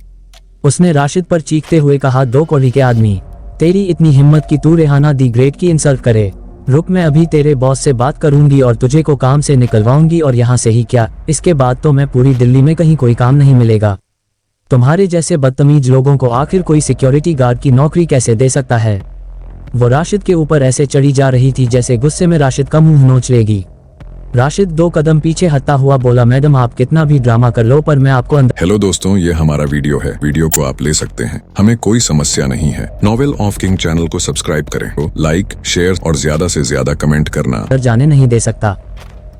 उसने राशिद पर चीखते हुए कहा, 2 कौड़ी के आदमी, तेरी इतनी हिम्मत कि तू रेहाना दी ग्रेट की इंसल्ट करे। रुक, मैं अभी तेरे बॉस से बात करूंगी और तुझे को काम से निकलवाऊंगी, और यहाँ से ही क्या, इसके बाद तो मैं पूरी दिल्ली में कहीं कोई काम नहीं मिलेगा। तुम्हारे जैसे बदतमीज लोगों को आखिर कोई सिक्योरिटी गार्ड की नौकरी कैसे दे सकता है? वो राशिद के ऊपर ऐसे चढ़ी जा रही थी जैसे गुस्से में राशिद का मुंह नोच लेगी। राशिद 2 कदम पीछे हटता हुआ बोला, मैडम आप कितना भी ड्रामा कर लो, पर मैं आपको अंदर। हेलो दोस्तों, ये हमारा वीडियो है। वीडियो को आप ले सकते हैं, हमें कोई समस्या नहीं है। नॉवेल ऑफ किंग चैनल को सब्सक्राइब करें, लाइक शेयर और ज्यादा से ज्यादा कमेंट करना। जाने नहीं दे सकता।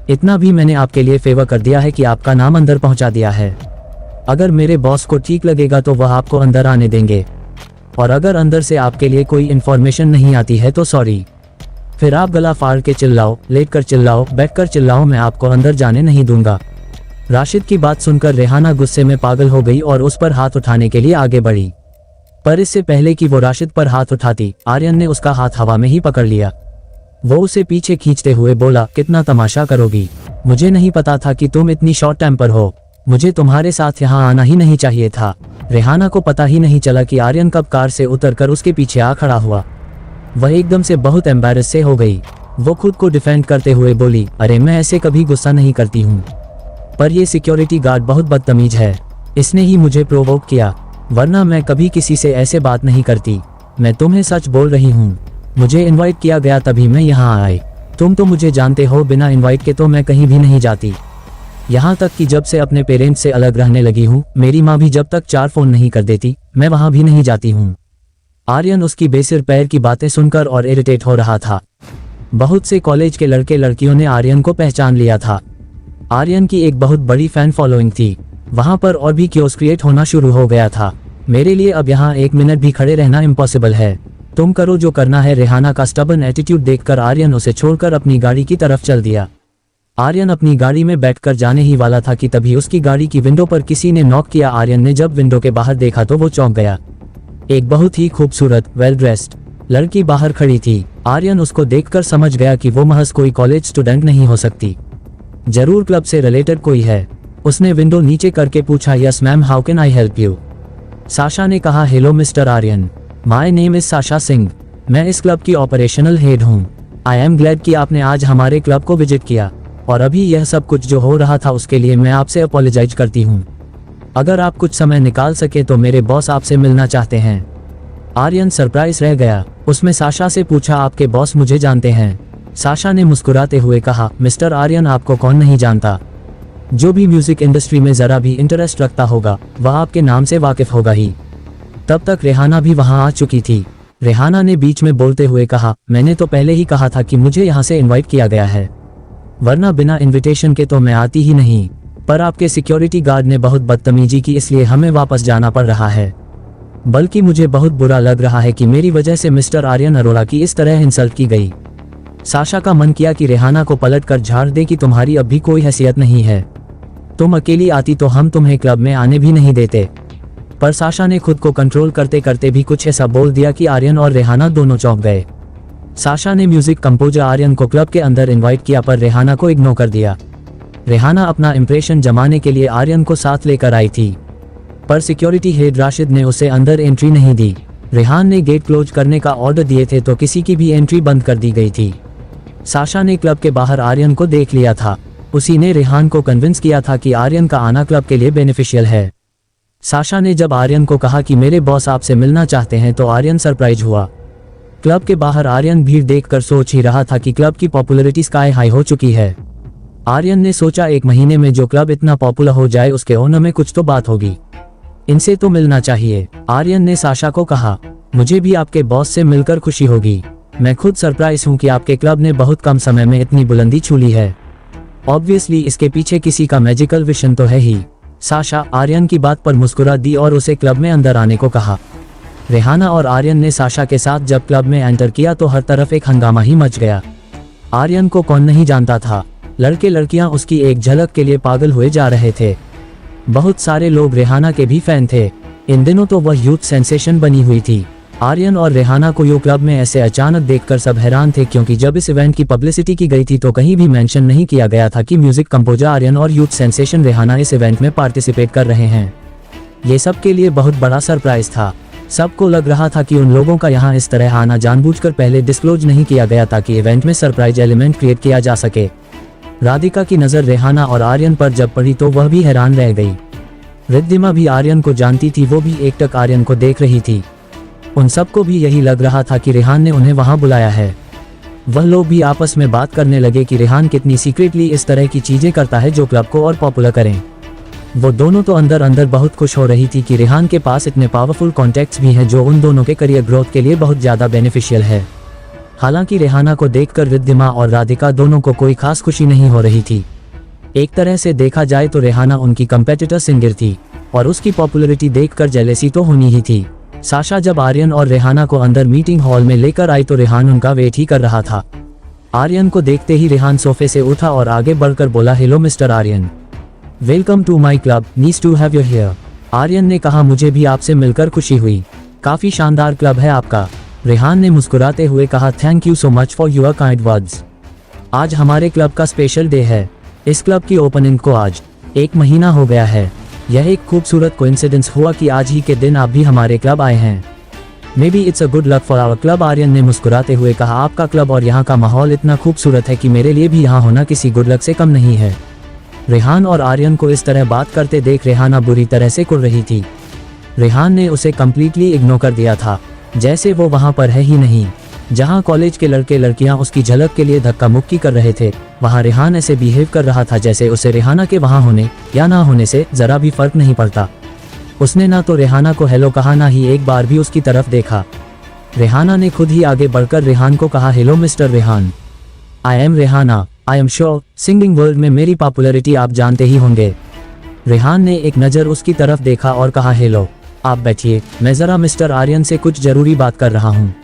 इतना भी मैंने आपके लिए फेवर कर दिया है कि आपका नाम अंदर पहुंचा दिया है। अगर मेरे बॉस को ठीक लगेगा तो वह आपको अंदर आने देंगे, और अगर अंदर से आपके लिए कोई इन्फॉर्मेशन नहीं आती है तो सॉरी। फिर आप गला फाड़ के चिल्लाओ, लेटकर चिल्लाओ, बैठकर चिल्लाओ, मैं आपको अंदर जाने नहीं दूंगा। राशिद की बात सुनकर रेहाना गुस्से में पागल हो गई और उस पर हाथ उठाने के लिए आगे बढ़ी। पर इससे पहले कि वो राशिद पर हाथ उठाती, आर्यन ने उसका हाथ हवा में ही पकड़ लिया। वो उसे पीछे खींचते हुए बोला, कितना तमाशा करोगी? मुझे नहीं पता था कि तुम इतनी शॉर्ट टेम्पर हो। मुझे तुम्हारे साथ यहाँ आना ही नहीं चाहिए था। रेहाना को पता ही नहीं चला कि आर्यन कब कार से उतरकर उसके पीछे आ खड़ा हुआ। वह एकदम से बहुत एम्बैरेस से हो गई। वो खुद को डिफेंड करते हुए बोली, अरे मैं ऐसे कभी गुस्सा नहीं करती हूँ, पर ये सिक्योरिटी गार्ड बहुत बदतमीज है, इसने ही मुझे प्रोवोक किया, वरना मैं कभी किसी से ऐसे बात नहीं करती। मैं तुम्हें सच बोल रही हूँ, मुझे इनवाइट किया गया तभी मैं यहाँ आई। तुम तो मुझे जानते हो, बिना इनवाइट के तो मैं कहीं भी नहीं जाती। यहाँ तक कि जब से अपने पेरेंट्स से अलग रहने लगी हूँ, मेरी माँ भी जब तक 4 फोन नहीं कर देती, मैं वहाँ भी नहीं जाती हूँ। आर्यन उसकी बेसिर पैर की बातें सुनकर और इरिटेट हो रहा था। बहुत से कॉलेज के लड़के लड़कियों ने आर्यन को पहचान लिया था। आर्यन की एक बहुत बड़ी फैन फॉलोइंग थी। वहां पर और भी क्योस क्रिएट होना शुरू हो गया था। मेरे लिए अब यहाँ 1 मिनट भी खड़े रहना इम्पॉसिबल है। तुम करो जो करना है। रेहाना का स्टबर्न एटीट्यूड देखकर आर्यन उसे छोड़कर अपनी गाड़ी की तरफ चल दिया। आर्यन अपनी गाड़ी में बैठकर जाने ही वाला था कि तभी उसकी गाड़ी की विंडो पर किसी ने नॉक किया। आर्यन ने जब विंडो के बाहर देखा तो वो चौंक गया। एक बहुत ही खूबसूरत वेल ड्रेस्ड लड़की बाहर खड़ी थी। आर्यन उसको देखकर समझ गया कि वो महज कोई कॉलेज स्टूडेंट नहीं हो सकती, जरूर क्लब से रिलेटेड कोई है। उसने विंडो नीचे करके पूछा, yes ma'am, how can I help you? Sasha ने कहा, hello mister Aryan, my name is Sasha Singh, मैं इस क्लब की ऑपरेशनल हेड हूँ। आई एम ग्लैड कि आपने आज हमारे क्लब को विजिट किया, और अभी यह सब कुछ जो हो रहा था उसके लिए मैं आपसे अपोलोजाइज करती हूँ। अगर आप कुछ समय निकाल सके तो मेरे बॉस आपसे मिलना चाहते हैं। आर्यन सरप्राइज रह गया। उसमें साशा से पूछा, आपके बॉस मुझे जानते हैं? साशा ने मुस्कुराते हुए कहा, मिस्टर आर्यन, आपको कौन नहीं जानता? जो भी म्यूजिक इंडस्ट्री में जरा भी इंटरेस्ट रखता होगा वह आपके नाम से वाकिफ होगा ही। तब तक रेहाना भी वहां आ चुकी थी। रेहाना ने बीच में बोलते हुए कहा, मैंने तो पहले ही कहा था कि मुझे यहाँ से इनवाइट किया गया है, वरना बिना इनविटेशन के तो मैं आती ही नहीं। पर आपके सिक्योरिटी गार्ड ने बहुत बदतमीजी की, इसलिए हमें वापस जाना पड़ रहा है। बल्कि मुझे बहुत बुरा लग रहा है कि मेरी वजह से मिस्टर आर्यन अरोड़ा की इस तरह इंसल्ट की गई। साशा का मन किया कि रेहाना को पलट कर झाड़ दे कि तुम्हारी अब भी कोई हैसियत नहीं है, तुम अकेली आती तो हम तुम्हें क्लब में आने भी नहीं देते। पर साशा ने खुद को कंट्रोल करते करते भी कुछ ऐसा बोल दिया कि आर्यन और रेहाना दोनों चौंक गए। साशा ने म्यूजिक कंपोजर आर्यन को क्लब के अंदर इनवाइट किया, पर रेहाना को इग्नोर कर दिया। रेहाना अपना इंप्रेशन जमाने के लिए आर्यन को साथ लेकर आई थी, पर सिक्योरिटी हेड राशिद ने उसे अंदर एंट्री नहीं दी। रेहान ने गेट क्लोज करने का ऑर्डर दिए थे तो किसी की भी एंट्री बंद कर दी गई थी। साशा ने क्लब के बाहर आर्यन को देख लिया था। उसी ने रेहान को कन्विंस किया था कि आर्यन का आना क्लब के लिए बेनिफिशियल है। साशा ने जब आर्यन को कहा कि मेरे बॉस आपसे मिलना चाहते हैं तो आर्यन सरप्राइज हुआ। क्लब के बाहर आर्यन भीड़ देखकर सोच ही रहा था कि क्लब की पॉपुलैरिटी स्काई हाई हो चुकी है। आर्यन ने सोचा एक महीने में जो क्लब इतना पॉपुलर हो जाए उसके ओनर में कुछ तो बात होगी, इनसे तो मिलना चाहिए। आर्यन ने साशा को कहा, मुझे भी आपके बॉस से मिलकर खुशी होगी। मैं खुद सरप्राइज हूँ कि आपके क्लब ने बहुत कम समय में इतनी बुलंदी छू ली है। ऑब्वियसली इसके पीछे किसी का मैजिकल विजन तो है ही। साशा आर्यन की बात पर मुस्कुरा दी और उसे क्लब में अंदर आने को कहा। रेहाना और आर्यन ने साशा के साथ जब क्लब में एंटर किया तो हर तरफ एक हंगामा ही मच गया। आर्यन को कौन नहीं जानता था, लड़के लड़कियां उसकी एक झलक के लिए पागल हुए जा रहे थे। बहुत सारे लोग रेहाना के भी फैन थे। इन दिनों तो वह यूथ सेंसेशन बनी हुई थी। आर्यन और रेहाना को यो क्लब में ऐसे अचानक देखकर सब हैरान थे, क्योंकि जब इस इवेंट की पब्लिसिटी की गई थी तो कहीं भी मेंशन नहीं किया गया था कि म्यूजिक कंपोजर आर्यन और यूथ सेंसेशन रेहाना इस इवेंट में पार्टिसिपेट कर रहे हैं। ये सबके लिए बहुत बड़ा सरप्राइज था। सबको लग रहा था कि उन लोगों का यहाँ इस तरह आना जानबूझकर पहले डिस्क्लोज नहीं किया गया ताकि इवेंट में सरप्राइज एलिमेंट क्रिएट किया जा सके। राधिका की नज़र रेहाना और आर्यन पर जब पड़ी तो वह भी हैरान रह गई। रिद्धिमा भी आर्यन को जानती थी, वो भी एकटक आर्यन को देख रही थी। उन सबको भी यही लग रहा था कि रेहान ने उन्हें वहां बुलाया है। वह लोग भी आपस में बात करने लगे कि रेहान कितनी सीक्रेटली इस तरह की चीजें करता है जो क्लब को और पॉपुलर करें। वो दोनों तो अंदर अंदर बहुत खुश हो रही थी कि रेहान के पास इतने पावरफुल कॉन्टैक्ट्स भी हैं जो उन दोनों के करियर ग्रोथ के लिए बहुत ज्यादा बेनिफिशियल है। हालांकि रेहाना को देखकर रिद्धिमा और राधिका दोनों को कोई खास खुशी नहीं हो रही थी। एक तरह से देखा जाए तो रेहाना उनकी कंपेटिटर सिंगर थी और उसकी पॉपुलैरिटी देखकर जेलेसी तो होनी ही थी। साशा जब आर्यन और रेहाना को अंदर मीटिंग हॉल में लेकर आई तो रेहान उनका वेट ही कर रहा था। आर्यन को देखते ही रेहान सोफे से उठा और आगे बढ़कर बोला, hello mister Aryan, welcome to my club, needs to have you here. Aryan ने कहा, मुझे भी आपसे मिलकर खुशी हुई, काफी शानदार क्लब है आपका। रेहान ने मुस्कुराते हुए कहा, thank you so much for your kind words. आज हमारे क्लब का स्पेशल डे है। इस क्लब की ओपनिंग को आज 1 महीना हो गया है। यह एक खूबसूरत कोइंसिडेंस हुआ कि आज ही के दिन आप भी हमारे क्लब आए हैं। Maybe it's a good luck for our club. Aryan ने मुस्कुराते हुए कहा, आपका क्लब और यहाँ का माहौल इतना खूबसूरत है कि मेरे लिए भी यहाँ होना किसी गुड लक से कम नहीं है। रेहान और आर्यन को इस तरह बात करते देख रेहाना बुरी तरह से कुड़ रही थी। रेहान ने उसे कम्प्लीटली इग्नोर कर दिया था, जैसे वो वहाँ पर है ही नहीं। जहाँ कॉलेज के लड़के लड़कियाँ उसकी झलक के लिए धक्का मुक्की कर रहे थे, वहाँ रेहान ऐसे बिहेव कर रहा था जैसे उसे रेहाना के वहाँ होने या ना होने से जरा भी फर्क नहीं पड़ता। उसने ना तो रेहाना को हेलो कहा, ना ही एक बार भी उसकी तरफ देखा। रेहाना ने खुद ही आगे बढ़कर रेहान को कहा, hello mister Rehan, I am Rehana, I am sure singing world में मेरी पॉपुलैरिटी आप जानते ही होंगे। रेहान ने एक नज़र उसकी तरफ देखा और कहा, हेलो, आप बैठिए, मैं ज़रा मिस्टर आर्यन से कुछ ज़रूरी बात कर रहा हूँ।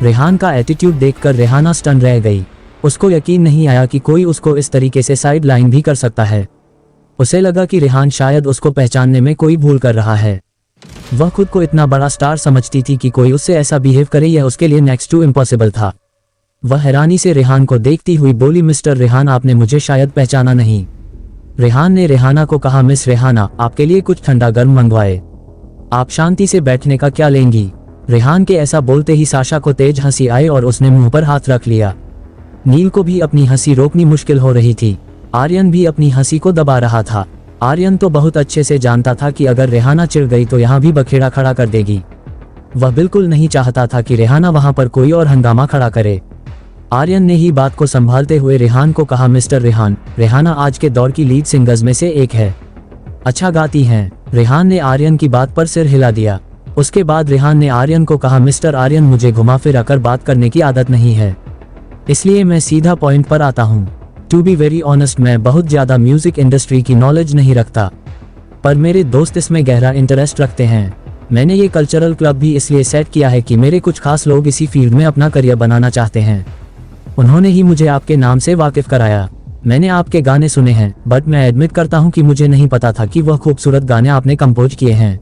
रेहान का एटीट्यूड देखकर रेहाना स्टन रह गई। उसको यकीन नहीं आया कि कोई उसको इस तरीके से साइड लाइन भी कर सकता है। उसे लगा कि रेहान शायद उसको पहचानने में कोई भूल कर रहा है। वह खुद को इतना बड़ा स्टार समझती थी कि कोई उससे ऐसा बिहेव करे यह उसके लिए नेक्स्ट टू इम्पॉसिबल था। वह हैरानी से रेहान को देखती हुई बोली, मिस्टर रेहान, आपने मुझे शायद पहचाना नहीं। रेहान ने रेहाना को कहा, मिस रेहाना, आपके लिए कुछ ठंडा गर्म मंगवाए, आप शांति से बैठने का क्या लेंगी। रेहान के ऐसा बोलते ही साशा को तेज हंसी आई और उसने मुंह पर हाथ रख लिया। नील को भी अपनी हंसी रोकनी मुश्किल हो रही थी। आर्यन भी अपनी हंसी को दबा रहा था। आर्यन तो बहुत अच्छे से जानता था कि अगर रेहाना चिढ़ गई तो यहाँ भी बखेड़ा खड़ा कर देगी। वह बिल्कुल नहीं चाहता था कि रेहाना वहां पर कोई और हंगामा खड़ा करे। आर्यन ने ही बात को संभालते हुए रेहान को कहा, मिस्टर रेहान, रेहाना आज के दौर की लीड सिंगर्स में से एक है, अच्छा गाती हैं। रेहान ने आर्यन की बात पर सिर हिला दिया। उसके बाद रेहान ने आर्यन को कहा, मिस्टर आर्यन, मुझे घुमा फिरा कर बात करने की आदत नहीं है, इसलिए मैं सीधा पॉइंट पर आता हूँ। टू बी वेरी ऑनेस्ट, मैं बहुत ज़्यादा म्यूजिक इंडस्ट्री की नॉलेज नहीं रखता, पर मेरे दोस्त इसमें गहरा इंटरेस्ट रखते हैं। मैंने ये कल्चरल क्लब भी इसलिए सेट किया है कि मेरे कुछ खास लोग इसी फील्ड में अपना करियर बनाना चाहते हैं। उन्होंने ही मुझे आपके नाम से वाकिफ कराया। मैंने आपके गाने सुने हैं, बट मैं एडमिट करता हूँ कि मुझे नहीं पता था कि वह खूबसूरत गाने आपने कंपोज किए हैं।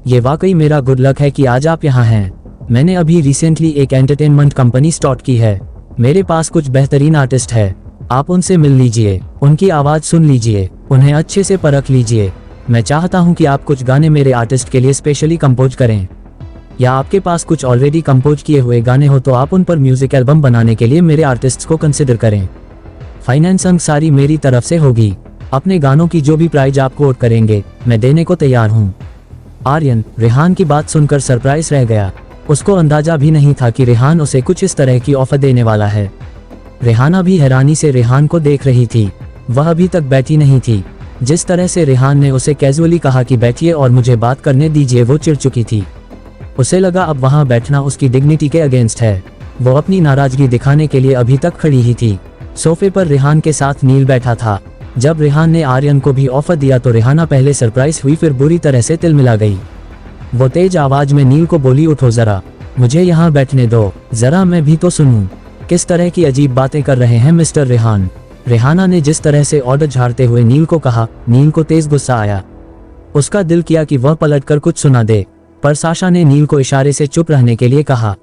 ये वाकई मेरा गुड लक है कि आज आप यहाँ हैं। मैंने अभी रिसेंटली एक एंटरटेनमेंट कंपनी स्टार्ट की है। मेरे पास कुछ बेहतरीन आर्टिस्ट है, आप उनसे मिल लीजिए, उनकी आवाज़ सुन लीजिए, उन्हें अच्छे से परख लीजिए। मैं चाहता हूं कि आप कुछ गाने मेरे आर्टिस्ट के लिए स्पेशली कंपोज करें, या आपके पास कुछ ऑलरेडी कंपोज किए हुए गाने हो तो आप उन पर म्यूजिक एल्बम बनाने के लिए मेरे आर्टिस्ट्स को कंसिडर करें। फाइनेंसिंग सारी मेरी तरफ से होगी। अपने गानों की जो भी प्राइस आप कोट करेंगे मैं देने को तैयार हूँ। आर्यन रेहान की बात सुनकर सरप्राइज रह गया। उसको अंदाजा भी नहीं था कि रेहान उसे कुछ इस तरह की ऑफर देने वाला है। रेहाना भी हैरानी से रेहान को देख रही थी। वह अभी तक बैठी नहीं थी। जिस तरह से रेहान ने उसे कैजुअली कहा कि बैठिए और मुझे बात करने दीजिए, वो चिढ़ चुकी थी। उसे लगा अब वहां बैठना उसकी डिग्निटी के अगेंस्ट है। वो अपनी नाराजगी दिखाने के लिए अभी तक खड़ी ही थी। सोफे पर रेहान के साथ नील बैठा था। जब रेहान ने आर्यन को भी ऑफर दिया तो रेहाना पहले सरप्राइज हुई, फिर बुरी तरह से तिलमिला गई। वो तेज आवाज में नील को बोली, उठो जरा, मुझे यहाँ बैठने दो, जरा मैं भी तो सुनूं। किस तरह की अजीब बातें कर रहे हैं मिस्टर रेहान। रेहाना ने जिस तरह से ऑर्डर झाड़ते हुए नील को कहा, नील को तेज गुस्सा आया। उसका दिल किया कि वह पलटकर कुछ सुना दे, पर साशा ने नील को इशारे से चुप रहने के लिए कहा।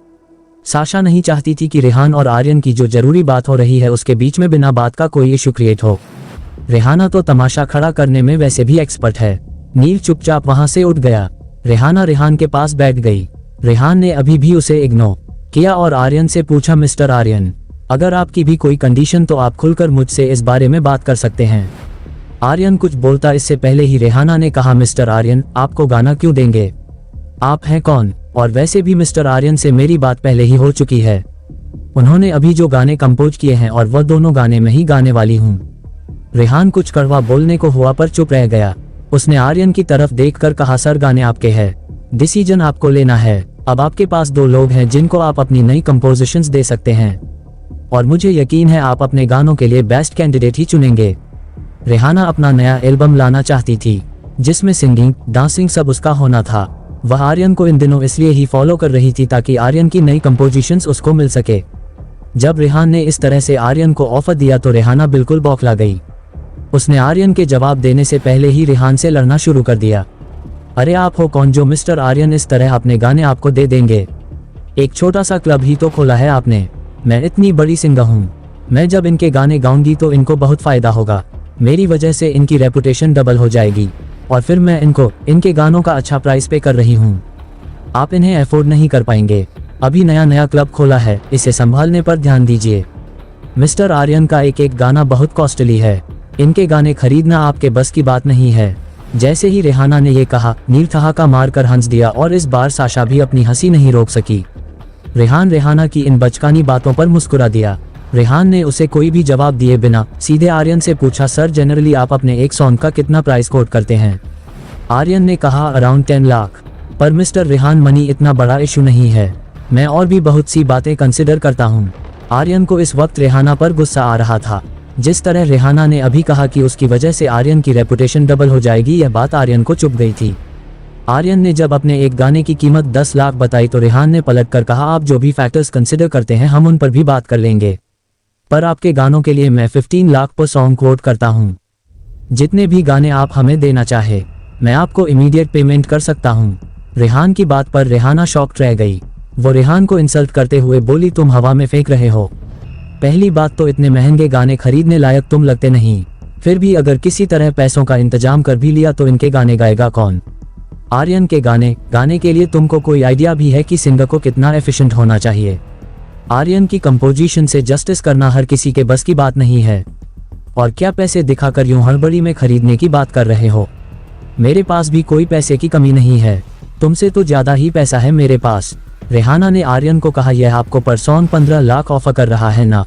साशा नहीं चाहती थी कि रेहान और आर्यन की जो जरूरी बात हो रही है उसके बीच में बिना बात का कोई इशू क्रिएट हो। रेहाना तो तमाशा खड़ा करने में वैसे भी एक्सपर्ट है। नील चुपचाप वहां से उठ गया। रेहाना रेहान के पास बैठ गई। रेहान ने अभी भी उसे इग्नोर किया और आर्यन से पूछा, मिस्टर आर्यन, अगर आपकी भी कोई कंडीशन तो आप खुलकर मुझसे इस बारे में बात कर सकते हैं। आर्यन कुछ बोलता इससे पहले ही रेहाना ने कहा, मिस्टर आर्यन, आपको गाना क्यों देंगे? आप हैं कौन? और वैसे भी मिस्टर आर्यन से मेरी बात पहले ही हो चुकी है। उन्होंने अभी जो गाने कंपोज किए हैं और वह दोनों गाने में ही गाने वाली हूँ। रेहान कुछ कड़वा बोलने को हुआ पर चुप रह गया। उसने आर्यन की तरफ देखकर कहा, सर गाने आपके हैं, डिसीजन आपको लेना है। अब आपके पास दो लोग हैं जिनको आप अपनी नई कंपोजिशंस दे सकते हैं, और मुझे यकीन है आप अपने गानों के लिए बेस्ट कैंडिडेट ही चुनेंगे। रेहाना अपना नया एल्बम लाना चाहती थी जिसमें सिंगिंग, डांसिंग सब उसका होना था। वह आर्यन को इन दिनों इसलिए ही फॉलो कर रही थी ताकि आर्यन की नई कंपोजिशंस उसको मिल सके। जब रेहान ने इस तरह से आर्यन को ऑफर दिया तो रेहाना बिल्कुल बौखला गई। उसने आर्यन के जवाब देने से पहले ही रेहान से लड़ना शुरू कर दिया। अरे आप हो कौन जो मिस्टर आर्यन इस तरह अपने गाने आपको दे देंगे? एक छोटा सा क्लब ही तो खोला है आपने। मैं इतनी बड़ी सिंगर हूँ, मैं जब इनके गाने गाऊंगी तो इनको बहुत फायदा होगा। मेरी वजह से इनकी रेपुटेशन डबल हो जाएगी, और फिर मैं इनको इनके गानों का अच्छा प्राइस पे कर रही हूँ। आप इन्हें अफोर्ड नहीं कर पाएंगे। अभी नया नया क्लब खोला है, इसे संभालने पर ध्यान दीजिए। मिस्टर आर्यन का एक एक गाना बहुत कॉस्टली है, इनके गाने खरीदना आपके बस की बात नहीं है। जैसे ही रेहाना ने ये कहा, नील ठहाका मारकर हंस दिया और इस बार साशा भी अपनी हंसी नहीं रोक सकी। रेहान रेहाना की इन बचकानी बातों पर मुस्कुरा दिया। रेहान ने उसे कोई भी जवाब दिए बिना सीधे आर्यन से पूछा, सर जनरली आप अपने एक सॉन्ग का कितना प्राइस कोट करते हैं? आर्यन ने कहा, अराउंड 10 लाख। पर मिस्टर रेहान, मनी इतना बड़ा इशू नहीं है, मैं और भी बहुत सी बातें कंसिडर करता हूँ। आर्यन को इस वक्त रेहाना पर गुस्सा आ रहा था। जिस तरह रेहाना ने अभी कहा कि उसकी वजह से आर्यन की रेपुटेशन डबल हो जाएगी, यह बात आर्यन को चुभ गई थी। आर्यन ने जब अपने एक गाने की कीमत 10 लाख बताई तो रेहान ने पलटकर कहा, आप जो भी फैक्टर्स कंसिडर करते हैं हम उन पर भी बात कर लेंगे, पर आपके गानों के लिए मैं 15 लाख पर सॉन्ग कोट करता हूँ। जितने भी गाने आप हमें देना चाहे मैं आपको इमीडिएट पेमेंट कर सकता हूँ। रेहान की बात पर रेहाना शॉक्ड रह गई। वो रेहान को इंसल्ट करते हुए बोली, तुम हवा में फेंक रहे हो। पहली बात तो इतने महंगे गाने खरीदने लायक तुम लगते नहीं, फिर भी अगर किसी तरह पैसों का इंतजाम कर भी लिया तो इनके गाने गाएगा कौन? आर्यन के गाने गाने के लिए तुमको कोई आइडिया भी है कि सिंगर को कितना एफिशिएंट होना चाहिए? आर्यन की कंपोजिशन से जस्टिस करना हर किसी के बस की बात नहीं है। और क्या पैसे दिखाकर यूं हड़बड़ी में खरीदने की बात कर रहे हो? मेरे पास भी कोई पैसे की कमी नहीं है, तुमसे तो ज्यादा ही पैसा है मेरे पास। रेहाना ने आर्यन को कहा, यह आपको पर सॉन्ग 15 लाख ऑफर कर रहा है ना?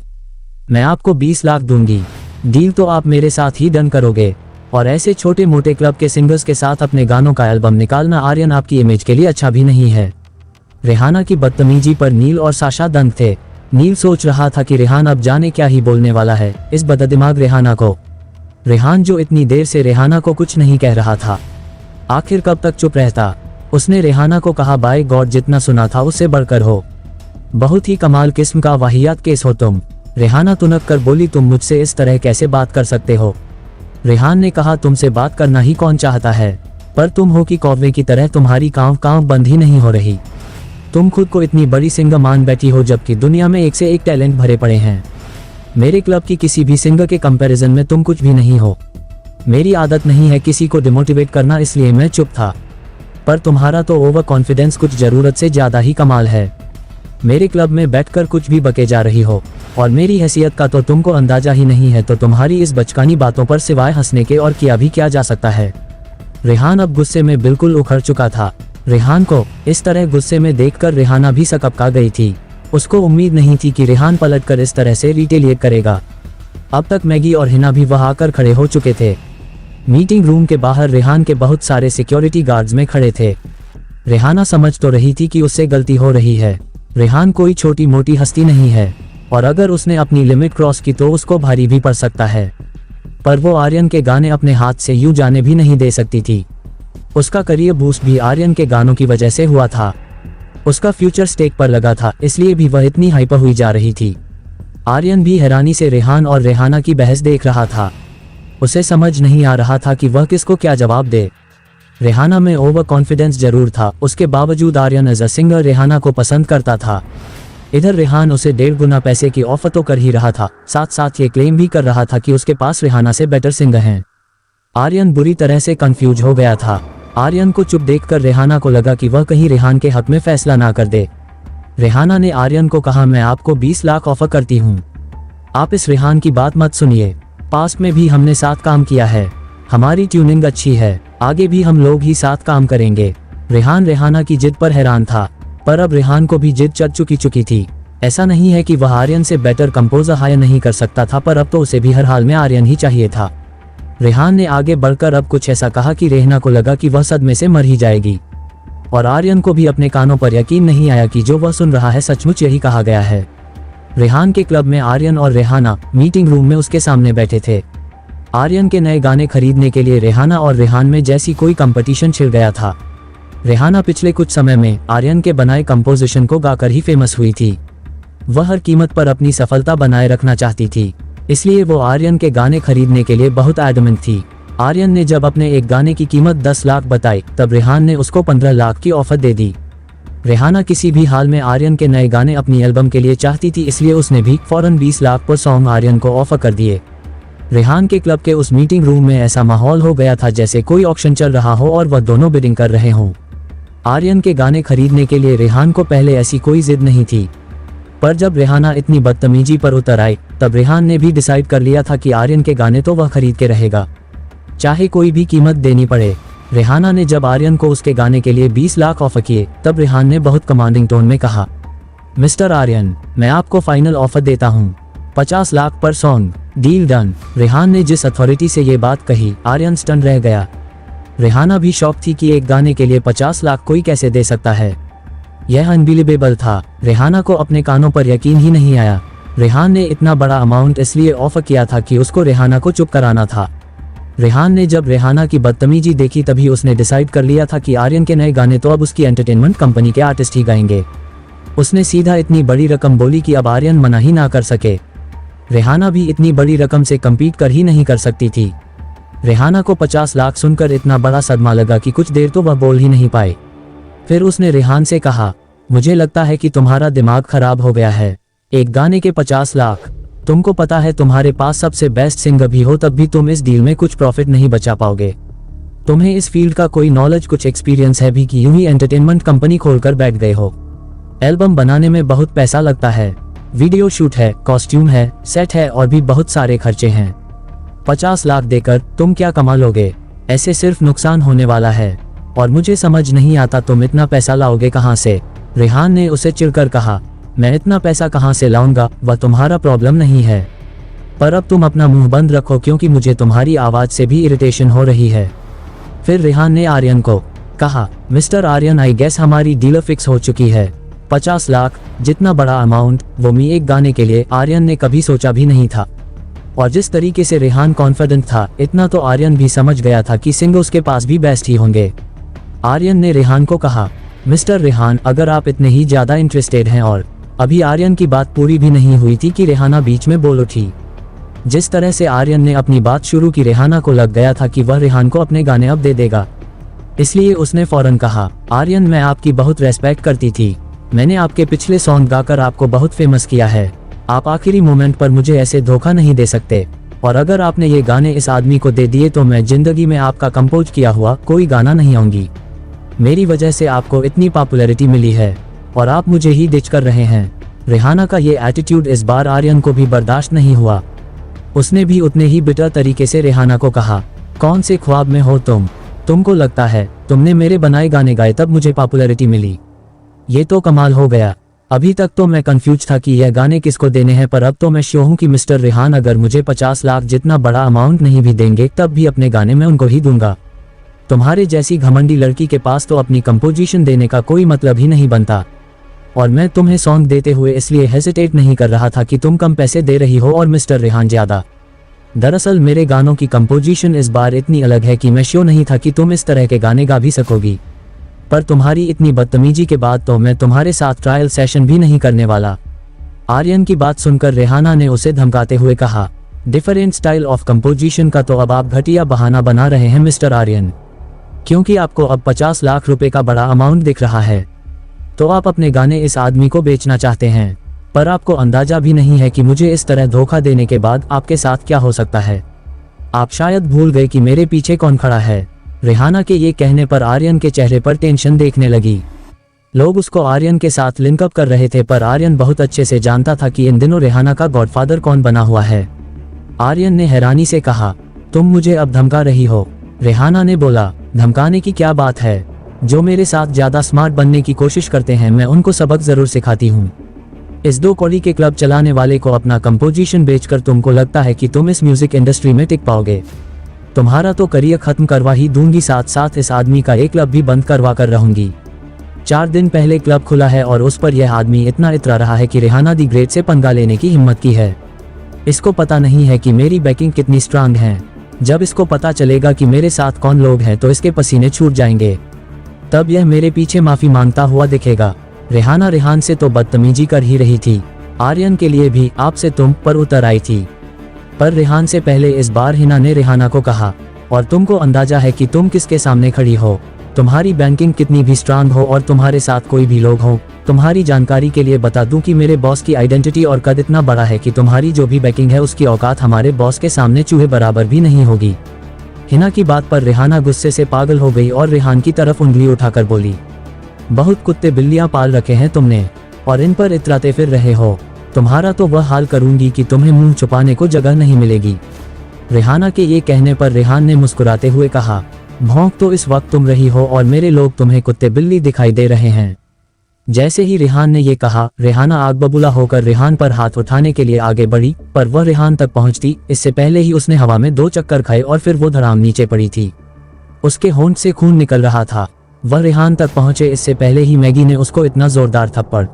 मैं आपको 20 लाख दूंगी। डील तो आप मेरे साथ ही डन करोगे? और ऐसे छोटे मोटे क्लब के सिंगर्स के साथ अपने गानों का एल्बम निकालना आर्यन आपकी इमेज के लिए अच्छा भी नहीं है। रेहाना की बदतमीजी पर नील और साशा दंग थे। नील सोच रहा था कि रेहान अब जाने क्या ही बोलने वाला है इस बददिमाग रेहाना को। रेहान जो इतनी देर से रेहाना को कुछ नहीं कह रहा था, आखिर कब तक चुप रहता। उसने रेहाना को कहा, बाय गॉड, जितना सुना था उससे बढ़कर हो। बहुत ही कमाल किस्म का वाहियात केस हो तुम। रेहाना तुनक कर बोली, तुम मुझसे इस तरह कैसे बात कर सकते हो। रेहान ने कहा, तुमसे बात करना ही कौन चाहता है, पर तुम हो कि कौवे की तरह तुम्हारी कांव बंद ही नहीं हो रही। तुम खुद को इतनी बड़ी सिंगर मान बैठी हो जबकि दुनिया में एक से एक टैलेंट भरे पड़े हैं। मेरे क्लब की किसी भी सिंगर के कंपैरिजन में तुम कुछ भी नहीं हो। मेरी आदत नहीं है किसी को डिमोटिवेट करना, इसलिए मैं चुप था, पर तुम्हारा तो ओवर कॉन्फिडेंस कुछ जरूरत से ज्यादा ही कमाल है। मेरे क्लब में बैठकर कुछ भी बके जा रही हो और मेरी हैसियत का तो तुमको अंदाजा ही नहीं है, तो तुम्हारी इस बचकानी बातों पर सिवाय हंसने के और किया भी क्या जा सकता है। रेहान अब गुस्से में बिल्कुल उखड़ चुका था। रेहान को इस तरह गुस्से में देखकर रेहाना भी सकपका गई थी। उसको उम्मीद नहीं थी कि रेहान पलटकर इस तरह से रिटेलिएट करेगा। अब तक मैगी और हिना भी वहां आकर खड़े हो चुके थे। मीटिंग रूम के बाहर रेहान के बहुत सारे सिक्योरिटी गार्ड्स में खड़े थे। रेहाना समझ तो रही थी कि उससे गलती हो रही है। रेहान कोई छोटी मोटी हस्ती नहीं है और अगर उसने अपनी लिमिट क्रॉस की तो उसको भारी भी पड़ सकता है, पर वो आर्यन के गाने अपने हाथ से यूं जाने भी नहीं दे सकती थी। उसका करियर बूस्ट भी आर्यन के गानों की वजह से हुआ था। उसका फ्यूचर स्टेक पर लगा था, इसलिए भी वह इतनी हाइपर हुई जा रही थी। आर्यन भी हैरानी से रेहान और रेहाना की बहस देख रहा था। उसे समझ नहीं आ रहा था कि वह किसको क्या जवाब दे। रेहाना में ओवर कॉन्फिडेंस जरूर था, उसके बावजूद Aryan as a singer Rehana को पसंद करता था। इधर रेहान उसे 1.5 गुना पैसे की ऑफर तो कर ही रहा था, साथ साथ ये क्लेम भी कर रहा था कि उसके पास रेहाना से बेटर सिंगर हैं। आर्यन बुरी तरह से कंफ्यूज हो गया था। आर्यन को चुप देखकर रेहाना को लगा कि वह कहीं रेहान के हक में फैसला ना कर दे। रेहाना ने आर्यन को कहा, मैं आपको 20 लाख ऑफर करती हूँ, आप इस रेहान की बात मत सुनिए। पास्ट में भी हमने साथ काम किया है, हमारी ट्यूनिंग अच्छी है, आगे भी हम लोग ही साथ काम करेंगे। रेहान रेहाना की जिद पर हैरान था, पर अब रेहान को भी जिद चढ़ चुकी थी। ऐसा नहीं है कि वह आर्यन से बेटर कंपोजर हायर नहीं कर सकता था, पर अब तो उसे भी हर हाल में आर्यन ही चाहिए था। रेहान ने आगे बढ़कर अब कुछ ऐसा कहा कि रेहाना को लगा कि वह सदमे से मर ही जाएगी, और आर्यन को भी अपने कानों पर यकीन नहीं आया कि जो वह सुन रहा है सचमुच यही कहा गया है। रेहान के क्लब में आर्यन और रेहाना मीटिंग रूम में उसके सामने बैठे थे। आर्यन के नए गाने खरीदने के लिए रेहाना और रेहान में जैसी कोई कंपटीशन छिड़ गया था। रेहाना पिछले कुछ समय में आर्यन के बनाए कंपोजिशन को गाकर ही फेमस हुई थी। वह हर कीमत पर अपनी सफलता बनाए रखना चाहती थी, इसलिए वो आर्यन के गाने खरीदने के लिए बहुत एडमेंट थी। आर्यन ने जब अपने एक गाने की कीमत 10 लाख बताई, तब रेहान ने उसको 15 लाख की ऑफर दे दी। रेहाना किसी भी हाल में आर्यन के नए गाने अपनी एल्बम के लिए चाहती थी, इसलिए उसने भी फौरन 20 लाख पर सॉन्ग आर्यन को ऑफर कर दिए। रेहान के क्लब के उस मीटिंग रूम में ऐसा माहौल हो गया था जैसे कोई ऑक्शन चल रहा हो और वह दोनों बिडिंग कर रहे हों। आर्यन के गाने खरीदने के लिए रेहान को पहले ऐसी कोई जिद नहीं थी, पर जब रेहाना इतनी बदतमीजी पर उतर आई, तब रेहान ने भी डिसाइड कर लिया था कि आर्यन के गाने तो वह खरीद के रहेगा, चाहे कोई भी कीमत देनी पड़े। रेहाना ने जब आर्यन को उसके गाने के लिए 20 लाख ऑफर किए, तब रेहान ने बहुत कमांडिंग टोन में कहा, मिस्टर आर्यन, मैं आपको फाइनल ऑफर देता हूँ, 50 लाख पर सॉन्ग, डील डन। रेहान ने जिस अथॉरिटी से ये बात कही, आर्यन स्टन रह गया। रेहाना भी शॉक थी कि एक गाने के लिए 50 लाख कोई कैसे दे सकता है। यह अनबिलीवेबल था। रेहाना को अपने कानों पर यकीन ही नहीं आया। रेहान ने इतना बड़ा अमाउंट इसलिए ऑफर किया था कि उसको रेहाना को चुप कराना था। रेहान ने जब रेहाना की बदतमीजी देखी, तभी उसने डिसाइड कर लिया था कि आर्यन के नए गाने तो अब उसकी एंटरटेनमेंट कंपनी के आर्टिस्ट ही गाएंगे। उसने सीधा इतनी बड़ी रकम बोली कि अब आर्यन मना ही ना कर सके। रेहाना भी इतनी बड़ी रकम से कम्पीट कर ही नहीं कर सकती थी। रेहाना को 50 लाख सुनकर इतना बड़ा सदमा लगा कि कुछ देर तो वह बोल ही नहीं पाए। फिर उसने रेहान से कहा, मुझे लगता है कि तुम्हारा दिमाग खराब हो गया है। एक गाने के 50 लाख, तुमको पता है तुम्हारे पास सबसे बेस्ट सिंगर भी हो, तब भी तुम इस डील में कुछ प्रॉफिट नहीं बचा पाओगे। तुम्हें इस फील्ड का कोई नॉलेज, कुछ एक्सपीरियंस है भी कि यूं ही एंटरटेनमेंट कंपनी खोलकर बैठ गए हो। एल्बम बनाने में बहुत पैसा लगता है, वीडियो शूट है, कॉस्ट्यूम है, सेट है और भी बहुत सारे खर्चे हैं। 50 लाख देकर तुम क्या कमा लोगे? ऐसे सिर्फ नुकसान होने वाला है, और मुझे समझ नहीं आता तुम इतना पैसा लाओगे कहाँ से। रेहान ने उसे चिढ़कर कहा, मैं इतना पैसा कहाँ से लाऊंगा, वह तुम्हारा प्रॉब्लम नहीं है। पर अब तुम अपना मुंह बंद रखो क्योंकि मुझे तुम्हारी आवाज से भी इरिटेशन हो रही है। फिर रेहान ने आर्यन को कहा, मिस्टर आर्यन आई गेस हमारी डील फिक्स हो चुकी है। 50 लाख जितना बड़ा अमाउंट वो मी एक गाने के लिए आर्यन ने कभी सोचा भी नहीं था। और जिस तरीके से रेहान कॉन्फिडेंट था इतना तो आर्यन भी समझ गया था कि सिंह उसके पास भी बेस्ट ही होंगे। आर्यन ने रेहान को कहा, मिस्टर रेहान अगर आप इतने ही ज्यादा इंटरेस्टेड हैं। और अभी आर्यन की बात पूरी भी नहीं हुई थी कि रेहाना बीच में बोल उठी। जिस तरह से आर्यन ने अपनी बात शुरू की रेहाना को लग गया था कि वह रेहान को अपने गाने अब दे देगा, इसलिए उसने फौरन कहा, आर्यन मैं आपकी बहुत रेस्पेक्ट करती थी। मैंने आपके पिछले सॉन्ग गाकर आपको बहुत फेमस किया है। आप आखिरी मोमेंट पर मुझे ऐसे धोखा नहीं दे सकते। और अगर आपने ये गाने इस आदमी को दे दिए तो मैं जिंदगी में आपका कंपोज किया हुआ कोई गाना नहीं आऊंगी। मेरी वजह से आपको इतनी पॉपुलैरिटी मिली है और आप मुझे ही डिच कर रहे हैं। रेहाना का ये एटीट्यूड इस बार आर्यन को भी बर्दाश्त नहीं हुआ। उसने भी उतने ही बिटर तरीके से रेहाना को कहा, कौन से ख्वाब में हो तुमको लगता है तुमने मेरे बनाए गाने गाए तब मुझे पॉपुलैरिटी मिली? ये तो कमाल हो गया। अभी तक तो मैं कंफ्यूज था कि यह गाने किसको देने हैं, पर अब तो मैं श्योर हूं कि मिस्टर रेहान अगर मुझे 50 लाख जितना बड़ा अमाउंट नहीं भी देंगे तब भी अपने गाने मैं उनको ही दूंगा। तुम्हारे जैसी घमंडी लड़की के पास तो अपनी कंपोजिशन देने का कोई मतलब ही नहीं बनता। और मैं तुम्हें सॉन्ग देते हुए इसलिए हेसिटेट नहीं कर रहा था कि तुम कम पैसे दे रही हो और मिस्टर रेहान ज्यादा। दरअसल मेरे गानों की कंपोजिशन इस बार इतनी अलग है कि मैं श्योर नहीं था कि तुम इस तरह के गाने गा भी सकोगी। पर तुम्हारी इतनी बदतमीजी के बाद तो मैं तुम्हारे साथ ट्रायल सेशन भी नहीं करने वाला। आर्यन की बात सुनकर रेहाना ने उसे धमकाते हुए कहा, डिफरेंट स्टाइल ऑफ कंपोजिशन का तो अब आप घटिया बहाना बना रहे हैं मिस्टर आर्यन। क्योंकि आपको अब 50 लाख रुपए का बड़ा अमाउंट दिख रहा है तो आप अपने गाने इस आदमी को बेचना चाहते हैं। पर आपको अंदाजा भी नहीं है कि मुझे इस तरह धोखा देने के बाद आपके साथ क्या हो सकता है। आप शायद भूल गए कि मेरे पीछे कौन खड़ा है। रेहाना के ये कहने पर आर्यन के चेहरे पर टेंशन देखने लगी। लोग उसको आर्यन के साथ लिंकअप कर रहे थे पर आर्यन बहुत अच्छे से जानता था कि इन दिनों रेहाना का गॉडफादर कौन बना हुआ है। आर्यन ने हैरानी से कहा, तुम मुझे अब धमका रही हो? रेहाना ने बोला, धमकाने की क्या बात है? जो मेरे साथ ज्यादा स्मार्ट बनने की कोशिश करते हैं मैं उनको सबक जरूर सिखाती हूँ। इस 2 कौड़ी के क्लब चलाने वाले को अपना कंपोजिशन बेचकर तुमको लगता है कि तुम इस म्यूजिक इंडस्ट्री में टिक पाओगे? तुम्हारा तो करियर खत्म करवा ही दूंगी, साथ साथ इस आदमी का एक क्लब भी बंद करवा कर रहूंगी। 4 दिन पहले क्लब खुला है और उस पर यह आदमी इतना इतरा रहा है कि रेहाना दी ग्रेट से पंगा लेने की हिम्मत की है। इसको पता नहीं है कि मेरी बैकिंग कितनी स्ट्रांग है। जब इसको पता चलेगा कि मेरे साथ कौन लोग हैं तो इसके पसीने छूट जाएंगे। तब यह मेरे पीछे माफी मांगता हुआ दिखेगा। रेहाना रेहान से तो बदतमीजी कर ही रही थी, आर्यन के लिए भी आपसे तुम पर उतर आई थी। पर रेहान से पहले इस बार हिना ने रेहाना को कहा, और तुमको अंदाजा है कि तुम किसके सामने खड़ी हो। तुम्हारी बैंकिंग कितनी भी स्ट्रांग हो और तुम्हारे साथ कोई भी लोग हो, तुम्हारी जानकारी के लिए बता दूं कि मेरे बॉस की आइडेंटिटी और कद इतना बड़ा है कि तुम्हारी जो भी बैकिंग है उसकी औकात हमारे बॉस के सामने चूहे बराबर भी नहीं होगी। हिना की बात पर रेहाना गुस्से से पागल हो गई और रेहान की तरफ उंगली उठाकर बोली, बहुत कुत्ते बिल्लियां पाल रखे हैं तुमने और इन पर इतराते फिर रहे हो। तुम्हारा तो वह हाल करूंगी कि तुम्हें मुंह छुपाने को जगह नहीं मिलेगी। रेहाना के ये कहने पर रेहान ने मुस्कुराते हुए कहा, भौंक तो इस वक्त तुम रही हो और मेरे लोग तुम्हें कुत्ते बिल्ली दिखाई दे रहे हैं। जैसे ही रेहान ने ये कहा, रेहाना आग बबूला होकर रेहान पर हाथ उठाने के लिए आगे बढ़ी, पर वह रेहान तक पहुंचती इससे पहले ही उसने हवा में 2 चक्कर खाए और फिर वो धड़ाम नीचे पड़ी थी। उसके होंठ से खून निकल रहा था। वह रेहान तक पहुंचे इससे पहले ही मैगी ने उसको इतना जोरदार थप्पड़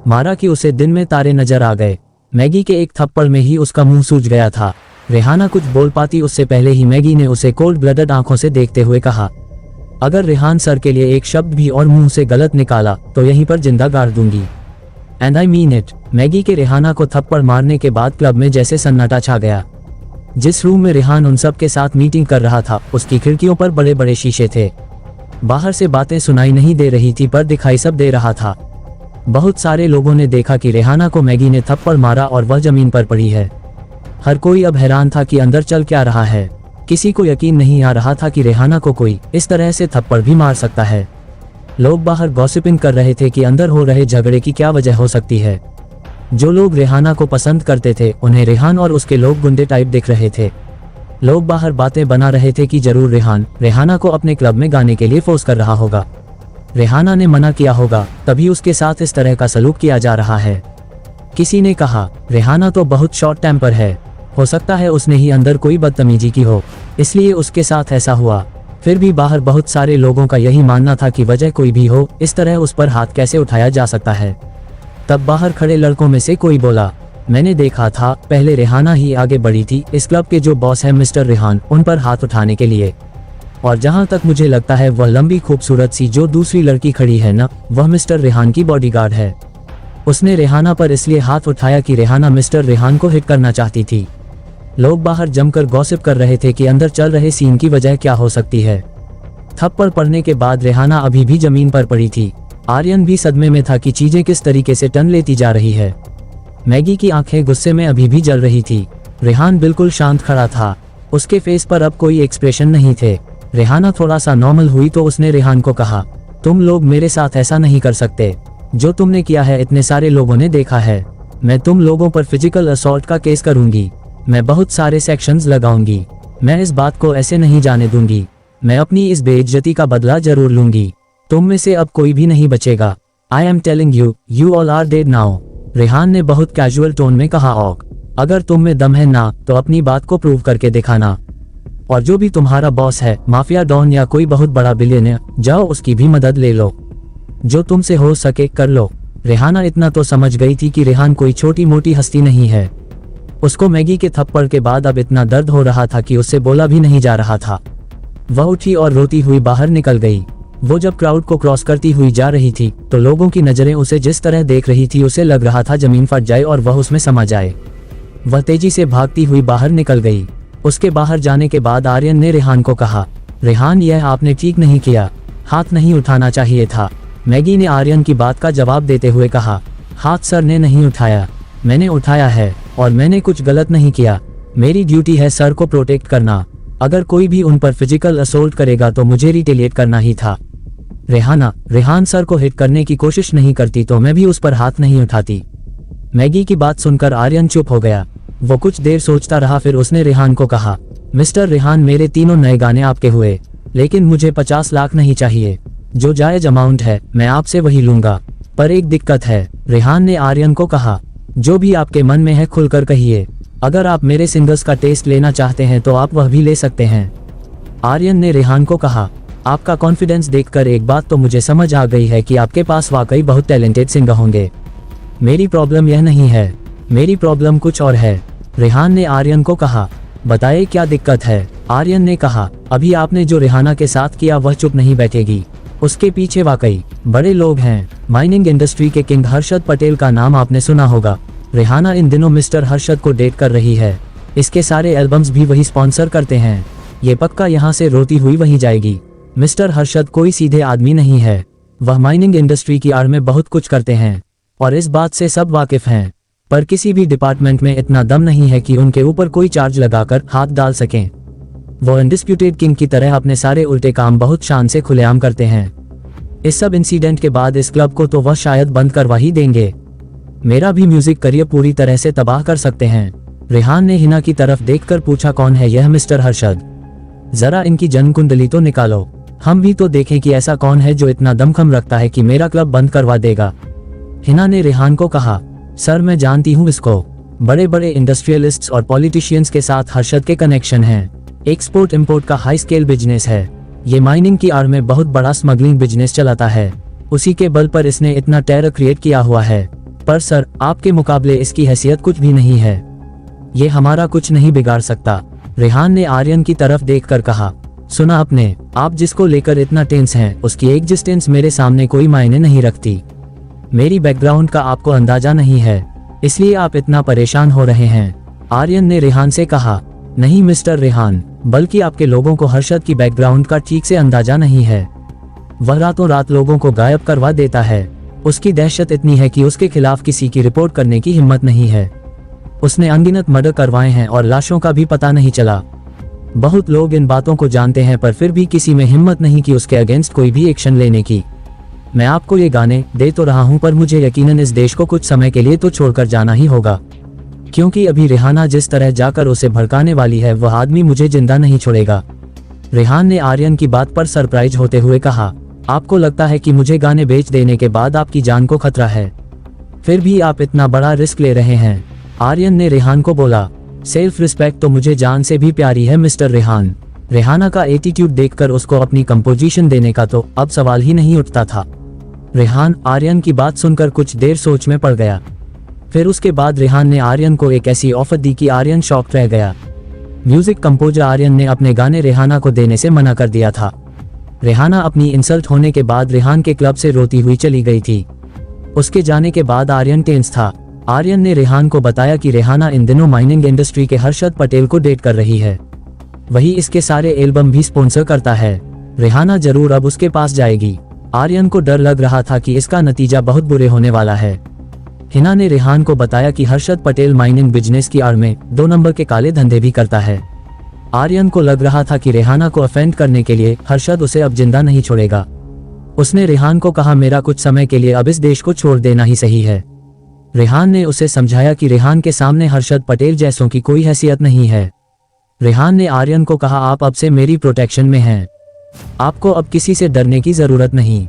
मारा कि उसे दिन में तारे नजर आ गए। मैगी के एक थप्पड़ में ही उसका मुंह सूज गया था। रेहाना कुछ बोल पाती उससे पहले ही मैगी ने उसे कोल्ड ब्लडेड आंखों से देखते हुए कहा, अगर रेहान सर के लिए एक शब्द भी और मुंह से गलत निकाला तो यहीं पर जिंदा गाड़ दूंगी। And I mean it. Maggi के रेहाना को थप्पड़ मारने के बाद क्लब में जैसे सन्नाटा छा गया। जिस रूम में रेहान उन सब के साथ मीटिंग कर रहा था उसकी खिड़कियों पर बड़े बड़े शीशे थे। बाहर से बातें सुनाई नहीं दे रही थी पर दिखाई सब दे रहा था। बहुत सारे लोगों ने देखा कि रेहाना को मैगी ने थप्पड़ मारा और वह जमीन पर पड़ी है। हर कोई अब हैरान था कि अंदर चल क्या रहा है। किसी को यकीन नहीं आ रहा था कि रेहाना को कोई इस तरह से थप्पड़ भी मार सकता है। लोग बाहर गॉसिपिंग कर रहे थे कि अंदर हो रहे झगड़े की क्या वजह हो सकती है। जो लोग रेहाना को पसंद करते थे उन्हें रेहान और उसके लोग गुंडे टाइप दिख रहे थे। लोग बाहर बातें बना रहे थे कि जरूर रेहान रेहाना को अपने क्लब में गाने के लिए फोर्स कर रहा होगा। रेहाना ने मना किया होगा तभी उसके साथ इस तरह का सलूक किया जा रहा है। किसी ने कहा, रेहाना तो बहुत शॉर्ट टेम्पर है। हो सकता है उसने ही अंदर कोई बदतमीजी की हो, इसलिए उसके साथ ऐसा हुआ। फिर भी बाहर बहुत सारे लोगों का यही मानना था कि वजह कोई भी हो, इस तरह उस पर हाथ कैसे उठाया जा सकता है। तब बाहर खड़े लड़कों में से कोई बोला, मैंने देखा था, पहले रेहाना ही आगे बढ़ी थी इस क्लब के जो बॉस है मिस्टर रेहान, उन पर हाथ उठाने के लिए। और जहां तक मुझे लगता है वह लंबी खूबसूरत सी जो दूसरी लड़की खड़ी है ना, वह मिस्टर रेहान की बॉडीगार्ड है। उसने रेहाना पर इसलिए हाथ उठाया कि रेहाना मिस्टर रेहान को हिट करना चाहती थी। लोग बाहर जमकर गॉसिप कर रहे थे कि अंदर चल रहे सीन की वजह क्या हो सकती है। थप्पड़ पड़ने के बाद रेहाना अभी भी जमीन पर पड़ी थी। आर्यन भी सदमे में था कि चीजें किस तरीके से टर्न लेती जा रही है। मैगी की आंखें गुस्से में अभी भी जल रही थी। रेहान बिल्कुल शांत खड़ा था, उसके फेस पर अब कोई एक्सप्रेशन नहीं थे। रेहाना थोड़ा सा नॉर्मल हुई तो उसने रेहान को कहा, तुम लोग मेरे साथ ऐसा नहीं कर सकते। जो तुमने किया है इतने सारे लोगों ने देखा है। मैं तुम लोगों पर फिजिकल असॉल्ट का केस करूंगी। मैं बहुत सारे सेक्शंस लगाऊंगी। मैं इस बात को ऐसे नहीं जाने दूंगी। मैं अपनी इस बेइज्जती का बदला जरूर लूंगी। तुम में से अब कोई भी नहीं बचेगा। I am telling you, you all are dead now. Rehan ने बहुत कैजुअल टोन में कहा, औक, अगर तुम में दम है ना तो अपनी बात को प्रूव करके दिखाना। और जो भी तुम्हारा बॉस है, माफिया डॉन या कोई बहुत बड़ा बिलियनर, जाओ उसकी भी मदद ले लो। जो तुमसे हो सके कर लो। रेहाना इतना तो समझ गई थी कि रेहान कोई छोटी मोटी हस्ती नहीं है। उसको मैगी के थप्पड़ के बाद अब इतना दर्द हो रहा था कि उससे बोला भी नहीं जा रहा था। वह उठी और रोती हुई बाहर निकल गई। वो जब क्राउड को क्रॉस करती हुई जा रही थी तो लोगों की नजरें उसे जिस तरह देख रही थी उसे लग रहा था जमीन फट जाए और वह उसमें समा जाए। वह तेजी से भागती हुई बाहर निकल गई। उसके बाहर जाने के बाद आर्यन ने रेहान को कहा, रेहान यह आपने ठीक नहीं किया, हाथ नहीं उठाना चाहिए था। मैगी ने आर्यन की बात का जवाब देते हुए कहा, हाथ सर ने नहीं उठाया, मैंने उठाया है और मैंने कुछ गलत नहीं किया। मेरी ड्यूटी है सर को प्रोटेक्ट करना। अगर कोई भी उन पर फिजिकल असोल्ट करेगा तो मुझे रिटेलिएट करना ही था। रेहान सर को हिट करने की कोशिश नहीं करती तो मैं भी उस पर हाथ नहीं उठाती। मैगी की बात सुनकर आर्यन चुप हो गया। वो कुछ देर सोचता रहा, फिर उसने रेहान को कहा, मिस्टर रेहान, मेरे तीनों नए गाने आपके हुए, लेकिन मुझे 50 लाख नहीं चाहिए। जो जायज अमाउंट है मैं आपसे वही लूंगा, पर एक दिक्कत है। रेहान ने आर्यन को कहा, जो भी आपके मन में है खुलकर कहिए। अगर आप मेरे सिंगर्स का टेस्ट लेना चाहते हैं तो आप वह भी ले सकते हैं। आर्यन ने रेहान को कहा, आपका कॉन्फिडेंस देखकर एक बात तो मुझे समझ आ गई है कि आपके पास वाकई बहुत टैलेंटेड सिंगर होंगे। मेरी प्रॉब्लम यह नहीं है, मेरी प्रॉब्लम कुछ और है। रेहान ने आर्यन को कहा, बताइए क्या दिक्कत है। आर्यन ने कहा, अभी आपने जो रेहाना के साथ किया वह चुप नहीं बैठेगी। उसके पीछे वाकई बड़े लोग हैं। माइनिंग इंडस्ट्री के किंग हर्षद पटेल का नाम आपने सुना होगा। रेहाना इन दिनों मिस्टर हर्षद को डेट कर रही है। इसके सारे एल्बम्स भी वही स्पॉन्सर करते हैं। ये पक्का यहाँ से रोती हुई वहीं जाएगी। मिस्टर हर्षद कोई सीधे आदमी नहीं है। वह माइनिंग इंडस्ट्री की आड़ में बहुत कुछ करते हैं और इस बात से सब वाकिफ हैं, पर किसी भी डिपार्टमेंट में इतना दम नहीं है कि उनके ऊपर कोई चार्ज लगाकर हाथ डाल सकें। वो अनडिस्प्यूटेड किंग की तरह अपने सारे उल्टे काम बहुत शान से खुलेआम करते हैं। इस सब इंसिडेंट के बाद इस क्लब को तो वह शायद बंद करवा ही देंगे। मेरा भी म्यूजिक करियर पूरी तरह से तबाह कर सकते हैं। रेहान ने हिना की तरफ देखकर पूछा, कौन है यह मिस्टर हर्षद? जरा इनकी जन्म कुंडली तो निकालो, हम भी तो देखें कि ऐसा कौन है जो इतना दमखम रखता है कि मेरा क्लब बंद करवा देगा। हिना ने रेहान को कहा, सर मैं जानती हूँ इसको। बड़े बड़े इंडस्ट्रियलिस्ट्स और पॉलिटिशियंस के साथ हर्षद के कनेक्शन हैं। एक्सपोर्ट इंपोर्ट का हाई स्केल बिजनेस है। ये माइनिंग की आड़ में बहुत बड़ा स्मगलिंग बिजनेस चलाता है। उसी के बल पर इसने इतना टेरर क्रिएट किया हुआ है। पर सर, आपके मुकाबले इसकी हैसियत कुछ भी नहीं है। ये हमारा कुछ नहीं बिगाड़ सकता। रेहान ने आर्यन की तरफ देखकर कहा, सुना आपने, आप जिसको लेकर इतना टेंस हैं उसकी एग्जिस्टेंस मेरे सामने कोई मायने नहीं रखती। मेरी बैकग्राउंड का आपको अंदाजा नहीं है, इसलिए आप इतना परेशान हो रहे हैं। आर्यन ने रेहान से कहा, नहीं मिस्टर रेहान, बल्कि आपके लोगों को हर्षद की बैकग्राउंड का ठीक से अंदाजा नहीं है। वह रातों रात लोगों को गायब करवा देता है। उसकी दहशत इतनी है कि उसके खिलाफ किसी की रिपोर्ट करने की हिम्मत नहीं है। उसने अनगिनत मर्डर करवाए हैं और लाशों का भी पता नहीं चला। बहुत लोग इन बातों को जानते हैं पर फिर भी किसी में हिम्मत नहीं कि उसके अगेंस्ट कोई भी एक्शन लेने की। मैं आपको ये गाने दे तो रहा हूं पर मुझे यकीनन इस देश को कुछ समय के लिए तो छोड़कर जाना ही होगा, क्योंकि अभी रेहाना जिस तरह जाकर उसे भड़काने वाली है वह आदमी मुझे जिंदा नहीं छोड़ेगा। रेहान ने आर्यन की बात पर सरप्राइज होते हुए कहा, आपको लगता है कि मुझे गाने बेच देने के बाद आपकी जान को खतरा है, फिर भी आप इतना बड़ा रिस्क ले रहे हैं। आर्यन ने रेहान को बोला, सेल्फ रिस्पेक्ट तो मुझे जान से भी प्यारी है मिस्टर रेहान। रेहाना का एटीट्यूड देखकर उसको अपनी कंपोजिशन देने का तो अब सवाल ही नहीं उठता था। रेहान आर्यन की बात सुनकर कुछ देर सोच में पड़ गया। फिर उसके बाद रेहान ने आर्यन को एक ऐसी ऑफर दी कि आर्यन शॉक्ड रह गया। म्यूजिक कंपोजर आर्यन ने अपने गाने रेहाना को देने से मना कर दिया था। रेहाना अपनी इंसल्ट होने के बाद रेहान के क्लब से रोती हुई चली गई थी। उसके जाने के बाद आर्यन टेंस था। आर्यन ने रेहान को बताया कि रेहाना इन दिनों माइनिंग इंडस्ट्री के हर्षद पटेल को डेट कर रही है। वही इसके सारे एल्बम भी स्पॉन्सर करता है। रेहाना जरूर अब उसके पास जाएगी। आर्यन को डर लग रहा था कि इसका नतीजा बहुत बुरे होने वाला है। हिना ने रेहान को बताया कि हर्षद पटेल माइनिंग बिजनेस की आड़ में 2 नंबर के काले धंधे भी करता है। आर्यन को लग रहा था कि रेहाना को अफेंड करने के लिए हर्षद उसे अब जिंदा नहीं छोड़ेगा। उसने रेहान को कहा, मेरा कुछ समय के लिए अब इस देश को छोड़ देना ही सही है। रेहान ने उसे समझाया कि रेहान के सामने हर्षद पटेल जैसों की कोई हैसियत नहीं है। रेहान ने आर्यन को कहा, आप अब से मेरी प्रोटेक्शन में हैं। आपको अब किसी से डरने की जरूरत नहीं।